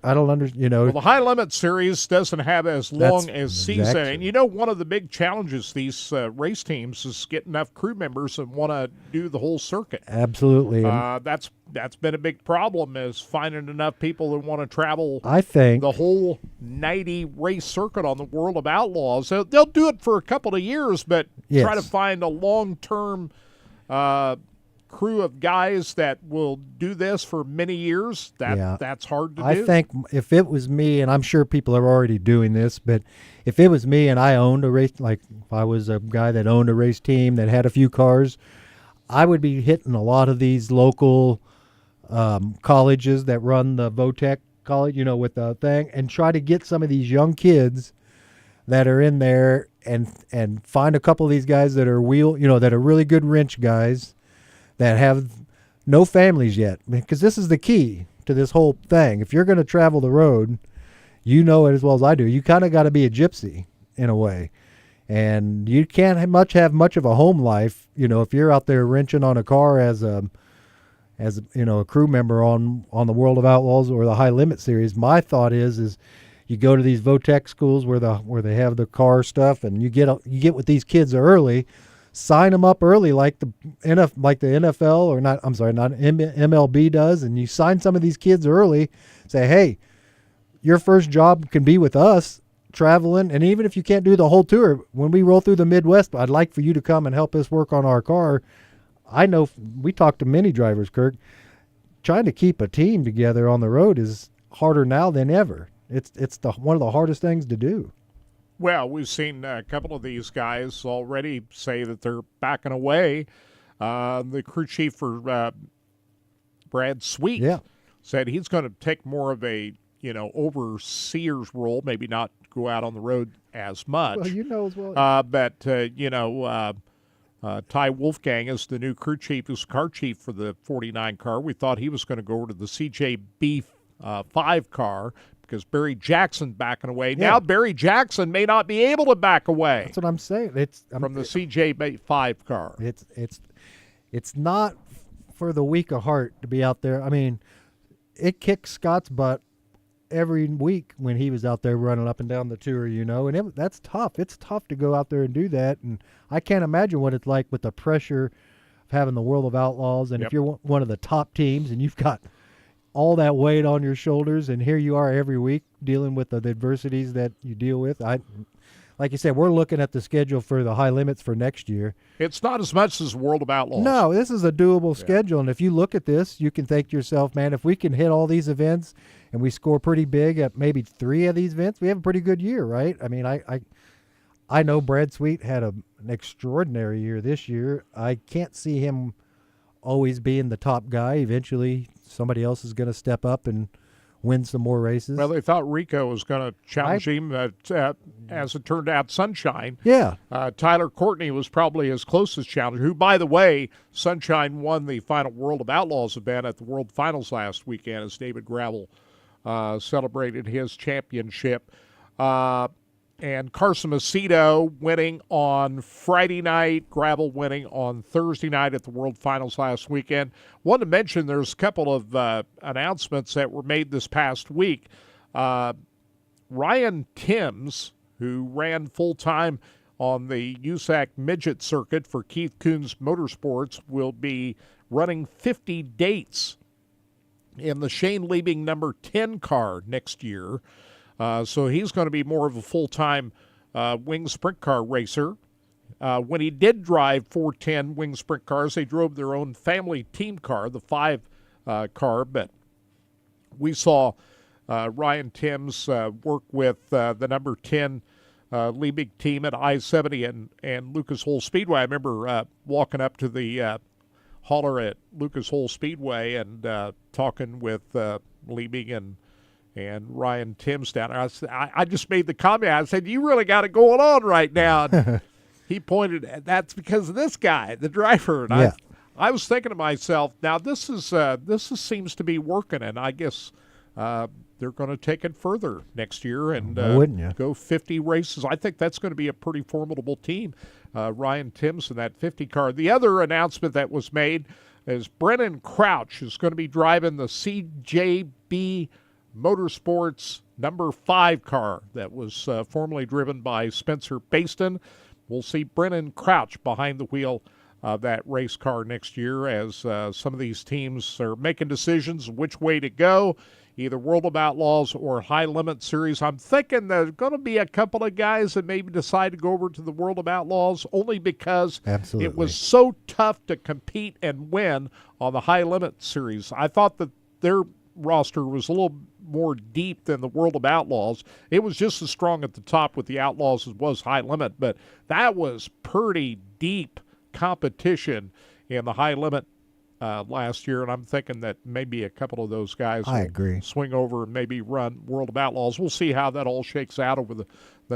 I don't understand, Well, the High Limit Series doesn't have as long as season. And, one of the big challenges these race teams is get enough crew members that want to do the whole circuit. Absolutely. That's been a big problem, is finding enough people that want to travel I think the whole 90 race circuit on the World of Outlaws. They'll do it for a couple of years, but try to find a long-term crew of guys that will do this for many years. That's hard to do. I think if it was me, and I'm sure people are already doing this, but if it was me and I owned a race, like if I was a guy that owned a race team that had a few cars, I would be hitting a lot of these local colleges that run the Votech college, with the thing, and try to get some of these young kids that are in there and find a couple of these guys that are that are really good wrench guys that have no families yet, because this is the key to this whole thing. If you're going to travel the road, you know it as well as I do. You kind of got to be a gypsy in a way, and you can't have much of a home life. If you're out there wrenching on a car as a crew member on the World of Outlaws or the High Limit Series. My thought is you go to these Votech schools where they have the car stuff, and you get with these kids early. Sign them up early, like the NFL or not MLB does, and you sign some of these kids early. Say, hey, your first job can be with us, traveling, and even if you can't do the whole tour, when we roll through the Midwest, I'd like for you to come and help us work on our car. I know we talk to many drivers, Kirk. Trying to keep a team together on the road is harder now than ever. It's one of the hardest things to do. Well, we've seen a couple of these guys already say that they're backing away. The crew chief for Brad Sweet said he's going to take more of a, overseer's role, maybe not go out on the road as much. Well, as well. But Ty Wolfgang is the new crew chief, who's car chief for the 49 car. We thought he was going to go over to the CJB 5 car, because Barry Jackson backing away. Yeah. Now Barry Jackson may not be able to back away. That's what I'm saying. From the CJ5 car. It's not for the weak of heart to be out there. I mean, it kicked Scott's butt every week when he was out there running up and down the tour, and that's tough. It's tough to go out there and do that, and I can't imagine what it's like with the pressure of having the World of Outlaws, and if you're one of the top teams and you've got all that weight on your shoulders, and here you are every week dealing with the adversities that you deal with. Like you said, we're looking at the schedule for the High Limits for next year. It's not as much as World of Outlaws. No, this is a doable schedule, and if you look at this, you can think to yourself, man, if we can hit all these events and we score pretty big at maybe 3 of these events, we have a pretty good year, right? I mean, I know Brad Sweet had an extraordinary year this year. I can't see him always being the top guy. Eventually, somebody else is going to step up and win some more races. Well, they thought Rico was going to challenge him. As it turned out, Sunshine. Yeah. Tyler Courtney was probably his closest challenger, who, by the way, Sunshine won the final World of Outlaws event at the World Finals last weekend as David Gravel celebrated his championship. And Carson Macedo winning on Friday night, Gravel winning on Thursday night at the World Finals last weekend. Wanted to mention there's a couple of announcements that were made this past week. Ryan Timms, who ran full-time on the USAC midget circuit for Keith Kunz Motorsports, will be running 50 dates in the Shane Liebing number 10 car next year. So he's going to be more of a full-time wing sprint car racer. When he did drive 410 wing sprint cars, they drove their own family team car, the 5 car, but we saw Ryan Timms work with the number 10 Liebig team at I-70 and Lucas Oil Speedway. I remember walking up to the hauler at Lucas Oil Speedway and talking with Liebig and Ryan Timms down there. I just made the comment. I said, "You really got it going on right now." And he pointed at that's because of this guy, the driver. And yeah. I was thinking to myself, now this seems to be working, and I guess they're going to take it further next year and go 50 races. I think that's going to be a pretty formidable team. Ryan Timms in that 50 car. The other announcement that was made is Brennan Crouch is going to be driving the CJB Motorsports number 5 car that was formerly driven by Spencer Baston. We'll see Brennan Crouch behind the wheel of that race car next year as some of these teams are making decisions which way to go, either World of Outlaws or High Limit Series. I'm thinking there's going to be a couple of guys that maybe decide to go over to the World of Outlaws only because it was so tough to compete and win on the High Limit Series. I thought that their roster was a little more deep than the World of Outlaws. It was just as strong at the top with the Outlaws as was High Limit, but that was pretty deep competition in the High Limit last year, and I'm thinking that maybe a couple of those guys will swing over and maybe run World of Outlaws. We'll see how that all shakes out over the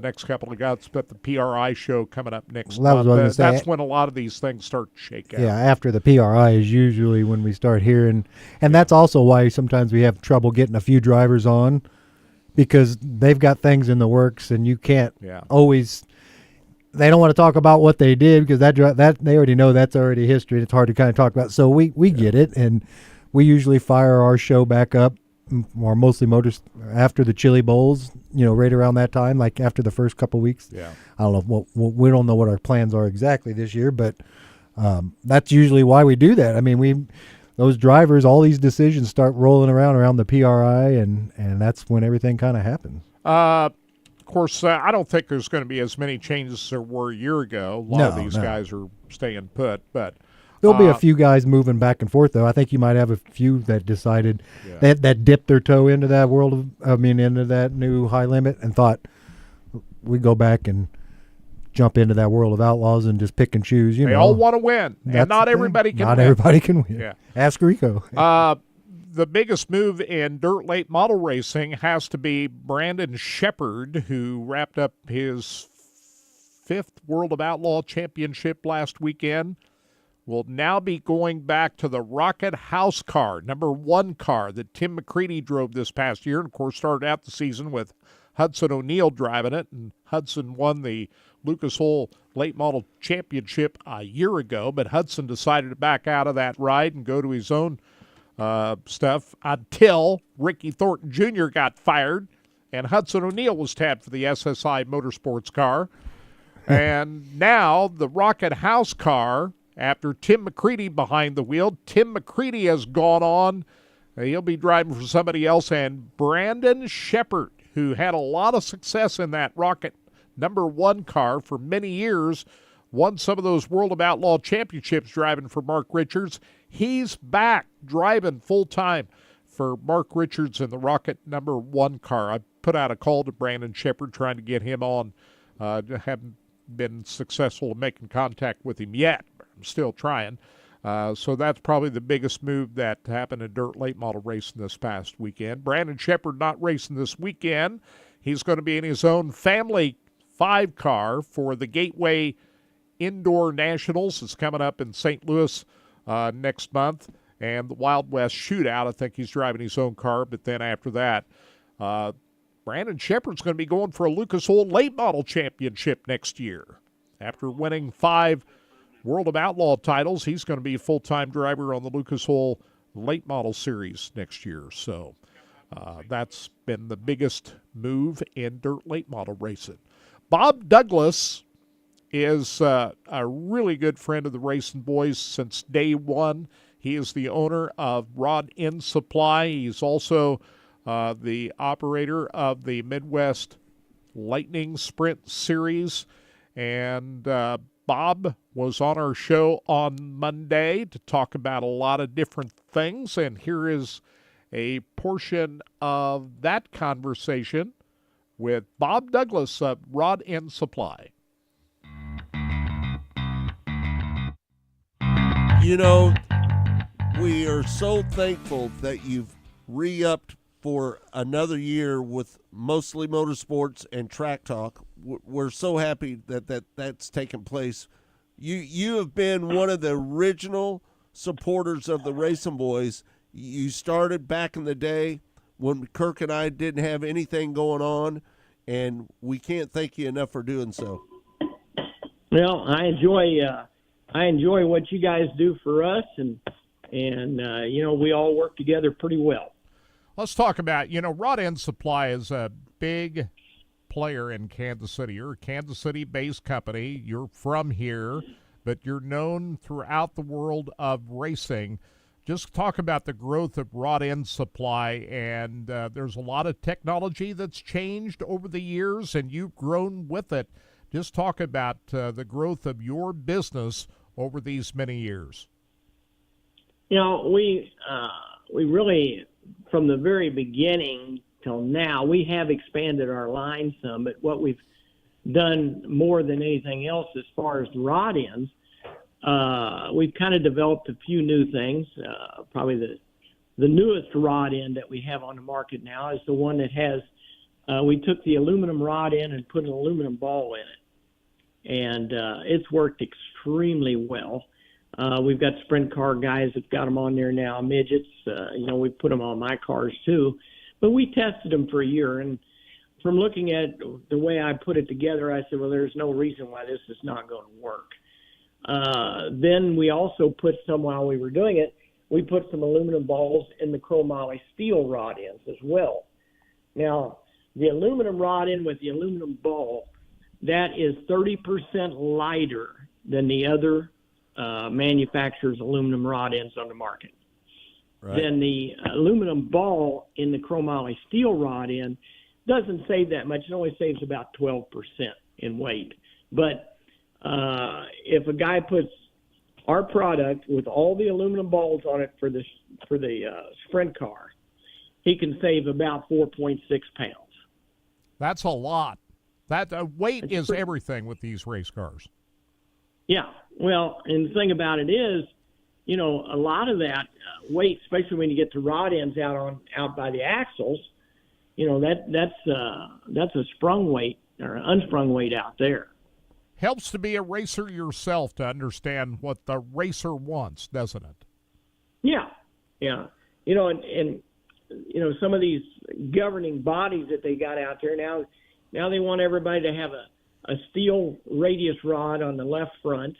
next couple of guys. But the PRI show coming up next month, that's when a lot of these things start to shake out. Yeah, after the PRI is usually when we start hearing, and that's also why sometimes we have trouble getting a few drivers on, because they've got things in the works and you can't always. They don't want to talk about what they did because that they already know that's already history. It's hard to kind of talk about. So we get it, and we usually fire our show back up, or mostly motors after the Chili Bowls. Right around that time, like after the first couple weeks. Yeah, I don't know. We don't know what our plans are exactly this year, but that's usually why we do that. I mean, those drivers, all these decisions start rolling around the PRI, and that's when everything kind of happens. Of course, I don't think there's going to be as many changes as there were a year ago. A lot of these guys are staying put, but there'll be a few guys moving back and forth, though. I think you might have a few that decided that dipped their toe into that into that new High Limit and thought we go back and jump into that World of Outlaws and just pick and choose. They all want to win, and not everybody can. Not everybody can win. Yeah. Ask Rico. The biggest move in dirt late model racing has to be Brandon Shepard, who wrapped up his 5th World of Outlaw Championship last weekend. Will now be going back to the Rocket House car, number 1 car that Tim McCready drove this past year, and of course started out the season with Hudson O'Neill driving it, and Hudson won the Lucas Oil Late Model Championship a year ago, but Hudson decided to back out of that ride and go to his own stuff until Ricky Thornton Jr. got fired and Hudson O'Neill was tabbed for the SSI Motorsports car. And now the Rocket House car, after Tim McCready behind the wheel, Tim McCready has gone on. He'll be driving for somebody else, and Brandon Shepard, who had a lot of success in that Rocket number 1 car for many years, won some of those World of Outlaw Championships driving for Mark Richards. He's back driving full-time for Mark Richards in the Rocket number 1 car. I put out a call to Brandon Shepard trying to get him on. Haven't been successful in making contact with him yet. I'm still trying. So that's probably the biggest move that happened in dirt late model racing this past weekend. Brandon Shepard not racing this weekend. He's going to be in his own family 5 car for the Gateway Indoor Nationals. It's coming up in St. Louis next month, and the Wild West Shootout. I think he's driving his own car, but then after that, Brandon Shepard's going to be going for a Lucas Oil Late Model Championship next year. After winning 5 World of Outlaw titles, he's going to be a full-time driver on the Lucas Oil Late Model Series next year. So That's been the biggest move in dirt late model racing. Bob Douglas is a really good friend of the Racing Boys since day one. He is the owner of Rod End Supply. He's also the operator of the Midwest Lightning Sprint Series. And Bob was on our show on Monday to talk about a lot of different things. And here is a portion of that conversation with Bob Douglas of Rod End Supply. You know, we are so thankful that you've re-upped for another year with Mostly Motorsports and Track Talk. We're so happy that's taken place. You have been one of the original supporters of the Racing Boys. You started back in the day when Kirk and I didn't have anything going on, and we can't thank you enough for doing so. Well, I enjoy what you guys do for us, and you know, we all work together pretty well. Let's talk about, you know, Rod End Supply is a big player in Kansas City. You're a Kansas City-based company. You're from here, but you're known throughout the world of racing. Just talk about the growth of Rod End Supply, and there's a lot of technology that's changed over the years, and you've grown with it. Just talk about the growth of your business over these many years. You know, we really, from the very beginning till now, we have expanded our line some, but what we've done more than anything else as far as rod ends, we've kind of developed a few new things. Probably the newest rod end that we have on the market now is the one that has, we took the aluminum rod end and put an aluminum ball in it. And it's worked extremely well. We've got sprint car guys that got them on there now, midgets. You know, we put them on my cars too. But we tested them for a year, and from looking at the way I put it together, I said, well, there's no reason why this is not going to work. Then we also put some, while we were doing it, we put some aluminum balls in the chromoly steel rod ends as well. Now, the aluminum rod end with the aluminum ball, that is 30% lighter than the other manufacturer's aluminum rod ends on the market. Right. Then the aluminum ball in the chromoly steel rod end doesn't save that much. It only saves about 12% in weight. But if a guy puts our product with all the aluminum balls on it for the sprint car, he can save about 4.6 pounds. That's a lot. That weight is everything with these race cars. Yeah. Well, and the thing about it is, you know, a lot of that weight, especially when you get the rod ends out by the axles, you know, that's a sprung weight or unsprung weight out there. Helps to be a racer yourself to understand what the racer wants, doesn't it? Yeah. Yeah. You know, and you know, some of these governing bodies that they got out there now they want everybody to have a steel radius rod on the left front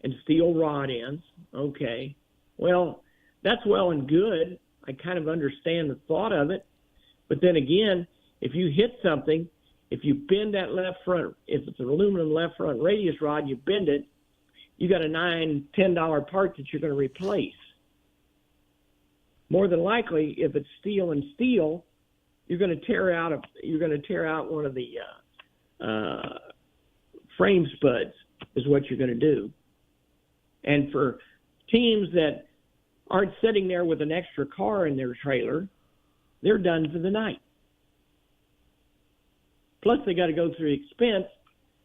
and steel rod ends. Okay. Well, that's well and good. I kind of understand the thought of it. But then again, if you hit something, if you bend that left front, if it's an aluminum left front radius rod, you bend it, you got a $9-10 part that you're going to replace. More than likely, if it's steel and steel, you're going to tear out one of the frame spuds is what you're going to do. And for teams that aren't sitting there with an extra car in their trailer, they're done for the night. Plus, they got to go through the expense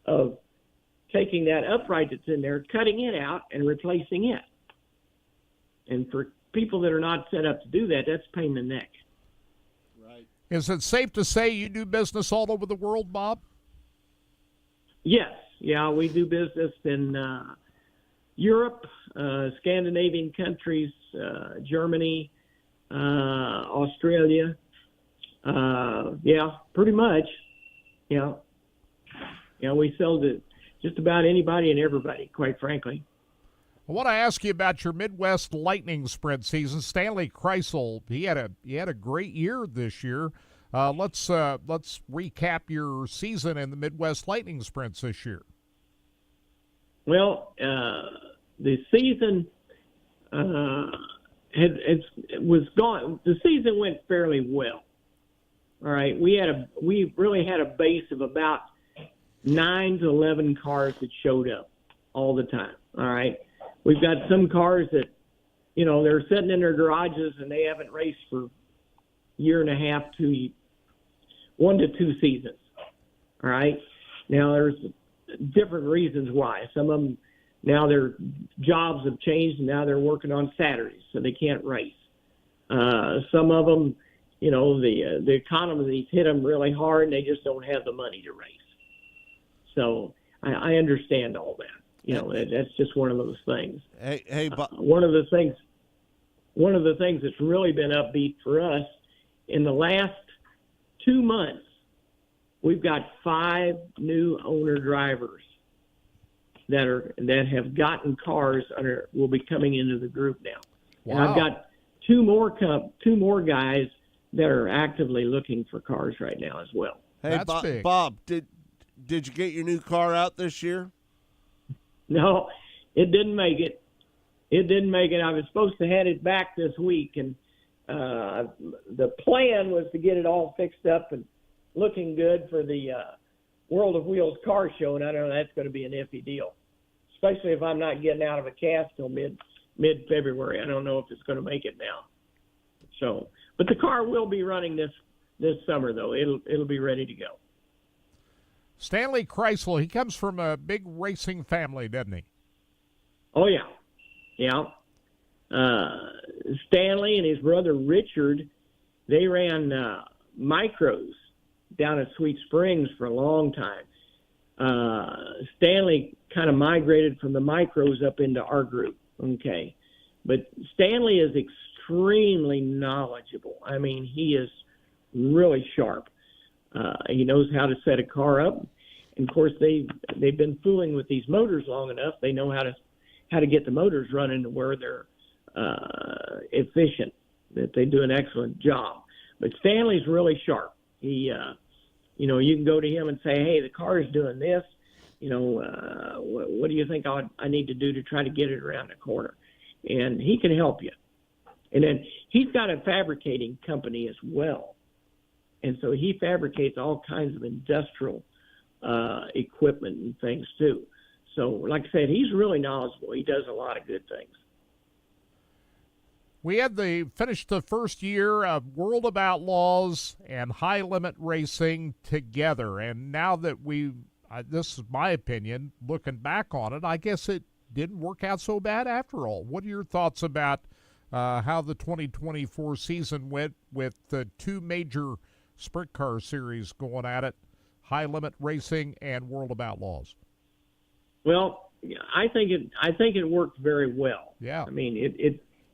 of taking that upright that's in there, cutting it out, and replacing it. And for people that are not set up to do that, that's a pain in the neck. Right. Is it safe to say you do business all over the world, Bob? Yes. Yeah, we do business in Europe, Scandinavian countries, Germany, Australia. Yeah, pretty much. Yeah. Yeah, we sell to just about anybody and everybody, quite frankly. I want to ask you about your Midwest Lightning Sprint season. Stanley Kreisel, he had a great year this year. Let's recap your season in the Midwest Lightning Sprints this year. Well, the season was gone. The season went fairly well. All right, we really had a base of about 9 to 11 cars that showed up all the time. All right, we've got some cars that, they're sitting in their garages and they haven't raced for a year and a half to 1 to 2 seasons. All right, now there's different reasons why. Some of them, now their jobs have changed and now they're working on Saturdays, so they can't race. Some of them, the economy's hit them really hard and they just don't have the money to race. So I understand all that. That's just one of those things. Hey, one of the things that's really been upbeat for us in the last 2 months, we've got 5 new owner drivers that have gotten cars will be coming into the group now. Wow. And I've got two more guys that are actively looking for cars right now as well. Hey, Bob, did you get your new car out this year? No, it didn't make it. I was supposed to head it back this week, and the plan was to get it all fixed up and looking good for the World of Wheels car show, and I know that's going to be an iffy deal, especially if I'm not getting out of a cast till mid-February. I don't know if it's going to make it now. So, but the car will be running this summer, though. It'll be ready to go. Stanley Kreisel, he comes from a big racing family, doesn't he? Oh, yeah. Yeah. Stanley and his brother Richard, they ran micros down at Sweet Springs for a long time. Stanley kind of migrated from the micros up into our group, okay? But Stanley is extremely knowledgeable. I mean, he is really sharp. He knows how to set a car up. And of course, they've been fooling with these motors long enough. They know how to get the motors running to where they're efficient, that they do an excellent job. But Stanley's really sharp. He, you can go to him and say, hey, the car is doing this. What do you think I need to do to try to get it around the corner? And he can help you. And then he's got a fabricating company as well. And so he fabricates all kinds of industrial equipment and things too. So like I said, he's really knowledgeable. He does a lot of good things. We had finished the first year of World of Outlaws and High Limit Racing together. And now that this is my opinion, looking back on it, I guess it didn't work out so bad after all. What are your thoughts about how the 2024 season went with the 2 major sprint car series going at it, High Limit Racing and World of Outlaws? Well, I think it worked very well. Yeah. I mean,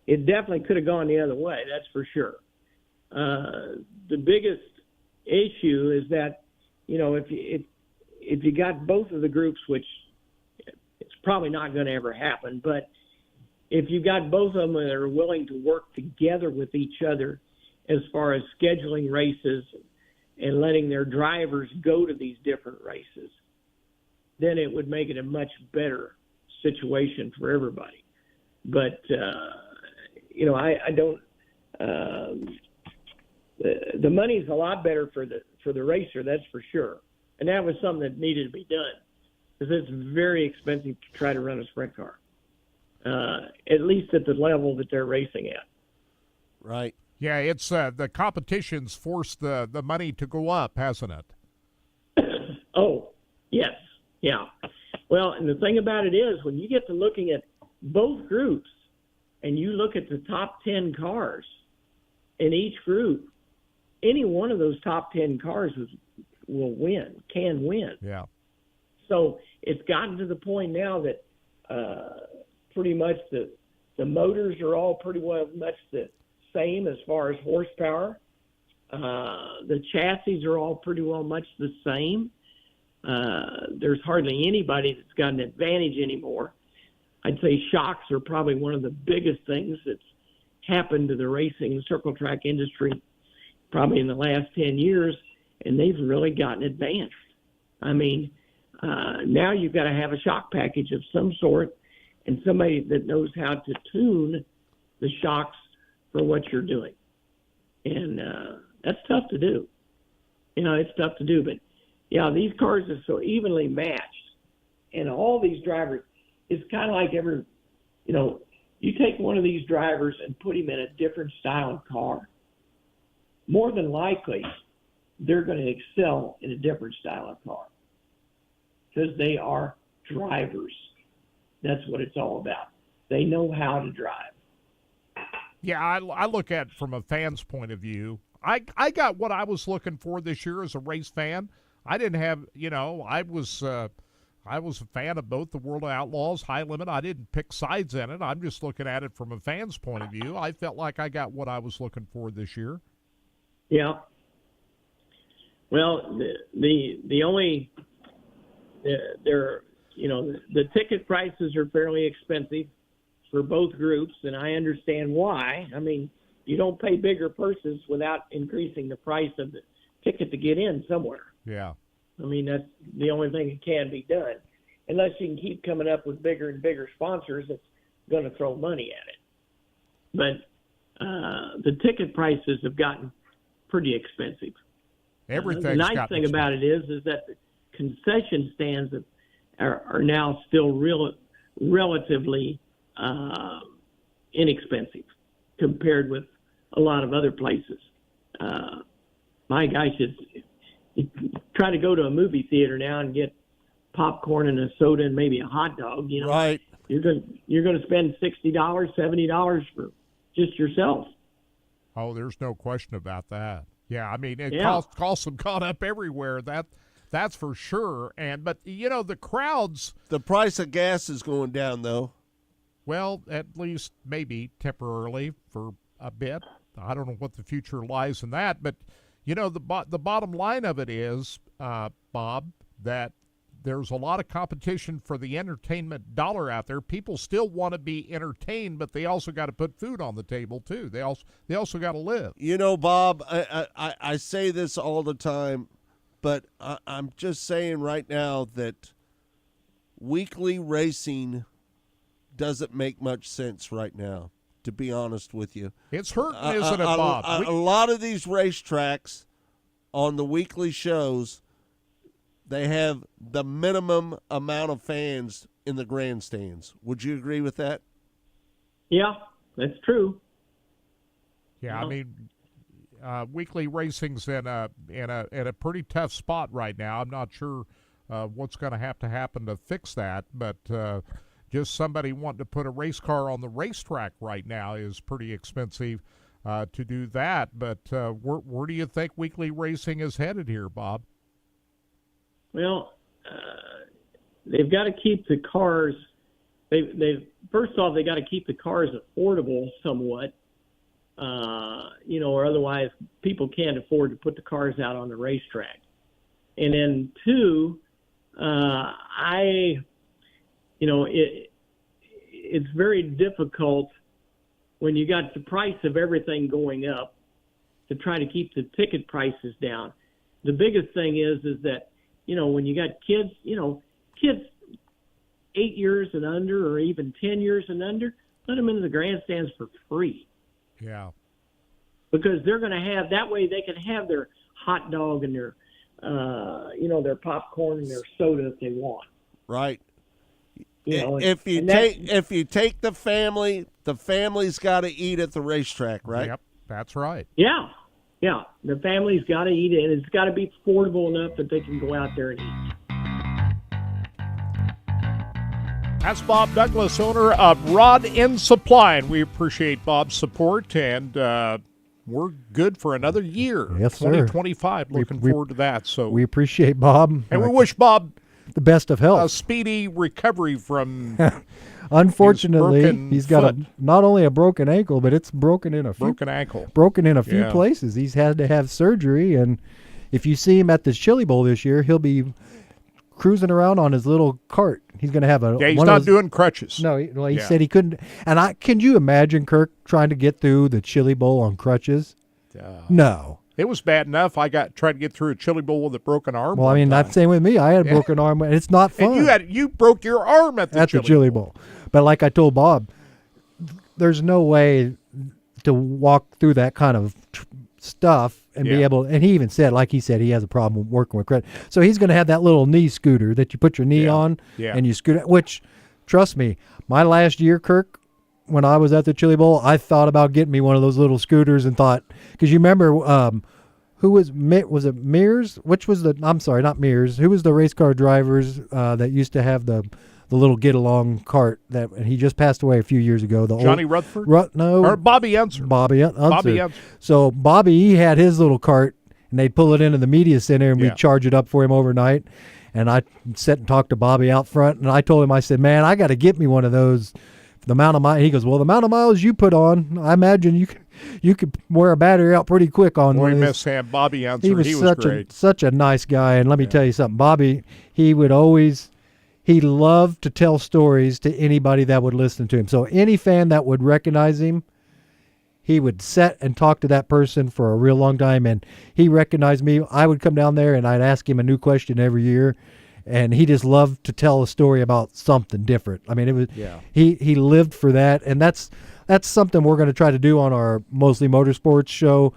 it definitely could have gone the other way. That's for sure. The biggest issue is that, if you got both of the groups, which it's probably not going to ever happen, but if you got both of them that are willing to work together with each other as far as scheduling races and letting their drivers go to these different races, then it would make it a much better situation for everybody. But, I don't, the money's a lot better for the racer, that's for sure. And that was something that needed to be done because it's very expensive to try to run a sprint car, at least at the level that they're racing at. Right. Yeah, it's the competition's forced the money to go up, hasn't it? Oh, yes. Yeah. Well, and the thing about it is when you get to looking at both groups and you look at the top 10 cars in each group, any one of those top 10 cars can win. Yeah. So it's gotten to the point now that pretty much the motors are all pretty well much the same as far as horsepower. The chassis are all pretty well much the same. There's hardly anybody that's got an advantage anymore. I'd say shocks are probably one of the biggest things that's happened to the racing circle track industry probably in the last 10 years, and they've really gotten advanced. I mean, now you've got to have a shock package of some sort and somebody that knows how to tune the shocks for what you're doing. And that's tough to do. You know, it's tough to do. But, yeah, these cars are so evenly matched. And all these drivers, it's kind of like you take one of these drivers and put him in a different style of car. More than likely, they're going to excel in a different style of car because they are drivers. That's what it's all about. They know how to drive. Yeah, I look at it from a fan's point of view. I got what I was looking for this year as a race fan. I didn't have, I was a fan of both the World of Outlaws, High Limit. I didn't pick sides in it. I'm just looking at it from a fan's point of view. I felt like I got what I was looking for this year. Yeah. Well, the only the ticket prices are fairly expensive for both groups, and I understand why. I mean, you don't pay bigger purses without increasing the price of the ticket to get in somewhere. Yeah. I mean, that's the only thing that can be done. Unless you can keep coming up with bigger and bigger sponsors that's going to throw money at it. But the ticket prices have gotten pretty expensive. Everything's the nice thing about it is that the concession stands are now still relatively inexpensive compared with a lot of other places. My gosh, you try to go to a movie theater now and get popcorn and a soda and maybe a hot dog. Right? You're going to spend $60, $70 for just yourself. Oh, there's no question about that. Yeah, I mean, costs have gone up everywhere. That's for sure. But the crowds. The price of gas is going down, though. Well, at least maybe temporarily for a bit. I don't know what the future lies in that, but the bottom line of it is, Bob, that there's a lot of competition for the entertainment dollar out there. People still want to be entertained, but they also got to put food on the table too. They also got to live. Bob, I say this all the time, but I'm just saying right now that weekly racing doesn't make much sense right now, to be honest with you. It's hurting, isn't it, Bob? A lot of these racetracks on the weekly shows, they have the minimum amount of fans in the grandstands. Would you agree with that? Yeah, that's true. Yeah, I mean, weekly racing's in a pretty tough spot right now. I'm not sure what's going to happen to fix that, but just somebody wanting to put a race car on the racetrack right now is pretty expensive to do that. But where do you think weekly racing is headed here, Bob? Well, they've got to keep the cars. First off, they got to keep the cars affordable somewhat, or otherwise people can't afford to put the cars out on the racetrack. And then two, it's very difficult when you got the price of everything going up to try to keep the ticket prices down. The biggest thing is that, when you got kids 8 years and under, or even 10 years and under, let them into the grandstands for free. Yeah. Because they're going to have, that way they can have their hot dog and their, their popcorn and their soda if they want. Right. If you take the family, the family's got to eat at the racetrack, right? Yep, that's right. Yeah. Yeah, the family's got to eat it, and it's got to be affordable enough that they can go out there and eat. That's Bob Douglas, owner of Rod End Supply, and we appreciate Bob's support, and we're good for another year. Yes, 2025. sir. Looking forward to that. So we appreciate Bob, and we wish Bob the best of health, a speedy recovery from. Unfortunately, he's got not only a broken ankle, but it's broken in a few places. He's had to have surgery, and if you see him at the Chili Bowl this year, he'll be cruising around on his little cart. He's going to have a. Yeah, he's one not of those, doing crutches. No, he said he couldn't. And can you imagine Kirk trying to get through the Chili Bowl on crutches? No. It was bad enough. I tried to get through a Chili Bowl with a broken arm. Well, I mean, that's the same with me. I had a broken arm, and it's not fun. And you broke your arm at the Chili Bowl. But like I told Bob, there's no way to walk through that kind of stuff and be able. And he even said, like he said, he has a problem working with credit. So he's going to have that little knee scooter that you put your knee on and you scoot it. Which, trust me, my last year, Kirk, when I was at the Chili Bowl, I thought about getting me one of those little scooters and thought, because you remember, who was it Mears? Which was I'm sorry, not Mears. Who was the race car drivers that used to have the little get along cart and he just passed away a few years ago. Johnny Rutherford? No. Or Bobby Unser. Bobby Unser. Bobby Unser. So Bobby, he had his little cart and they'd pull it into the media center and we'd charge it up for him overnight. And I sat and talked to Bobby out front and I told him, I said, man, I got to get me one of those. The amount of miles, he goes, well, the amount of miles you put on, I imagine you could wear a battery out pretty quick on. Boy, miss him, Bobby Unser. He was great. Such a nice guy. And let me tell you something, Bobby, he loved to tell stories to anybody that would listen to him. So any fan that would recognize him, he would sit and talk to that person for a real long time. And he recognized me. I would come down there and I'd ask him a new question every year. And he just loved to tell a story about something different. I mean, it was he lived for that, and that's something we're going to try to do on our Mostly Motorsports show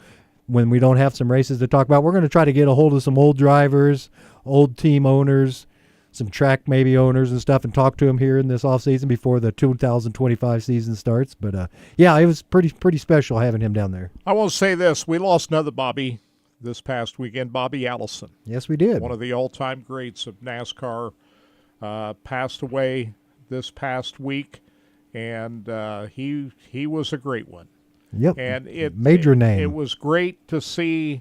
when we don't have some races to talk about. We're going to try to get a hold of some old drivers, old team owners, some track maybe owners and stuff, and talk to them here in this off season before the 2025 season starts. But it was pretty special having him down there. I want to say this: we lost another Bobby this past weekend, Bobby Allison. Yes, we did. One of the all-time greats of NASCAR passed away this past week, and he was a great one. Yep, and major name. It was great to see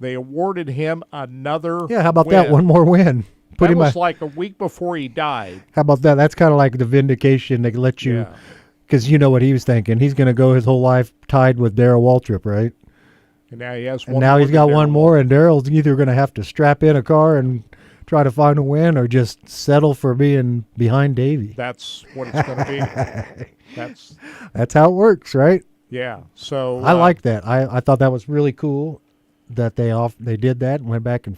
they awarded him another how about win. that? One more win. That was like a week before he died. How about that? That's kind of like the vindication they let you, because you know what he was thinking. He's going to go his whole life tied with Darrell Waltrip, right? And now he has one. And now he's got one more, and Darrell's either going to have to strap in a car and try to find a win, or just settle for being behind Davey. That's what it's going to be. That's how it works, right? Yeah. So I like that. I thought that was really cool that they did that and went back and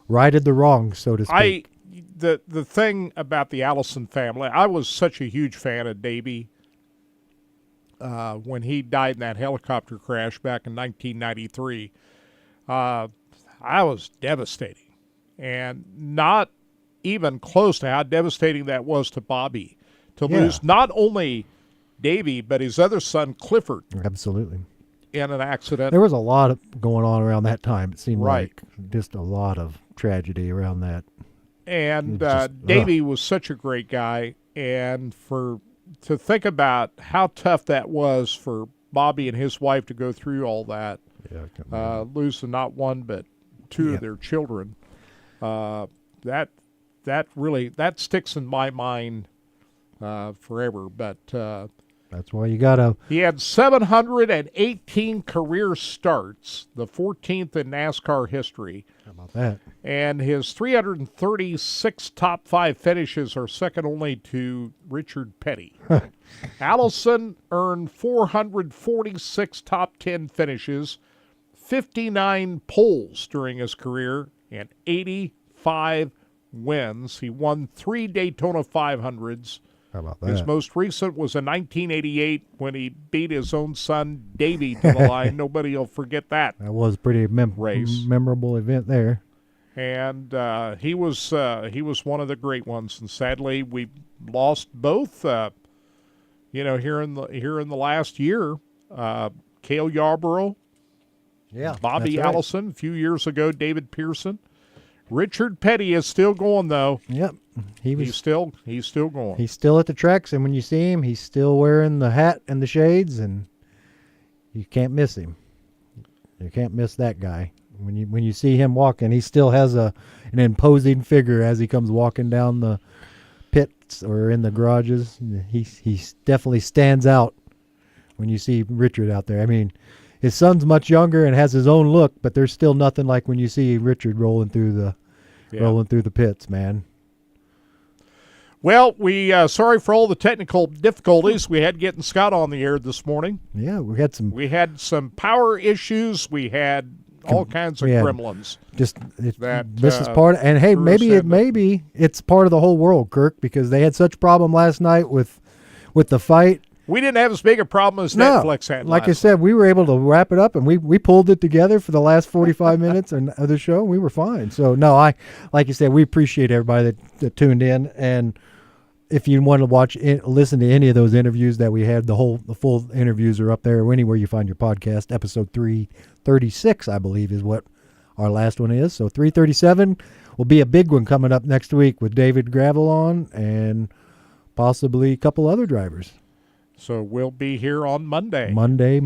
righted the wrongs, so to speak. The thing about the Allison family, I was such a huge fan of Davey. When he died in that helicopter crash back in 1993, I was devastating, and not even close to how devastating that was to Bobby to lose not only Davey but his other son Clifford. Absolutely. In an accident. There was a lot going on around that time. It seemed like just a lot of tragedy around that. And Davey was such a great guy, and to think about how tough that was for Bobby and his wife to go through all that, losing not one but two of their children, that really sticks in my mind forever. But that's why you gotta. He had 718 career starts, the 14th in NASCAR history. How about that? And his 336 top 5 finishes are second only to Richard Petty. Allison earned 446 top 10 finishes, 59 poles during his career, and 85 wins. He won 3 Daytona 500s. How about that? His most recent was in 1988 when he beat his own son Davey to the line. Nobody will forget that. That was a pretty memorable event there. And he was one of the great ones. And sadly, we lost both. Here in the last year, Cale Yarborough, Bobby Allison. A few years ago, David Pearson. Richard Petty is still going though. Yep, he's still going. He's still at the tracks, and when you see him, he's still wearing the hat and the shades, and you can't miss him. You can't miss that guy. When you see him walking, he still has an imposing figure as he comes walking down the pits or in the garages. He definitely stands out when you see Richard out there. I mean, his son's much younger and has his own look, but there's still nothing like when you see Richard rolling through rolling through the pits, man. Well, we sorry for all the technical difficulties we had getting Scott on the air this morning. Yeah, we had some power issues. We had all kinds of gremlins. Just that this is part, and hey, maybe it's part of the whole world, Kirk, because they had such a problem last night with the fight. We didn't have as big a problem as Netflix had. Like I said, we were able to wrap it up, and we pulled it together for the last 45 minutes of the show. We were fine. So no, like you said, we appreciate everybody that tuned in, and if you want to listen to any of those interviews that we had, the full interviews are up there anywhere you find your podcast. Episode 336, I believe, is what our last one is. So 337 will be a big one coming up next week with David Gravel on and possibly a couple other drivers. So we'll be here on Monday. Monday.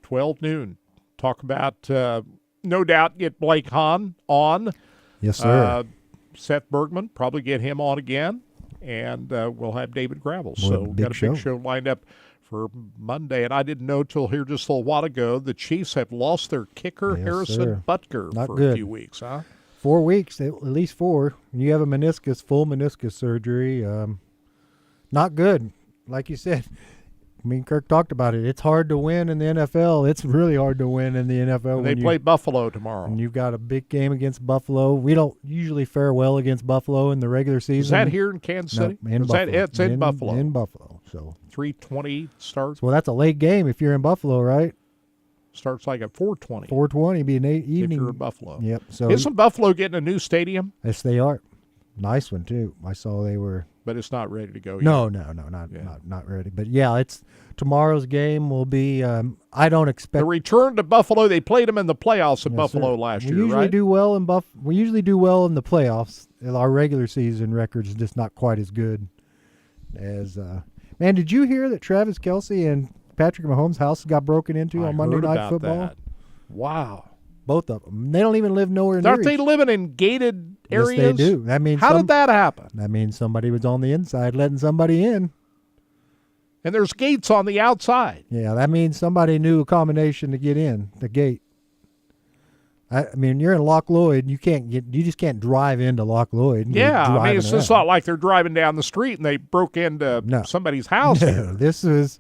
12 noon. Talk about, no doubt, get Blake Hahn on. Yes, sir. Seth Bergman, probably get him on again. And we'll have David Gravel. So we've got a big show lined up for Monday. And I didn't know till here just a little while ago, the Chiefs have lost their kicker, Harrison Butker, for a few weeks, huh? 4 weeks, at least 4. You have a full meniscus surgery. Not good. Like you said, me and Kirk talked about it. It's hard to win in the NFL. It's really hard to win in the NFL. And they play Buffalo tomorrow. And you've got a big game against Buffalo. We don't usually fare well against Buffalo in the regular season. Is that here in Kansas City? No, It's in Buffalo. In Buffalo. So 3:20 starts. Well, that's a late game if you're in Buffalo, right? Starts like at 4:20. 4:20 be an evening. If you're in Buffalo. Yep. So isn't Buffalo getting a new stadium? Yes, they are. Nice one too. I saw they were. But it's not ready to go yet. No, not ready. But yeah, it's tomorrow's game will be. I don't expect the return to Buffalo. They played them in the playoffs at Buffalo last year. We usually right? do well in We usually do well in the playoffs. Our regular season record is just not quite as good as. Man, did you hear that Travis Kelce and Patrick Mahomes' house got broken into on Monday Night Football? That. Wow. Both of them. They don't even live nowhere near. Aren't they living in gated areas? Yes, they do. That means how did that happen? That means somebody was on the inside letting somebody in. And there's gates on the outside. Yeah, that means somebody knew a combination to get in the gate. I mean, you're in Loch Lloyd. You just can't drive into Loch Lloyd. Yeah, I mean, it's just not like they're driving down the street and they broke into somebody's house. No, this was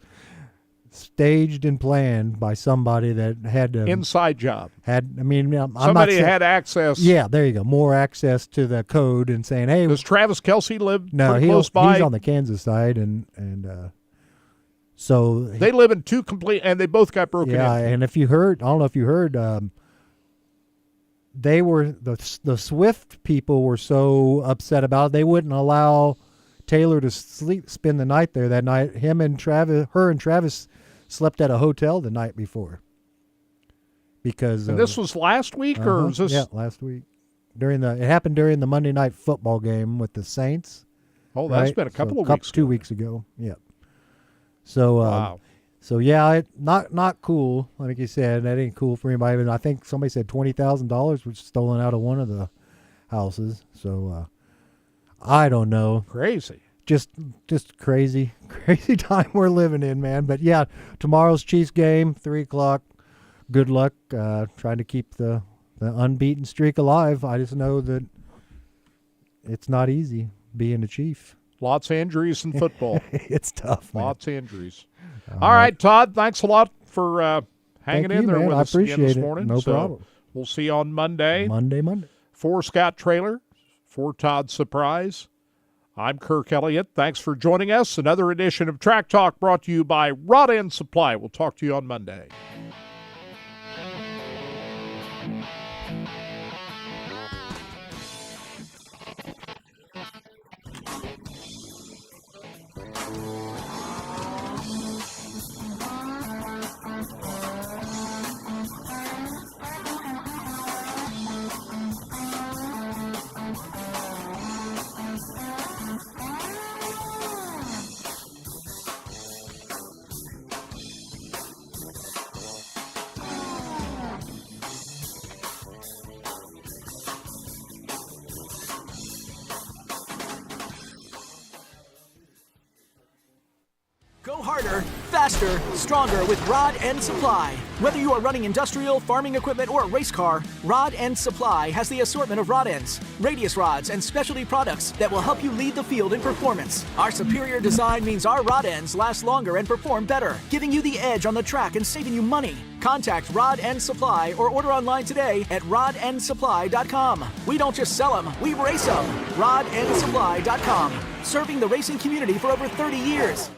staged and planned by somebody that had to inside job. Somebody had access. Yeah, there you go. More access to the code and saying, "Hey, does Travis Kelce live close by?" He's on the Kansas side, and so they live in two complete, and they both got broken. Yeah, in. and if you heard, I don't know if you heard, they were the Swift people were so upset about it, they wouldn't allow Taylor to spend the night there that night. Her and Travis slept at a hotel the night before. Because and this was last week, or was this? Yeah, last week. It happened during the Monday Night Football game with the Saints. Oh, that's been a couple of weeks. 2 weeks ago. Yeah. So wow. So yeah, not cool. Like you said, that ain't cool for anybody. And I think somebody said $20,000 was stolen out of one of the houses. So I don't know. Crazy. Just crazy time we're living in, man. But yeah, tomorrow's Chiefs game, 3:00. Good luck trying to keep the unbeaten streak alive. I just know that it's not easy being a Chief. Lots of injuries in football. It's tough, man. Lots of injuries. All right, Todd, thanks a lot for hanging in there man. with I us again this appreciate it. morning. No problem. We'll see you on Monday. Monday. For Scott Trailer, for Todd Surprise, I'm Kirk Elliott. Thanks for joining us. Another edition of Track Talk brought to you by Rod End Supply. We'll talk to you on Monday. harder, faster, stronger with Rod End Supply. Whether you are running industrial, farming equipment, or a race car, Rod End Supply has the assortment of rod ends, radius rods, and specialty products that will help you lead the field in performance. Our superior design means our rod ends last longer and perform better, giving you the edge on the track and saving you money. Contact Rod End Supply or order online today at rodendsupply.com. We don't just sell them, we race them. rodendsupply.com. Serving the racing community for over 30 years.